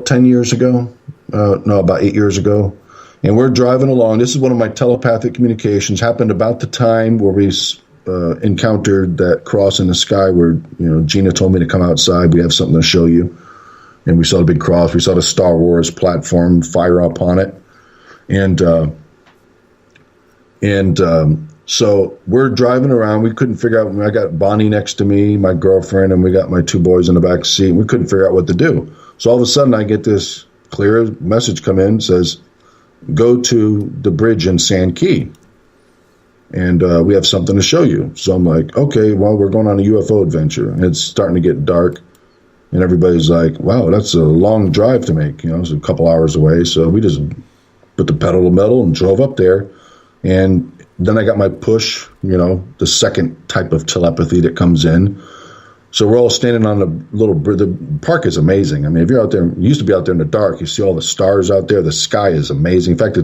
D: 10 years ago. About 8 years ago. And we're driving along. This is one of my telepathic communications. Happened about the time where we encountered that cross in the sky where, Gina told me to come outside. We have something to show you. And we saw the big cross. We saw the Star Wars platform fire up on it. So we're driving around. We couldn't figure out. I got Bonnie next to me, my girlfriend, and we got my 2 boys in the back seat. We couldn't figure out what to do. So all of a sudden I get this clear message come in, says, go to the bridge in Sand Key, and we have something to show you. So I'm like, okay, well, we're going on a UFO adventure, and it's starting to get dark, and everybody's like, wow, that's a long drive to make. It's a couple hours away. So we just put the pedal to metal and drove up there, and then I got my push, the second type of telepathy that comes in. So we're all standing on a little bridge. The park is amazing. I mean, if you're out there, you used to be out there in the dark, you see all the stars out there. The sky is amazing. In fact,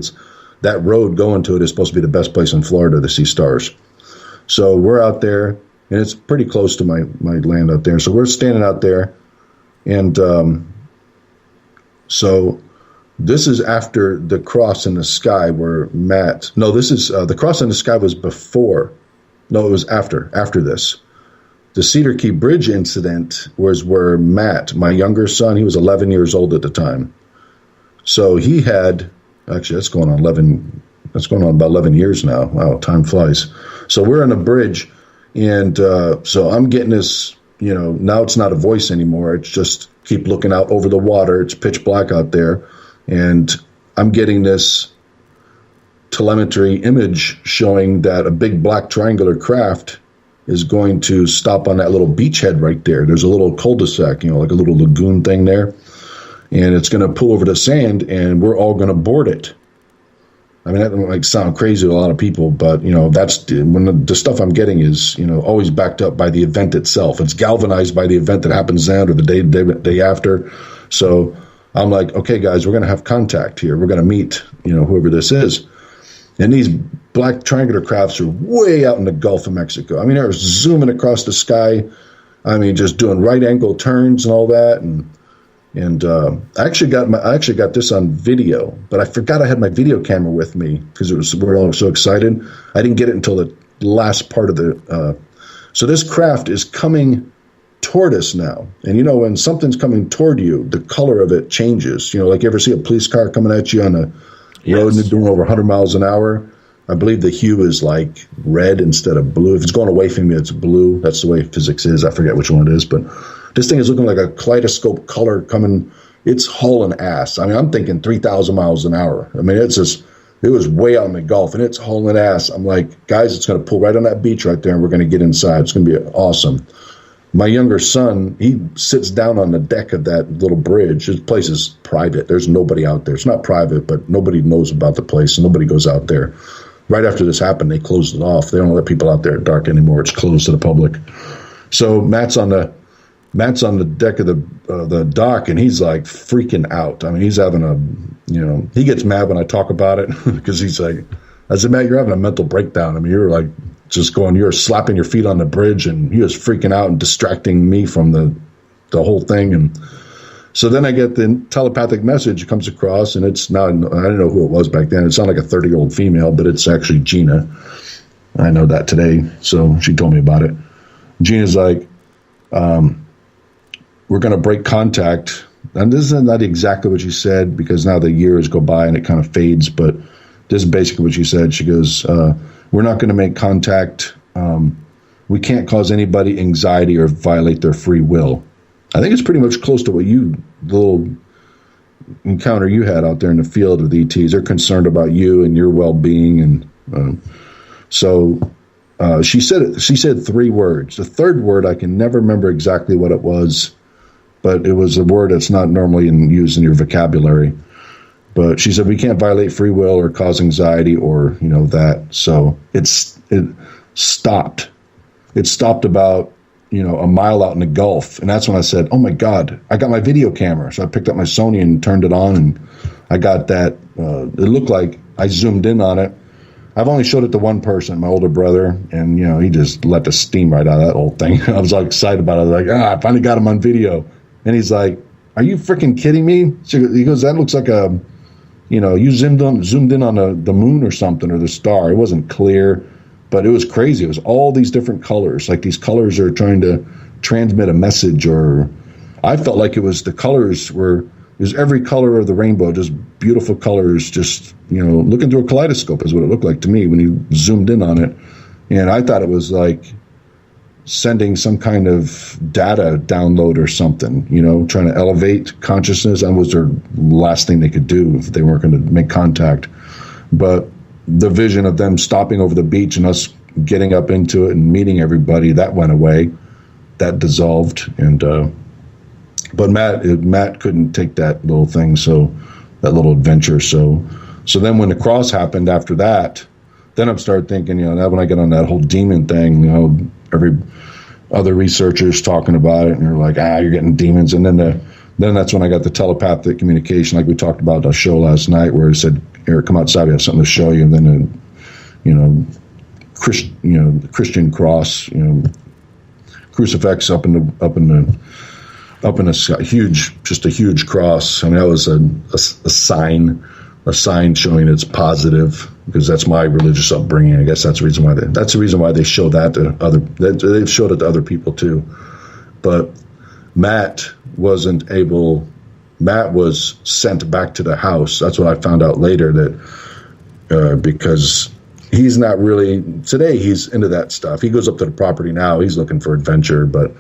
D: that road going to it is supposed to be the best place in Florida to see stars. So we're out there, and it's pretty close to my land out there. So we're standing out there, and so this is after the cross in the sky where the cross in the sky was before. No, it was after this. The Cedar Key Bridge incident was where Matt, my younger son, he was 11 years old at the time. So he had, actually that's going on about 11 years now. Wow, time flies. So we're on a bridge, and so I'm getting this now it's not a voice anymore. It's just keep looking out over the water. It's pitch black out there. And I'm getting this telemetry image showing that a big black triangular craft is going to stop on that little beachhead right there. There's a little cul-de-sac, like a little lagoon thing there. And it's going to pull over the sand, and we're all going to board it. I mean, that might sound crazy to a lot of people, but, that's when the stuff I'm getting is, always backed up by the event itself. It's galvanized by the event that happens then or the day after. So I'm like, okay, guys, we're going to have contact here. We're going to meet, whoever this is. And these black triangular crafts are way out in the Gulf of Mexico. I mean, they're zooming across the sky. I mean, just doing right angle turns and all that. And I actually got this on video, but I forgot I had my video camera with me because we're all so excited. I didn't get it until the last part of the. So this craft is coming toward us now, and when something's coming toward you, the color of it changes. Like you ever see a police car coming at you on a road and they're doing over 100 miles an hour. I believe the hue is like red instead of blue. If it's going away from you, it's blue. That's the way physics is. I forget which one it is, but this thing is looking like a kaleidoscope color coming. It's hauling ass. I mean, I'm thinking 3,000 miles an hour. I mean, it was way out in the Gulf, and it's hauling ass. I'm like, guys, it's going to pull right on that beach right there, and we're going to get inside. It's going to be awesome. My younger son, he sits down on the deck of that little bridge. This place is private. There's nobody out there. It's not private, but nobody knows about the place, and nobody goes out there. Right after this happened, they closed it off. They don't let people out there at dark anymore. It's closed to the public. So Matt's on the deck of the dock, and he's like freaking out. I mean, he's having he gets mad when I talk about it because he's like, I said, Matt, you're having a mental breakdown. I mean, you're like you're slapping your feet on the bridge, and he was freaking out and distracting me from the whole thing. And so then I get the telepathic message comes across, and it's not, I didn't know who it was back then. It sounded like a 30-year-old female, but it's actually Gina. I know that today, so she told me about it. Gina's like, we're going to break contact. And this is not exactly what she said, because now the years go by and it kind of fades, but this is basically what she said. She goes, we're not going to make contact. We can't cause anybody anxiety or violate their free will. I think it's pretty much close to what the little encounter you had out there in the field with ETs. They're concerned about you and your well-being. And so she said 3 words. The third word, I can never remember exactly what it was, but it was a word that's not normally used in your vocabulary. But she said, we can't violate free will or cause anxiety or, that. So it stopped. It stopped about, a mile out in the Gulf. And that's when I said, oh my God, I got my video camera. So I picked up my Sony and turned it on, and I got that. It looked like I zoomed in on it. I've only showed it to one person, my older brother, and, he just let the steam right out of that whole thing. I was all excited about it. I was like, I finally got him on video. And he's like, are you freaking kidding me? He goes, that looks like you zoomed in on the moon or something, or the star. It wasn't clear, but it was crazy. It was all these different colors. Like these colors are trying to transmit a message, or I felt like it was the colors it was every color of the rainbow, just beautiful colors, just, looking through a kaleidoscope is what it looked like to me when you zoomed in on it. And I thought it was like sending some kind of data download or something, trying to elevate consciousness. That was their last thing they could do if they weren't going to make contact. But the vision of them stopping over the beach and us getting up into it and meeting everybody, that went away. That dissolved. And but Matt couldn't take that little thing, so that little adventure. So then when the cross happened after that, then I started thinking, now when I get on that whole demon thing, every other researchers talking about it, and you're like, you're getting demons. And then that's when I got the telepathic communication, like we talked about on the show last night, where it said, Eric, come outside, we have something to show you. And then, the Christian cross, crucifix up in a sky, just a huge cross. I mean, that was a sign showing it's positive, because that's my religious upbringing. I guess that's the reason why they show that to they've showed it to other people too. But Matt was sent back to the house. That's what I found out later, that because he's not really, today he's into that stuff. He goes up to the property now. He's looking for adventure, but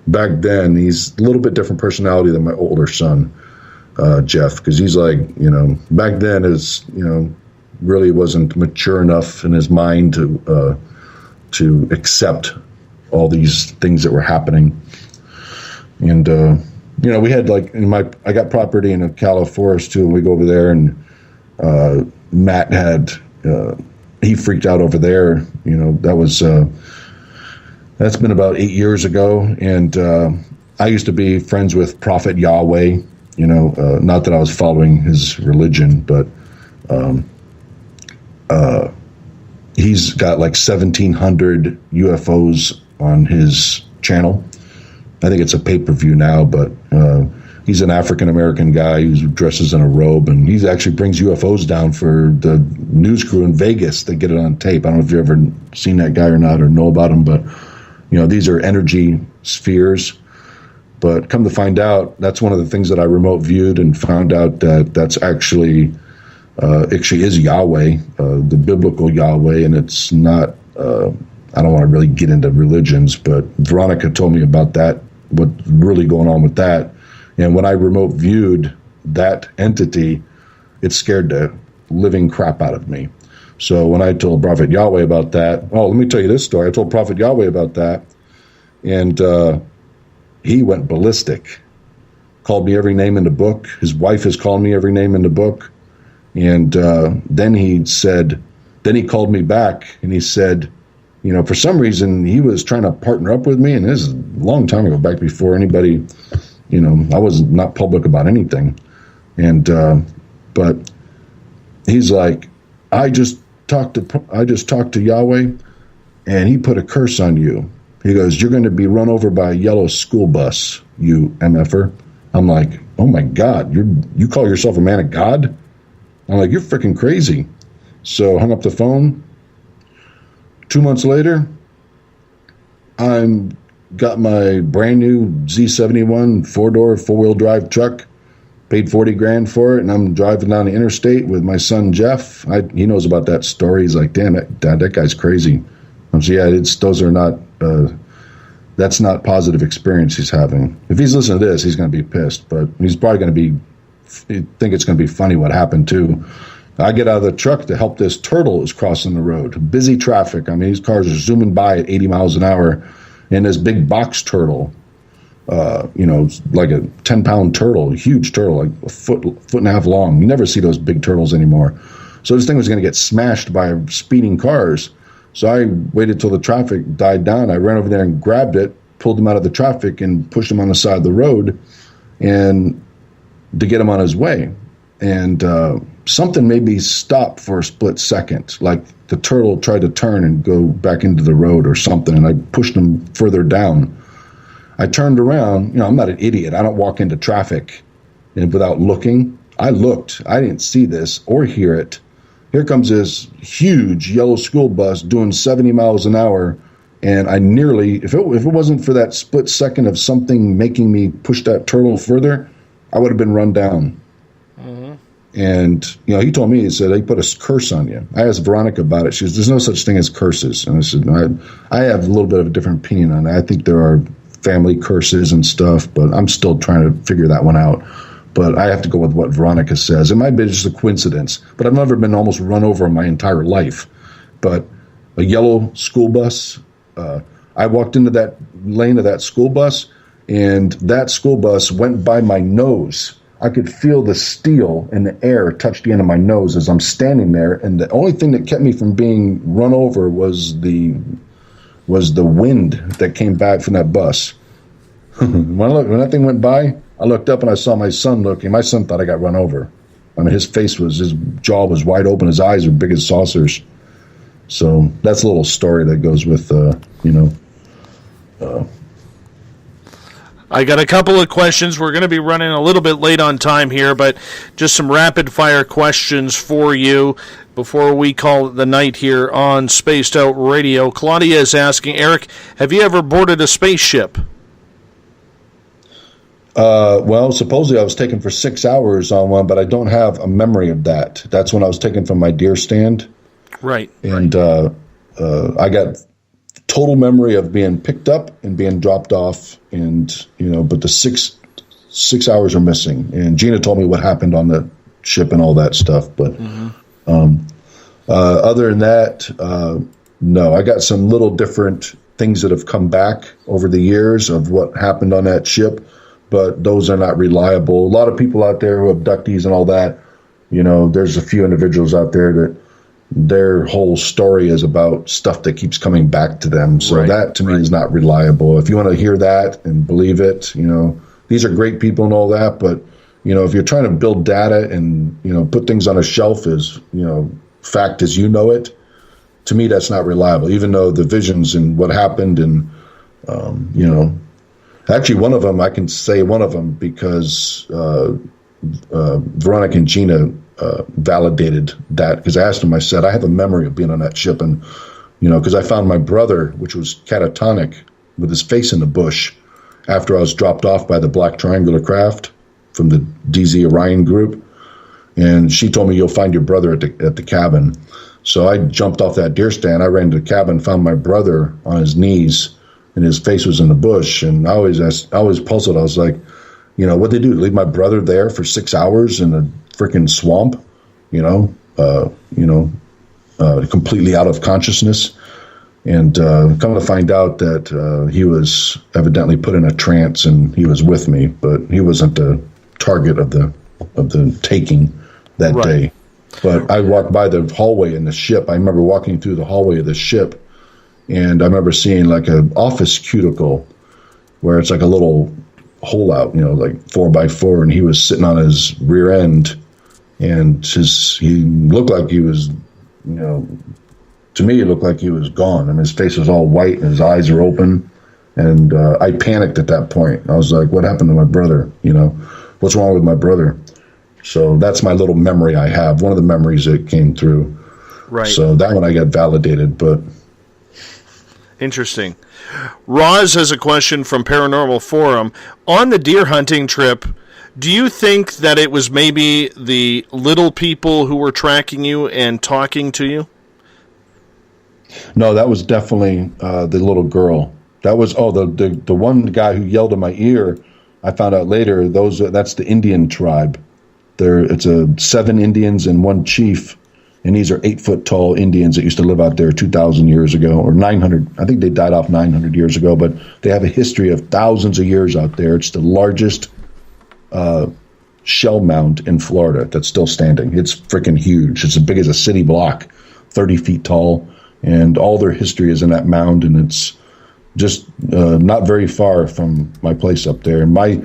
D: back then, he's a little bit different personality than my older son, Jeff, because he's like, back then is, really wasn't mature enough in his mind to accept all these things that were happening. And, we had I got property in a Cala forest too, and we go over there, and Matt had, he freaked out over there. That was, that's been about 8 years ago. And I used to be friends with Prophet Yahweh, not that I was following his religion, but he's got like 1,700 UFOs on his channel. I think it's a pay-per-view now, but he's an African-American guy who dresses in a robe, and he actually brings UFOs down for the news crew in Vegas. They get it on tape. I don't know if you've ever seen that guy or not or know about him, but, these are energy spheres. But come to find out, that's one of the things that I remote viewed and found out that that's actually is Yahweh, the biblical Yahweh, and it's not, I don't want to really get into religions, but Veronica told me about that, what's really going on with that. And when I remote viewed that entity, it scared the living crap out of me. So when I told Prophet Yahweh about that, let me tell you this story. I told Prophet Yahweh about that, and he went ballistic, called me every name in the book. His wife has called me every name in the book. And then he called me back, and he said, for some reason he was trying to partner up with me, and this is a long time ago, back before anybody, I was not public about anything. And but he's like, I just talked to Yahweh, and he put a curse on you. He goes, you're going to be run over by a yellow school bus, you MFer. I'm like, oh my God, you call yourself a man of God? I'm like, you're freaking crazy. So hung up the phone. 2 months later, I'm got my brand new Z71 4-door, 4-wheel drive truck, paid $40,000 for it, and I'm driving down the interstate with my son Jeff. He knows about that story. He's like, damn, that guy's crazy. I'm saying, yeah, those are not, that's not positive experience he's having. If he's listening to this, he's going to be pissed, but he's probably going to think it's going to be funny what happened too. I get out of the truck to help this turtle is crossing the road. Busy traffic. I mean, these cars are zooming by at 80 miles an hour, and this big box turtle, like a 10-pound turtle, a huge turtle, like a foot and a half long. You never see those big turtles anymore. So this thing was going to get smashed by speeding cars. So I waited till the traffic died down. I ran over there and grabbed it, pulled him out of the traffic, and pushed him on the side of the road, and to get him on his way. And something made me stop for a split second, like the turtle tried to turn and go back into the road or something, and I pushed him further down. I turned around. I'm not an idiot. I don't walk into traffic and without looking. I looked. I didn't see this or hear it. Here comes this huge yellow school bus doing 70 miles an hour, and I nearly, if it wasn't for that split second of something making me push that turtle further, I would have been run down. Mm-hmm. And, he told me, he said, they put a curse on you. I asked Veronica about it. She says, there's no such thing as curses. And I said, I have a little bit of a different opinion on it. I think there are family curses and stuff, but I'm still trying to figure that one out. But I have to go with what Veronica says. It might be just a coincidence, but I've never been almost run over in my entire life. But a yellow school bus, I walked into that lane of that school bus, and that school bus went by my nose. I could feel the steel in the air touch the end of my nose as I'm standing there, and the only thing that kept me from being run over was the wind that came back from that bus. When that thing went by, I looked up and I saw my son looking. My son thought I got run over. I mean, his jaw was wide open. His eyes were big as saucers. So that's a little story that goes with,
B: I got a couple of questions. We're going to be running a little bit late on time here, but just some rapid-fire questions for you before we call it the night here on Spaced Out Radio. Claudia is asking, Eric, have you ever boarded a spaceship?
D: Well, supposedly I was taken for 6 hours on one, but I don't have a memory of that. That's when I was taken from my deer stand.
B: Right.
D: And I got total memory of being picked up and being dropped off, and but the 6 hours are missing. And Gina told me what happened on the ship and all that stuff. But other than that, no. I got some little different things that have come back over the years of what happened on that ship, but those are not reliable. A lot of people out there who have abductees and all that, there's a few individuals out there that their whole story is about stuff that keeps coming back to them. So that to me is not reliable. If you want to hear that and believe it, these are great people and all that, but if you're trying to build data and put things on a shelf as fact as it, to me that's not reliable. Even though the visions and what happened and actually one of them, I can say one of them because Veronica and Gina validated that, because I asked them, I said, I have a memory of being on that ship, and because I found my brother, which was catatonic, with his face in the bush after I was dropped off by the Black Triangular craft from the DZ Orion group, and she told me, you'll find your brother at the cabin. So I jumped off that deer stand, I ran to the cabin, found my brother on his knees, and his face was in the bush, and I always puzzled. I was like, what'd they do? Leave my brother there for 6 hours in a freaking swamp, completely out of consciousness. And come to find out that he was evidently put in a trance, and he was with me, but he wasn't the target of the taking that day. But I walked by the hallway in the ship. I remember walking through the hallway of the ship, and I remember seeing like an office cuticle where it's like a little hole out, like 4x4, and he was sitting on his rear end, and he looked like he was, to me, it looked like he was gone. I mean, his face was all white and his eyes are open, and I panicked at that point. I was like, what happened to my brother? What's wrong with my brother? So that's my little memory I have, one of the memories that came through.
B: Right.
D: So that one I got validated, but...
B: Interesting. Roz has a question from Paranormal Forum. On the deer hunting trip, do you think that it was maybe the little people who were tracking you and talking to you?
D: No, that was definitely the little girl. That was the one guy who yelled in my ear. I found out later that's the Indian tribe. It's 7 Indians and 1 chief, and these are 8-foot tall Indians that used to live out there 2,000 years ago, or 900. I think they died off 900 years ago, but they have a history of thousands of years out there. It's the largest shell mound in Florida that's still standing. It's freaking huge. It's as big as a city block, 30 feet tall, and all their history is in that mound, and it's just not very far from my place up there. And my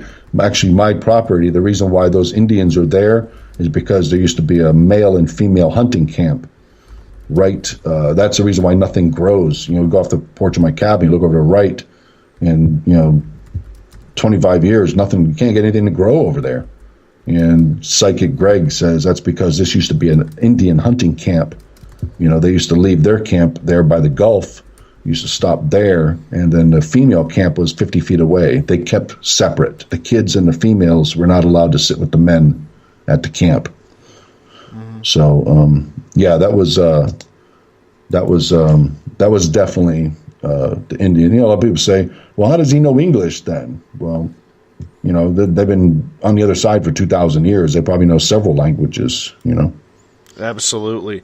D: property, the reason why those Indians are there is because there used to be a male and female hunting camp. Right, that's the reason why nothing grows. Go off the porch of my cabin, you look over to the right, and 25 years, nothing. You can't get anything to grow over there. And Psychic Greg says that's because this used to be an Indian hunting camp. They used to leave their camp there by the Gulf, used to stop there, and then the female camp was 50 feet away. They kept separate. The kids and the females were not allowed to sit with the men at the camp. Mm-hmm. So, yeah, that was definitely the Indian. A lot of people say, well, how does he know English then? Well, they've been on the other side for 2,000 years. They probably know several languages,
B: Absolutely.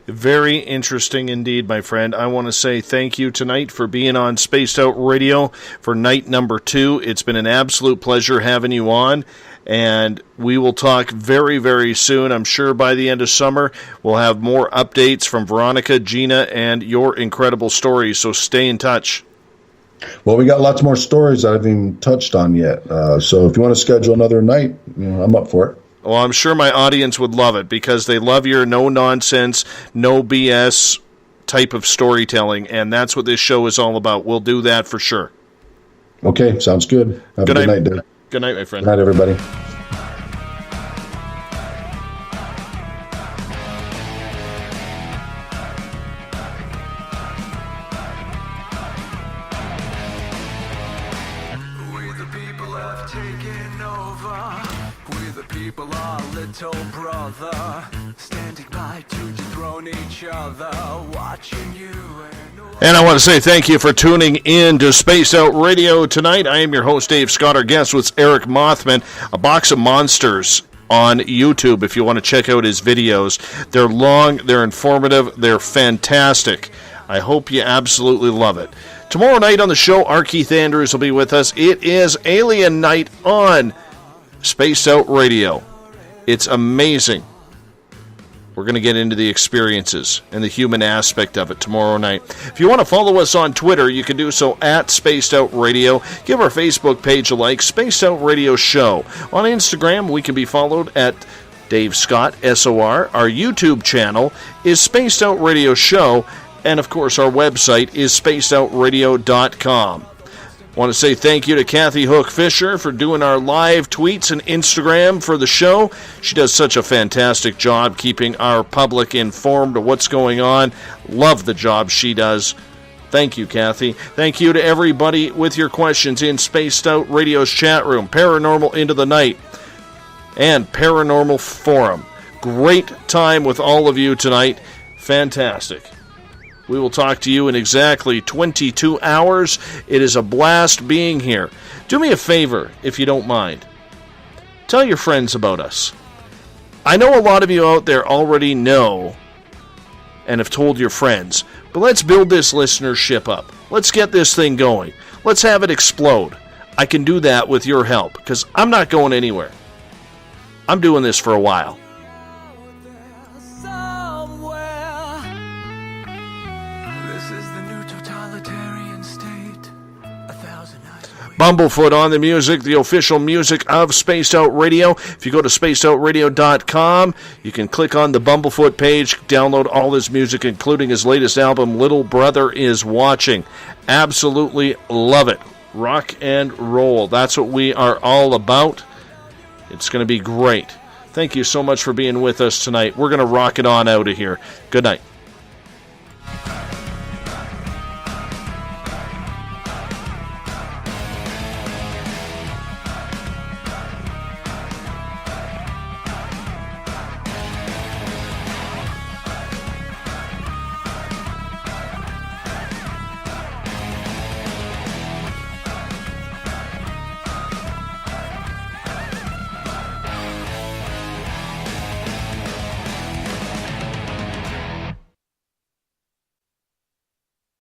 B: Very interesting indeed, my friend. I want to say thank you tonight for being on Spaced Out Radio for night number 2. It's been an absolute pleasure having you on, and we will talk very, very soon. I'm sure by the end of summer we'll have more updates from Veronica, Gina, and your incredible stories, so stay in touch.
D: Well, we got lots more stories that I haven't even touched on yet, so if you want to schedule another night, I'm up for it.
B: Well, I'm sure my audience would love it because they love your no-nonsense, no BS type of storytelling, and that's what this show is all about. We'll do that for sure.
D: Okay, sounds good. Have a good night, Dave.
B: Good night, my friend.
D: Good night, everybody.
A: Little brother, standing by
B: And I want to say thank you for tuning in to Spaced Out Radio tonight. I am your host, Dave Scott. Our guest was Eric Mothman, A Box of Monsters on YouTube, if you want to check out his videos. They're long, they're informative, they're fantastic. I hope you absolutely love it. Tomorrow night on the show, R. Keith Andrews will be with us. It is Alien Night on Spaced Out Radio. It's amazing. We're going to get into the experiences and the human aspect of it tomorrow night. If you want to follow us on Twitter, you can do so at Spaced Out Radio. Give our Facebook page a like, Spaced Out Radio Show. On Instagram, we can be followed at Dave Scott, SOR. Our YouTube channel is Spaced Out Radio Show. And, of course, our website is spacedoutradio.com. I want to say thank you to Kathy Hook Fisher for doing our live tweets and Instagram for the show. She does such a fantastic job keeping our public informed of what's going on. Love the job she does. Thank you, Kathy. Thank you to everybody with your questions in Spaced Out Radio's chat room, Paranormal Into the Night, and Paranormal Forum. Great time with all of you tonight. Fantastic. We will talk to you in exactly 22 hours. It is a blast being here. Do me a favor, if you don't mind. Tell your friends about us. I know a lot of you out there already know and have told your friends, but let's build this listenership up. Let's get this thing going. Let's have it explode. I can do that with your help, because I'm not going anywhere. I'm doing this for a while. Bumblefoot on the music, the official music of Spaced Out Radio. If you go to spacedoutradio.com, you can click on the Bumblefoot page, download all his music, including his latest album, Little Brother Is Watching. Absolutely love it. Rock and roll. That's what we are all about. It's going to be great. Thank you so much for being with us tonight. We're going to rock it on out of here. Good night.